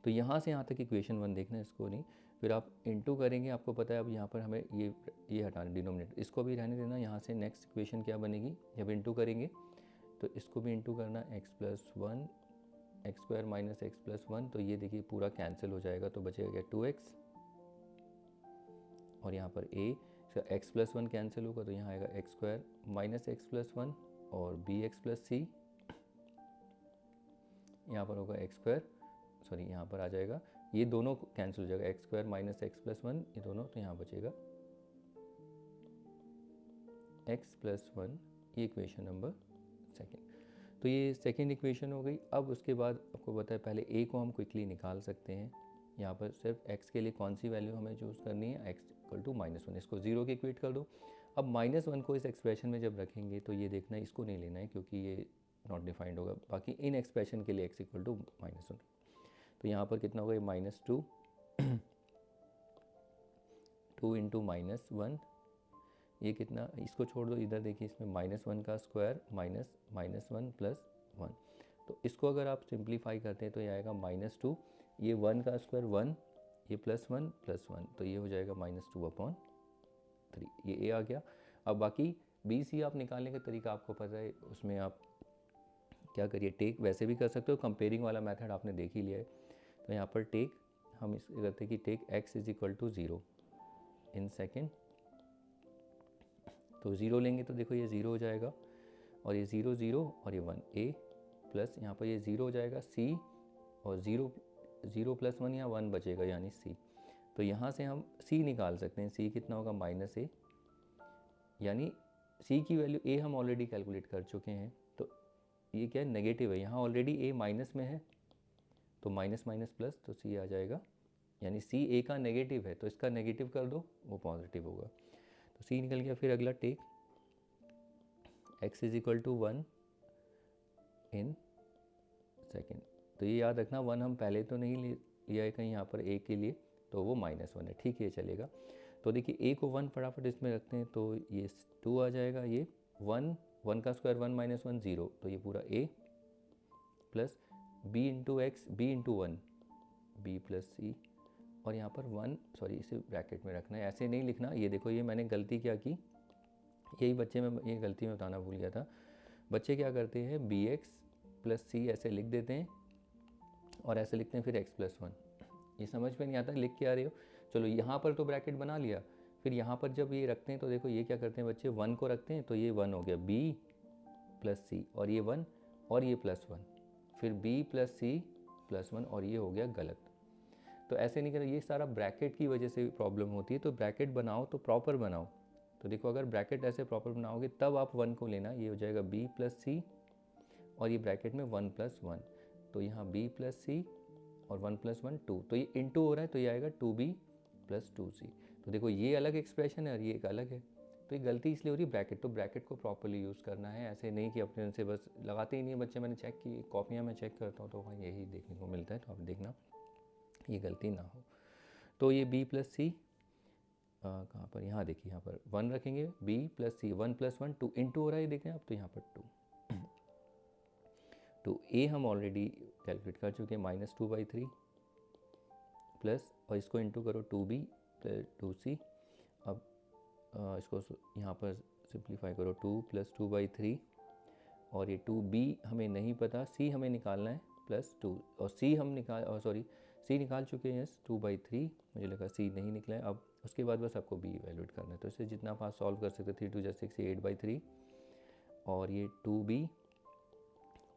तो यहाँ से यहाँ तक इक्वेशन 1 देखना है, इसको नहीं। फिर आप इंटू करेंगे, आपको पता है अब यहाँ पर हमें ये हटाना डिनोमिनेटर, इसको भी रहने देना। यहाँ से नेक्स्ट इक्वेशन क्या बनेगी, जब इंटू करेंगे तो इसको भी इंटू करना, x+1 x² माइनस x+1, तो ये देखिए पूरा कैंसिल हो जाएगा, तो बचेगा क्या 2x, और यहाँ पर a x+1 कैंसिल होगा तो यहाँ आएगा x² माइनस x+1 और bx+c, यहाँ पर होगा x², सॉरी यहाँ पर आ जाएगा, ये दोनों कैंसिल हो जाएगा, x² माइनस x+1 ये दोनों, तो यहाँ बचेगा x+1, ये इक्वेशन नंबर सेकेंड। तो ये सेकेंड इक्वेशन हो गई। अब उसके बाद आपको पता है पहले a को हम क्विकली निकाल सकते हैं। यहाँ पर सिर्फ x के लिए कौन सी वैल्यू हमें चूज़ करनी है, x = -1, इसको 0 के इक्वेट कर दो। अब -1 को इस एक्सप्रेशन में जब रखेंगे तो ये देखना है, इसको नहीं लेना है क्योंकि ये नॉट डिफाइंड होगा, बाकी इन एक्सप्रेशन के लिए x = -1। तो यहाँ पर कितना होगा, ये -2 2 × -1, ये कितना, इसको छोड़ दो, इधर देखिए इसमें -1 का स्क्वायर माइनस -1 + 1, तो इसको अगर आप सिंप्लीफाई करते हैं तो ये आएगा -2, ये 1 का स्क्वायर 1, ये +1 + 1, तो ये हो जाएगा -2/3, ये a आ गया। अब बाकी b c आप निकालने का तरीका आपको पता है, उसमें आप क्या करिए, टेक वैसे भी कर सकते हो, कंपेयरिंग वाला मेथड आपने देख ही लिया है। तो यहाँ पर टेक हम इस करते हैं कि टेक x = 0 इन सेकेंड, तो 0 लेंगे तो देखो ये 0 हो जाएगा, और ये 0 0 और ये 1 a प्लस यहाँ पर ये 0 हो जाएगा c, और 0 + 1 यहाँ 1 बचेगा यानी c। तो यहाँ से हम c निकाल सकते हैं, c कितना होगा -a, यानी c की वैल्यू a हम ऑलरेडी कैलकुलेट कर चुके हैं, तो ये क्या है, नेगेटिव है, यहाँ ऑलरेडी a माइनस में है, तो माइनस माइनस प्लस, तो c आ जाएगा, यानी c a का नेगेटिव है, तो इसका नेगेटिव कर दो, वो पॉजिटिव होगा, तो c निकल गया। फिर अगला टेक x = 1 इन सेकेंड, तो ये याद रखना 1 हम पहले तो नहीं लिया है कहीं यहाँ पर a के लिए, तो वो -1 है, ठीक है चलेगा। तो देखिए a को 1 फटाफट इसमें रखते हैं, तो ये 2 आ जाएगा, ये 1 का स्क्वायर 1 - 1 0, तो ये पूरा a plus b × x, b × 1 b + c, और यहाँ पर 1, सॉरी इसे ब्रैकेट में रखना है, ऐसे नहीं लिखना। ये देखो ये मैंने गलती क्या की, यही बच्चे में ये गलती में बताना भूल गया था। बच्चे क्या करते हैं, bx + c ऐसे लिख देते हैं और ऐसे लिखते हैं फिर x+1, ये समझ में नहीं आता लिख के आ रहे हो। चलो यहाँ पर तो ब्रैकेट बना लिया, फिर यहाँ पर जब ये रखते हैं तो देखो ये क्या करते हैं बच्चे, 1 को रखते हैं, तो ये 1 हो गया b + c, और ये 1 और ये +1, फिर b + c + 1, और ये हो गया गलत। तो ऐसे नहीं करें, ये सारा ब्रैकेट की वजह से प्रॉब्लम होती है, तो ब्रैकेट बनाओ तो प्रॉपर बनाओ। तो देखो अगर ब्रैकेट ऐसे प्रॉपर बनाओगे तब आप 1 को लेना, ये हो जाएगा b + c, और ये ब्रैकेट में 1 + 1, तो यहाँ b + c और 1 + 1 2, तो ये इंटू हो रहा है, तो ये आएगा 2b + 2c। तो देखो ये अलग एक्सप्रेशन है और ये एक अलग है, तो ये गलती इसलिए हो रही है ब्रैकेट, तो ब्रैकेट को प्रॉपर्ली यूज़ करना है, ऐसे नहीं कि अपने से बस लगाते ही नहीं बच्चे। मैंने चेक की कॉपियाँ में चेक करता हूँ तो वहाँ यही देखने को मिलता है, तो आप देखना ये गलती ना हो। तो ये b + c कहाँ पर, यहाँ देखिए, यहाँ पर 1 रखेंगे, b + c 1 + 1 2 इंटू हो रहा है, देखें आप, तो यहाँ पर 2। तो a हम ऑलरेडी कैलकुलेट कर चुके हैं, -2/3 प्लस, और इसको इंटू करो 2b + 2c। अब इसको यहाँ पर सिंप्लीफाई करो, 2 + 2/3, और ये 2b हमें नहीं पता, c हमें निकालना है +2, और c हम c निकाल चुके हैं, 2/3, मुझे लगा c नहीं निकला है। अब उसके बाद बस आपको b वैल्यूएट करना है, तो इसे जितना आप सॉल्व कर सकते, 3 × 2 = 6, 8/3, और ये 2b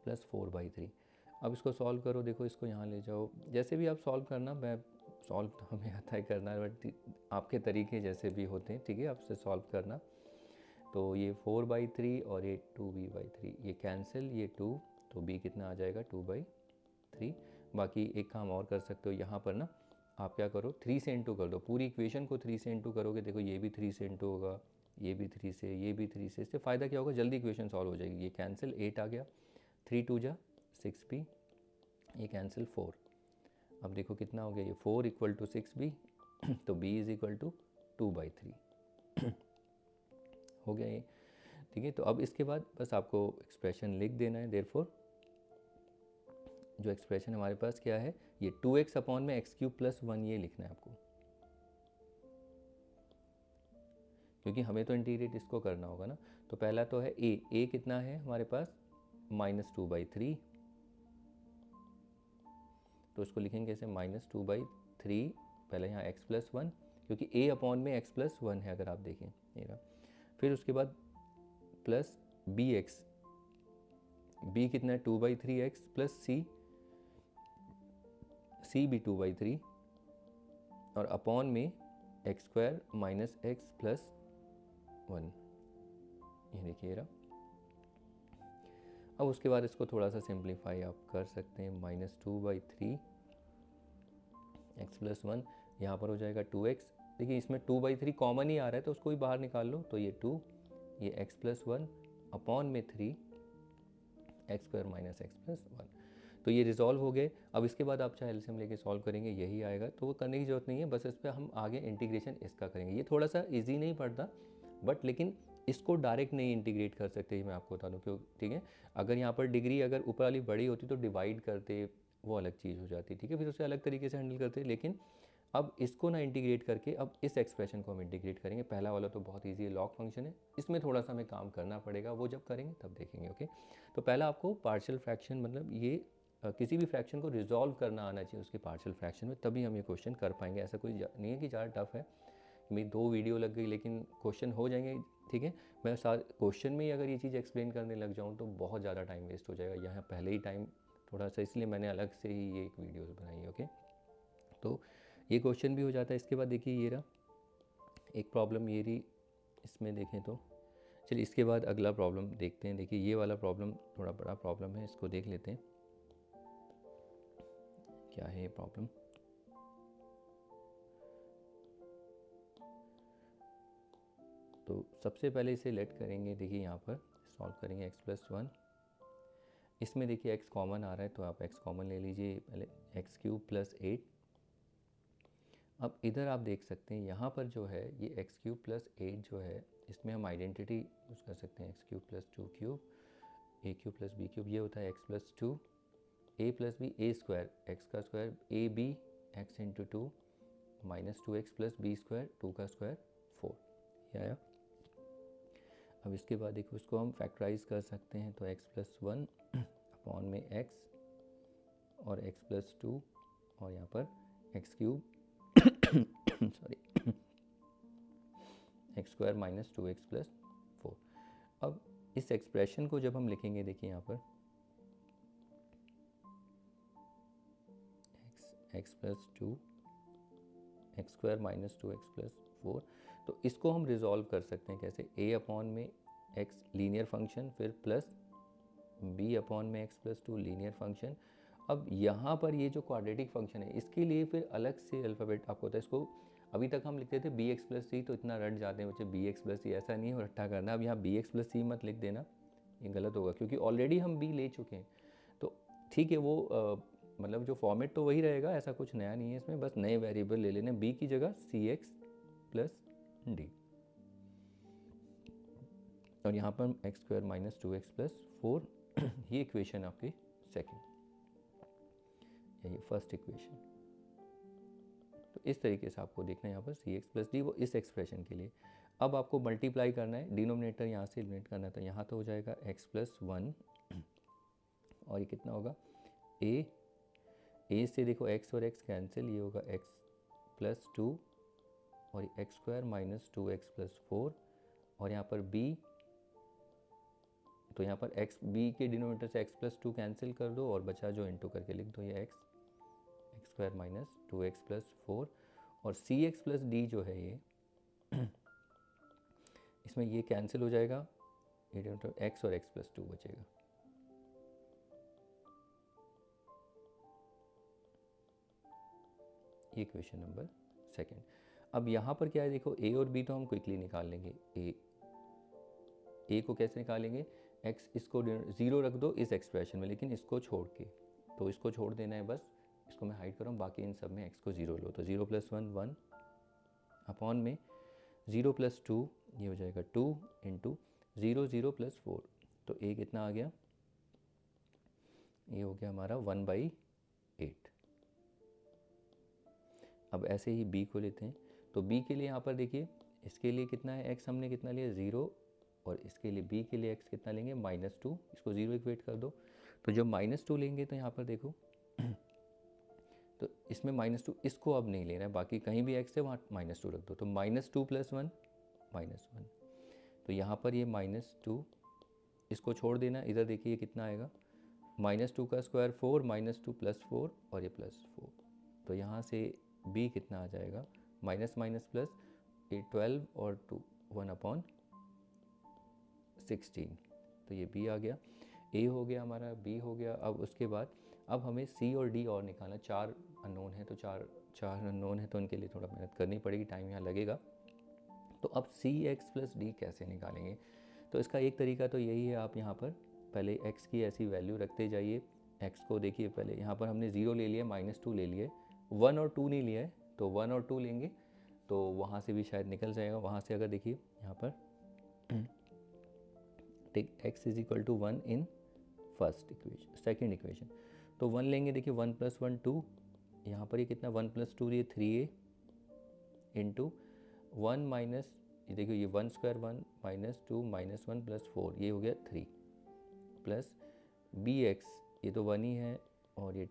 + 4/3। अब इसको सॉल्व करो, देखो इसको यहाँ ले जाओ, जैसे भी आप सॉल्व करना, मैं सॉल्व तो हमें आता है करना, बट आपके तरीके जैसे भी होते हैं, ठीक है, आपसे सॉल्व करना। तो ये 4/3 और ये 2b/3, ये कैंसिल, ये 2, तो b कितना आ जाएगा 2/3। बाकी एक काम और कर सकते हो, यहाँ पर ना आप क्या करो, 3 से इंटू कर दो, पूरी इक्वेशन को 3 से इंटू करोगे, देखो ये भी 3 से इंटू होगा, ये भी 3 से, ये भी 3 से, इससे फ़ायदा क्या होगा, जल्दी इक्वेशन सॉल्व हो जाएगी। ये कैंसिल 8 आ गया, 3 × 2 = 6b, ये कैंसिल 4। अब देखो कितना हो गया, ये 4 = 6b, तो b = 2/3 हो गया ये, ठीक है। तो अब इसके बाद बस आपको एक्सप्रेशन लिख देना है, देयरफॉर जो एक्सप्रेशन हमारे पास क्या है, ये 2x अपॉन में एक्स क्यूब प्लस 1 ये लिखना है आपको, क्योंकि हमें तो इंटीग्रेट इसको करना होगा ना। तो पहला तो है ए कितना है हमारे पास -2/3, तो इसको लिखेंगे कैसे -2/3, पहले यहाँ x प्लस 1, क्योंकि a अपॉन में x प्लस 1 है अगर आप देखें ये रहा। फिर उसके बाद प्लस b कितना है 2/3x प्लस c भी 2/3 और अपॉन में x² माइनस एक्स प्लस 1, ये देखिए रहा। अब उसके बाद इसको थोड़ा सा सिंप्लीफाई आप कर सकते हैं, -2/3 x प्लस 1, यहाँ पर हो जाएगा 2x। देखिए इसमें 2/3 कॉमन ही आ रहा है तो उसको भी बाहर निकाल लो, तो ये 2, ये x प्लस 1 अपॉन में 3 x² माइनस एक्स प्लस 1, तो ये रिजॉल्व हो गए। अब इसके बाद आप चाहे एलसीएम लेके सॉल्व करेंगे, यही आएगा, तो वो करने की ज़रूरत नहीं है, बस इस पर हम आगे इंटीग्रेशन इसका करेंगे। ये थोड़ा सा ईजी नहीं पड़ता, बट लेकिन इसको डायरेक्ट नहीं इंटीग्रेट कर सकते, मैं आपको बता दूँ क्यों, ठीक है। अगर यहाँ पर डिग्री अगर ऊपर वाली बड़ी होती तो डिवाइड करते, वो अलग चीज़ हो जाती, ठीक है, फिर उसे अलग तरीके से हैंडल करते। लेकिन अब इसको ना इंटीग्रेट करके अब इस एक्सप्रेशन को हम इंटीग्रेट करेंगे। पहला वाला तो बहुत ईजी है, लॉग फंक्शन है, इसमें थोड़ा सा हमें काम करना पड़ेगा, वो जब करेंगे तब देखेंगे, ओके। तो पहला आपको पार्शियल फ्रैक्शन, मतलब ये किसी भी फ्रैक्शन को रिजॉल्व करना आना चाहिए उसके पार्शियल फ्रैक्शन में, तभी हम ये क्वेश्चन कर पाएंगे। ऐसा कोई नहीं है कि ज़्यादा टफ है, मेरी 2 वीडियो लग गई लेकिन क्वेश्चन हो जाएंगे, ठीक है। मैं साथ क्वेश्चन में ही अगर ये चीज़ एक्सप्लेन करने लग जाऊँ तो बहुत ज़्यादा टाइम वेस्ट हो जाएगा, यहाँ पहले ही टाइम थोड़ा सा, इसलिए मैंने अलग से ही ये एक वीडियो बनाई है, ओके। तो ये क्वेश्चन भी हो जाता है। इसके बाद देखिए ये रहा एक प्रॉब्लम, ये रही, इसमें देखें तो चलिए इसके बाद अगला प्रॉब्लम देखते हैं। देखिए ये वाला प्रॉब्लम थोड़ा बड़ा प्रॉब्लम है, इसको देख लेते हैं क्या है ये प्रॉब्लम। तो सबसे पहले इसे लेट करेंगे, देखिए यहाँ पर सॉल्व करेंगे x प्लस 1, इसमें देखिए x कॉमन आ रहा है तो आप x कॉमन ले लीजिए, पहले x³ प्लस 8। अब इधर आप देख सकते हैं यहाँ पर जो है ये x³ प्लस 8 जो है, इसमें हम आइडेंटिटी यूज़ कर सकते हैं, x³ plus 2³ a³ plus b³, ये होता है x plus 2 a plus b a square, x का square a b x into 2 minus 2x plus b square 2 का स्क्वायर 4, ये आया। अब इसके बाद देखो इसको हम फैक्टराइज कर सकते हैं, तो x प्लस 1 अपॉन में x और x प्लस 2 और यहाँ पर x³ sorry x square minus 2x plus 4। अब इस एक्सप्रेशन को जब हम लिखेंगे, देखिए यहाँ पर x plus 2 x square minus 2x plus 4, तो इसको हम रिजॉल्व कर सकते हैं कैसे, a अपॉन में x लीनियर फंक्शन, फिर प्लस b अपॉन में x प्लस 2 लीनियर फंक्शन। अब यहाँ पर ये जो क्वाड्रेटिक फंक्शन है इसके लिए फिर अलग से अल्फ़ाबेट आपको होता है, इसको अभी तक हम लिखते थे bx प्लस सी, तो इतना रट जाते हैं बच्चे bx प्लस सी, ऐसा नहीं है, रट्टा करना। अब यहाँ bx प्लस सी मत लिख देना, ये गलत होगा, क्योंकि ऑलरेडी हम b ले चुके हैं। तो ठीक है, वो मतलब जो फॉर्मेट तो वही रहेगा, ऐसा कुछ नया नहीं है इसमें, बस नए वेरिएबल ले लेने, b की जगह cx प्लस डी, और यहाँ पर x square minus 2x plus 4, ये इक्वेशन आपकी सेकेंड, ये फर्स्ट इक्वेशन। तो इस तरीके से आपको देखना है यहाँ पर cx प्लस डी, वो इस एक्सप्रेशन के लिए। अब आपको मल्टीप्लाई करना है, डिनोमिनेटर यहाँ से एलिमिनेट करना है, तो यहाँ तो हो जाएगा x प्लस 1 और ये कितना होगा a से देखो x और x कैंसिल, ये होगा x प्लस 2 और ये x square minus 2x plus 4, और यहाँ पर b, तो यहाँ पर x b के डिनोमिनेटर से x प्लस 2 कैंसिल कर दो और बचा जो इंटू करके लिख दो, ये x square minus 2x plus 4, और cx प्लस डी जो है ये इसमें ये कैंसिल हो जाएगा, ये डिनोमिनेटर x और x प्लस 2 बचेगा। ये क्वेश्चन नंबर सेकेंड। अब यहाँ पर क्या है, देखो a और b तो हम क्विकली निकाल लेंगे, a को कैसे निकालेंगे, x इसको 0 रख दो इस एक्सप्रेशन में, लेकिन इसको छोड़ के, तो इसको छोड़ देना है बस, इसको मैं हाइड कर रहा हूँ, बाकी इन सब में x को 0 लो, तो 0 प्लस 1 1 अपॉन में 0 प्लस 2, ये हो जाएगा 2 इंटू 0 0 प्लस 4, तो a कितना आ गया ये हो गया हमारा 1/8। अब ऐसे ही b को लेते हैं, तो b के लिए यहाँ पर देखिए, इसके लिए कितना है x हमने कितना लिया 0, और इसके लिए b के लिए x कितना लेंगे -2, इसको 0 इक्वेट कर दो। तो जब -2 लेंगे तो यहाँ पर देखो तो इसमें -2 इसको अब नहीं लेना है, बाकी कहीं भी x है वहाँ -2 रख दो। तो -2 + 1 -1, तो यहाँ पर ये -2 इसको छोड़ देना। इधर देखिए ये कितना आएगा, -2 का स्क्वायर 4, -2 + 4 और ये +4। तो यहाँ से b कितना आ जाएगा, माइनस माइनस प्लस, ये 12 और 2 1/16। तो ये b आ गया, a हो गया हमारा, b हो गया। अब उसके बाद अब हमें c और d और निकालना। 4 अननोन है, तो चार अननोन है, तो उनके लिए थोड़ा मेहनत करनी पड़ेगी, टाइम यहाँ लगेगा। तो अब cx + d कैसे निकालेंगे? तो इसका एक तरीका तो यही है, आप यहाँ पर पहले x की ऐसी वैल्यू रखते जाइए। x को देखिए, पहले यहाँ पर हमने 0 ले लिया, -2 ले लिए, 1 और 2 नहीं लिया है, तो 1 और 2 लेंगे तो वहाँ से भी शायद निकल जाएगा। वहाँ से अगर देखिए यहाँ पर take x = 1 in first equation, second equation, तो 1 लेंगे। देखिए 1 + 1 2, यहाँ पर ये कितना 1 + 2 ये 3a इंटू 1 माइनस, ये देखिए ये 1 स्क्वायर 1 -2 -1 + 4, ये हो गया 3, प्लस bx, ये तो 1 ही है, और ये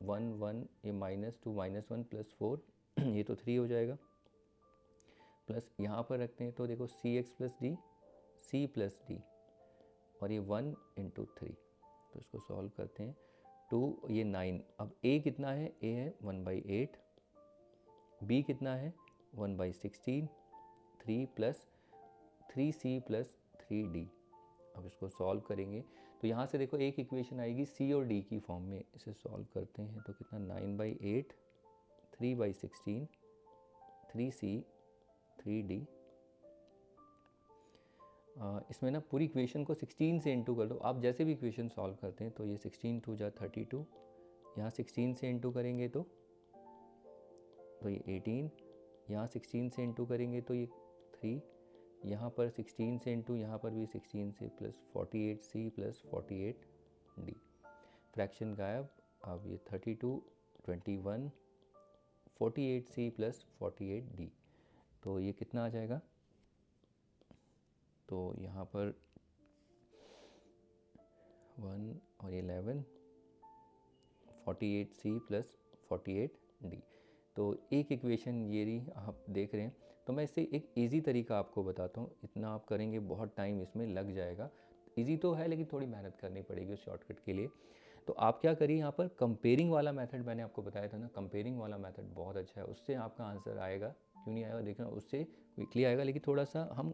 1 1, ये -2 -1 + 4 ये तो 3 हो जाएगा, प्लस यहाँ पर रखते हैं तो देखो cx + d, c + d, और ये 1 × 3, तो इसको सॉल्व करते हैं। 2 ये 9, अब a कितना है, a है 1/8, b कितना है 1/16, 3 + 3c + 3d। अब इसको सॉल्व करेंगे तो यहाँ से देखो एक इक्वेशन आएगी c और d की फॉर्म में, इसे सॉल्व करते हैं तो कितना 9/8, 3/16, 3c 3d। इसमें ना पूरी इक्वेशन को 16 से इंटू कर दो। आप जैसे भी इक्वेशन सॉल्व करते हैं तो ये 16 2 जा 32, यहाँ 16 से इंटू करेंगे तो ये 18, यहाँ 16 से इंटू करेंगे तो ये 3, यहाँ पर 16 से इंटू, यहाँ पर भी 16 से, प्लस 48c + 48d। फ्रैक्शन गायब। अब ये 32 21 48c + 48d, तो ये कितना आ जाएगा? तो यहाँ पर 1 और 11 48c + 48d। तो एक इक्वेशन ये रही, आप देख रहे हैं। तो मैं इससे एक इजी तरीका आपको बताता हूँ, इतना आप करेंगे बहुत टाइम इसमें लग जाएगा। इजी तो है लेकिन थोड़ी मेहनत करनी पड़ेगी उस शॉर्टकट के लिए। तो आप क्या करिए, यहाँ पर कंपेयरिंग वाला मेथड मैंने आपको बताया था ना, कंपेयरिंग वाला मेथड बहुत अच्छा है, उससे आपका आंसर आएगा। क्यों नहीं आएगा देखना, उससे क्विकली आएगा, लेकिन थोड़ा सा हम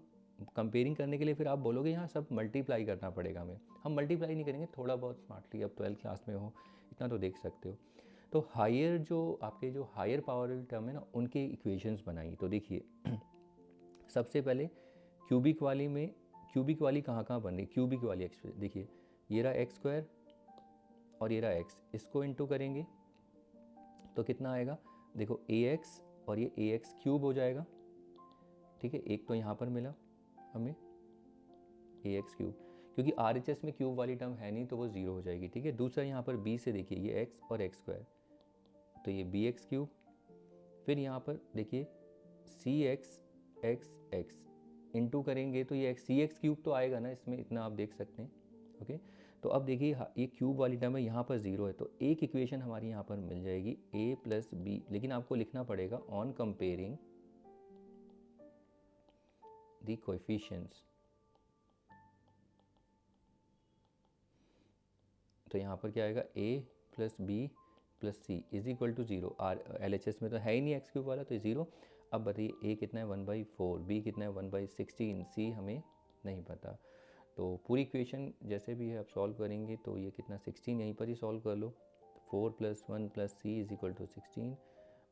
कंपेयरिंग करने के लिए फिर आप बोलोगे यहाँ सब मल्टीप्लाई करना पड़ेगा हमें। हम मल्टीप्लाई नहीं करेंगे, थोड़ा बहुत स्मार्टली, अब 12th क्लास में हो इतना तो देख सकते हो। तो हायर जो आपके जो हायर पावर टर्म है ना, उनके इक्वेशंस बनाइए। तो देखिए सबसे पहले क्यूबिक वाली में, क्यूबिक वाली कहाँ कहाँ बन रही, क्यूबिक वाली एक्स, देखिए ये रहा x² और ये रहा x, इसको इंटू करेंगे तो कितना आएगा, देखो ax और ये ax³ हो जाएगा। ठीक है, एक तो यहाँ पर मिला हमें ax³, क्योंकि RHS में क्यूब वाली टर्म है नहीं तो वो 0 हो जाएगी। ठीक है, दूसरा यहाँ पर b से देखिए ये x और x², तो ये bx³। फिर यहाँ पर देखिए cx x इंटू करेंगे तो ये cx³ तो आएगा ना इसमें, इतना आप देख सकते हैं। ओके, तो अब देखिए ये क्यूब वाली टर्म है, यहाँ पर 0 है, तो एक इक्वेशन हमारी यहाँ पर मिल जाएगी a + b, लेकिन आपको लिखना पड़ेगा ऑन कंपेयरिंग द कोएफिशिएंट्स। तो यहाँ पर क्या आएगा, a + b + c = 0। LHS में तो है ही नहीं x³ वाला, तो 0। अब बताइए a कितना है 1/4, b कितना है 1/16, c हमें नहीं पता। तो पूरी इक्वेशन जैसे भी है आप सॉल्व करेंगे तो ये कितना 16, यहीं पर ही सॉल्व कर लो। 4 + 1 + c = 16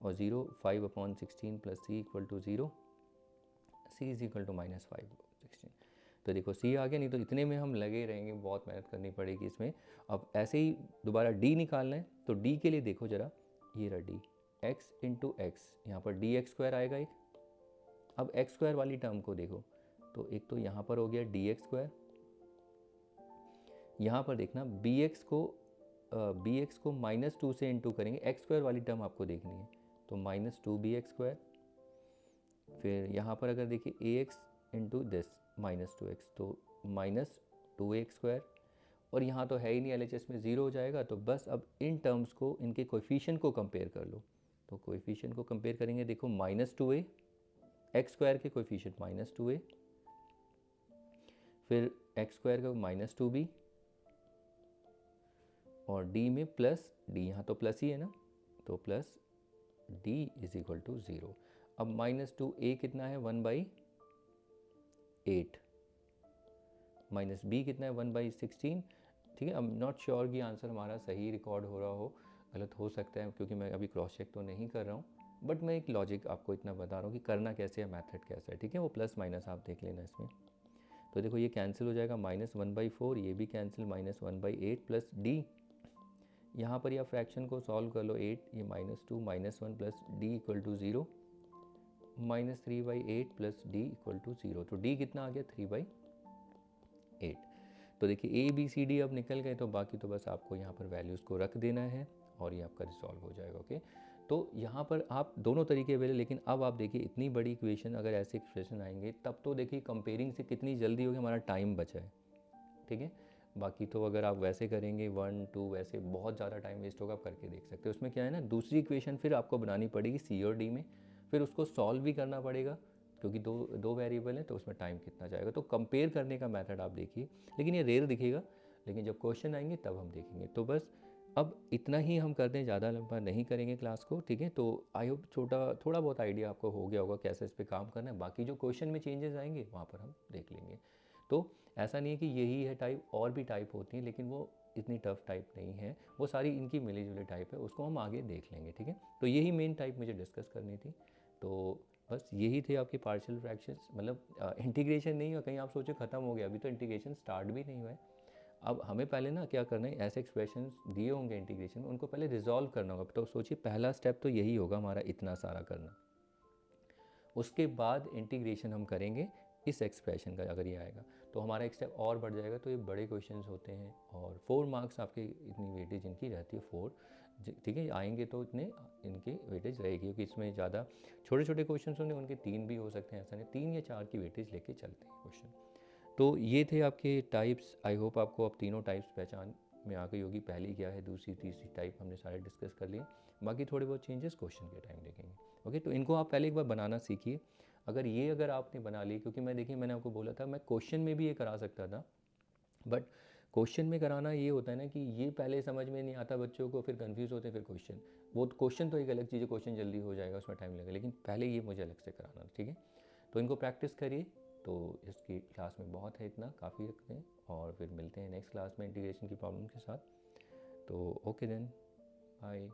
और 0, 5/16 + c = 0, c = -5/16। तो देखो c आ गया, नहीं तो इतने में हम लगे रहेंगे, बहुत मेहनत करनी पड़ेगी इसमें। अब ऐसे ही दोबारा d निकालना है, तो d के लिए देखो ज़रा, ये रहा d, x × x, यहाँ पर dx² आएगा एक। अब x² वाली टर्म को देखो, तो एक तो यहाँ पर हो गया dx², यहाँ पर देखना bx को बी एक्स को -2 से इंटू करेंगे, एक्स स्क्वायर वाली टर्म आपको देखनी है, तो -2bx²। फिर यहाँ पर अगर देखिए ए एक्स इंटू दिस -2x, तो -2a²। और यहाँ तो है ही नहीं, एलएचएस में 0 हो जाएगा। तो बस अब इन टर्म्स को, इनके कोएफिशिएंट को कंपेयर कर लो। तो कोएफिशिएंट को कंपेयर करेंगे, देखो -2a, एक्स स्क्वायर के कोएफिशिएंट -2a, फिर एक्स स्क्वायर का -2b, और d में प्लस d, यहाँ तो प्लस ही है ना, तो plus d is equal to 0। अब -2a कितना है, 1/8, -b कितना है, 1/16। ठीक है, अब नॉट श्योर कि आंसर हमारा सही रिकॉर्ड हो रहा हो, गलत हो सकता है, क्योंकि मैं अभी क्रॉस चेक तो नहीं कर रहा हूँ, बट मैं एक लॉजिक आपको इतना बता रहा हूँ कि करना कैसे है, मेथड कैसा है। ठीक है, वो प्लस माइनस आप देख लेना इसमें। तो देखो ये कैंसिल हो जाएगा, -1/4, ये भी कैंसिल, -1/8 प्लस d। यहाँ पर या फ्रैक्शन को सॉल्व कर लो, 8, ये -2 -1 plus d equal to 0, -3/8 plus d equal to 0। तो d कितना आ गया, 3/8। तो देखिए ABCD अब निकल गए, तो बाकी तो बस आपको यहाँ पर वैल्यूज़ को रख देना है और ये आपका रिजॉल्व हो जाएगा। ओके, तो यहाँ पर आप दोनों तरीके अवेलेबल, लेकिन अब आप देखिए इतनी बड़ी इक्वेशन अगर ऐसे एक्सप्रेशन आएंगे तब तो देखिए कंपेयरिंग से कितनी जल्दी होगी, हमारा टाइम बचा है। ठीक है, बाकी तो अगर आप वैसे करेंगे 1 2 वैसे बहुत ज़्यादा टाइम वेस्ट होगा, आप करके देख सकते हो। उसमें क्या है ना, दूसरी इक्वेशन फिर आपको बनानी पड़ेगी C और D में, फिर उसको सॉल्व भी करना पड़ेगा, क्योंकि दो वेरिएबल हैं, तो उसमें टाइम कितना जाएगा। तो कंपेयर करने का मेथड आप देखिए, लेकिन ये रेयर दिखेगा, लेकिन जब क्वेश्चन आएंगे तब हम देखेंगे। तो बस अब इतना ही हम कर दें, ज़्यादा लंबा नहीं करेंगे क्लास को। ठीक है, तो आई होप थोड़ा बहुत आइडिया आपको हो गया होगा कैसे इस पर काम करना है। बाकी जो क्वेश्चन में चेंजेस आएंगे वहाँ पर हम देख लेंगे। तो ऐसा नहीं है कि यही है टाइप, और भी टाइप होती हैं, लेकिन वो इतनी टफ टाइप नहीं है, वो सारी इनकी मिली जुली टाइप है, उसको हम आगे देख लेंगे। ठीक है, तो यही मेन टाइप मुझे डिस्कस करनी थी। तो बस यही थे आपके पार्शियल फ्रैक्शंस, मतलब इंटीग्रेशन नहीं हुआ, कहीं आप सोचो ख़त्म हो गया, अभी तो इंटीग्रेशन स्टार्ट भी नहीं हुआ है। अब हमें पहले ना क्या करना है, ऐसे एक्सप्रेशंस दिए होंगे इंटीग्रेशन में, उनको पहले रिजॉल्व करना होगा। तो सोचिए पहला स्टेप तो यही होगा हमारा, इतना सारा करना। उसके बाद इंटीग्रेशन हम करेंगे इस एक्सप्रेशन का, अगर ये आएगा तो हमारा एक स्टेप और बढ़ जाएगा। तो ये बड़े क्वेश्चंस होते हैं, और 4 मार्क्स आपके, इतनी वेटेज इनकी रहती है 4। ठीक है, आएंगे तो इतने इनकी वेटेज रहेगी, क्योंकि इसमें ज़्यादा छोटे छोटे क्वेश्चन होंगे, उनके 3 भी हो सकते हैं, ऐसा नहीं, 3 या 4 की वेटेज लेके चलते हैं क्वेश्चन। तो ये थे आपके टाइप्स। आई होप आपको अब तीनों टाइप्स पहचान में आ गई होगी, पहली क्या है, दूसरी तीसरी टाइप हमने सारे डिस्कस कर लिए। बाकी थोड़े बहुत चेंजेस क्वेश्चन के टाइम देखेंगे। ओके, तो इनको आप पहले एक बार बनाना सीखिए। अगर आपने बना ली, क्योंकि मैंने आपको बोला था मैं क्वेश्चन में भी ये करा सकता था, बट क्वेश्चन में कराना ये होता है ना कि ये पहले समझ में नहीं आता बच्चों को, फिर कंफ्यूज होते हैं, फिर क्वेश्चन, वो क्वेश्चन तो एक अलग चीज़ है, क्वेश्चन जल्दी हो जाएगा, उसमें टाइम लगेगा, लेकिन पहले ये मुझे अलग से कराना था। ठीक है, तो इनको प्रैक्टिस करिए। तो इसकी क्लास में बहुत है, इतना काफ़ी रखते हैं, और फिर मिलते हैं नेक्स्ट क्लास में इंटीग्रेशन की प्रॉब्लम के साथ। तो ओके देन, बाय।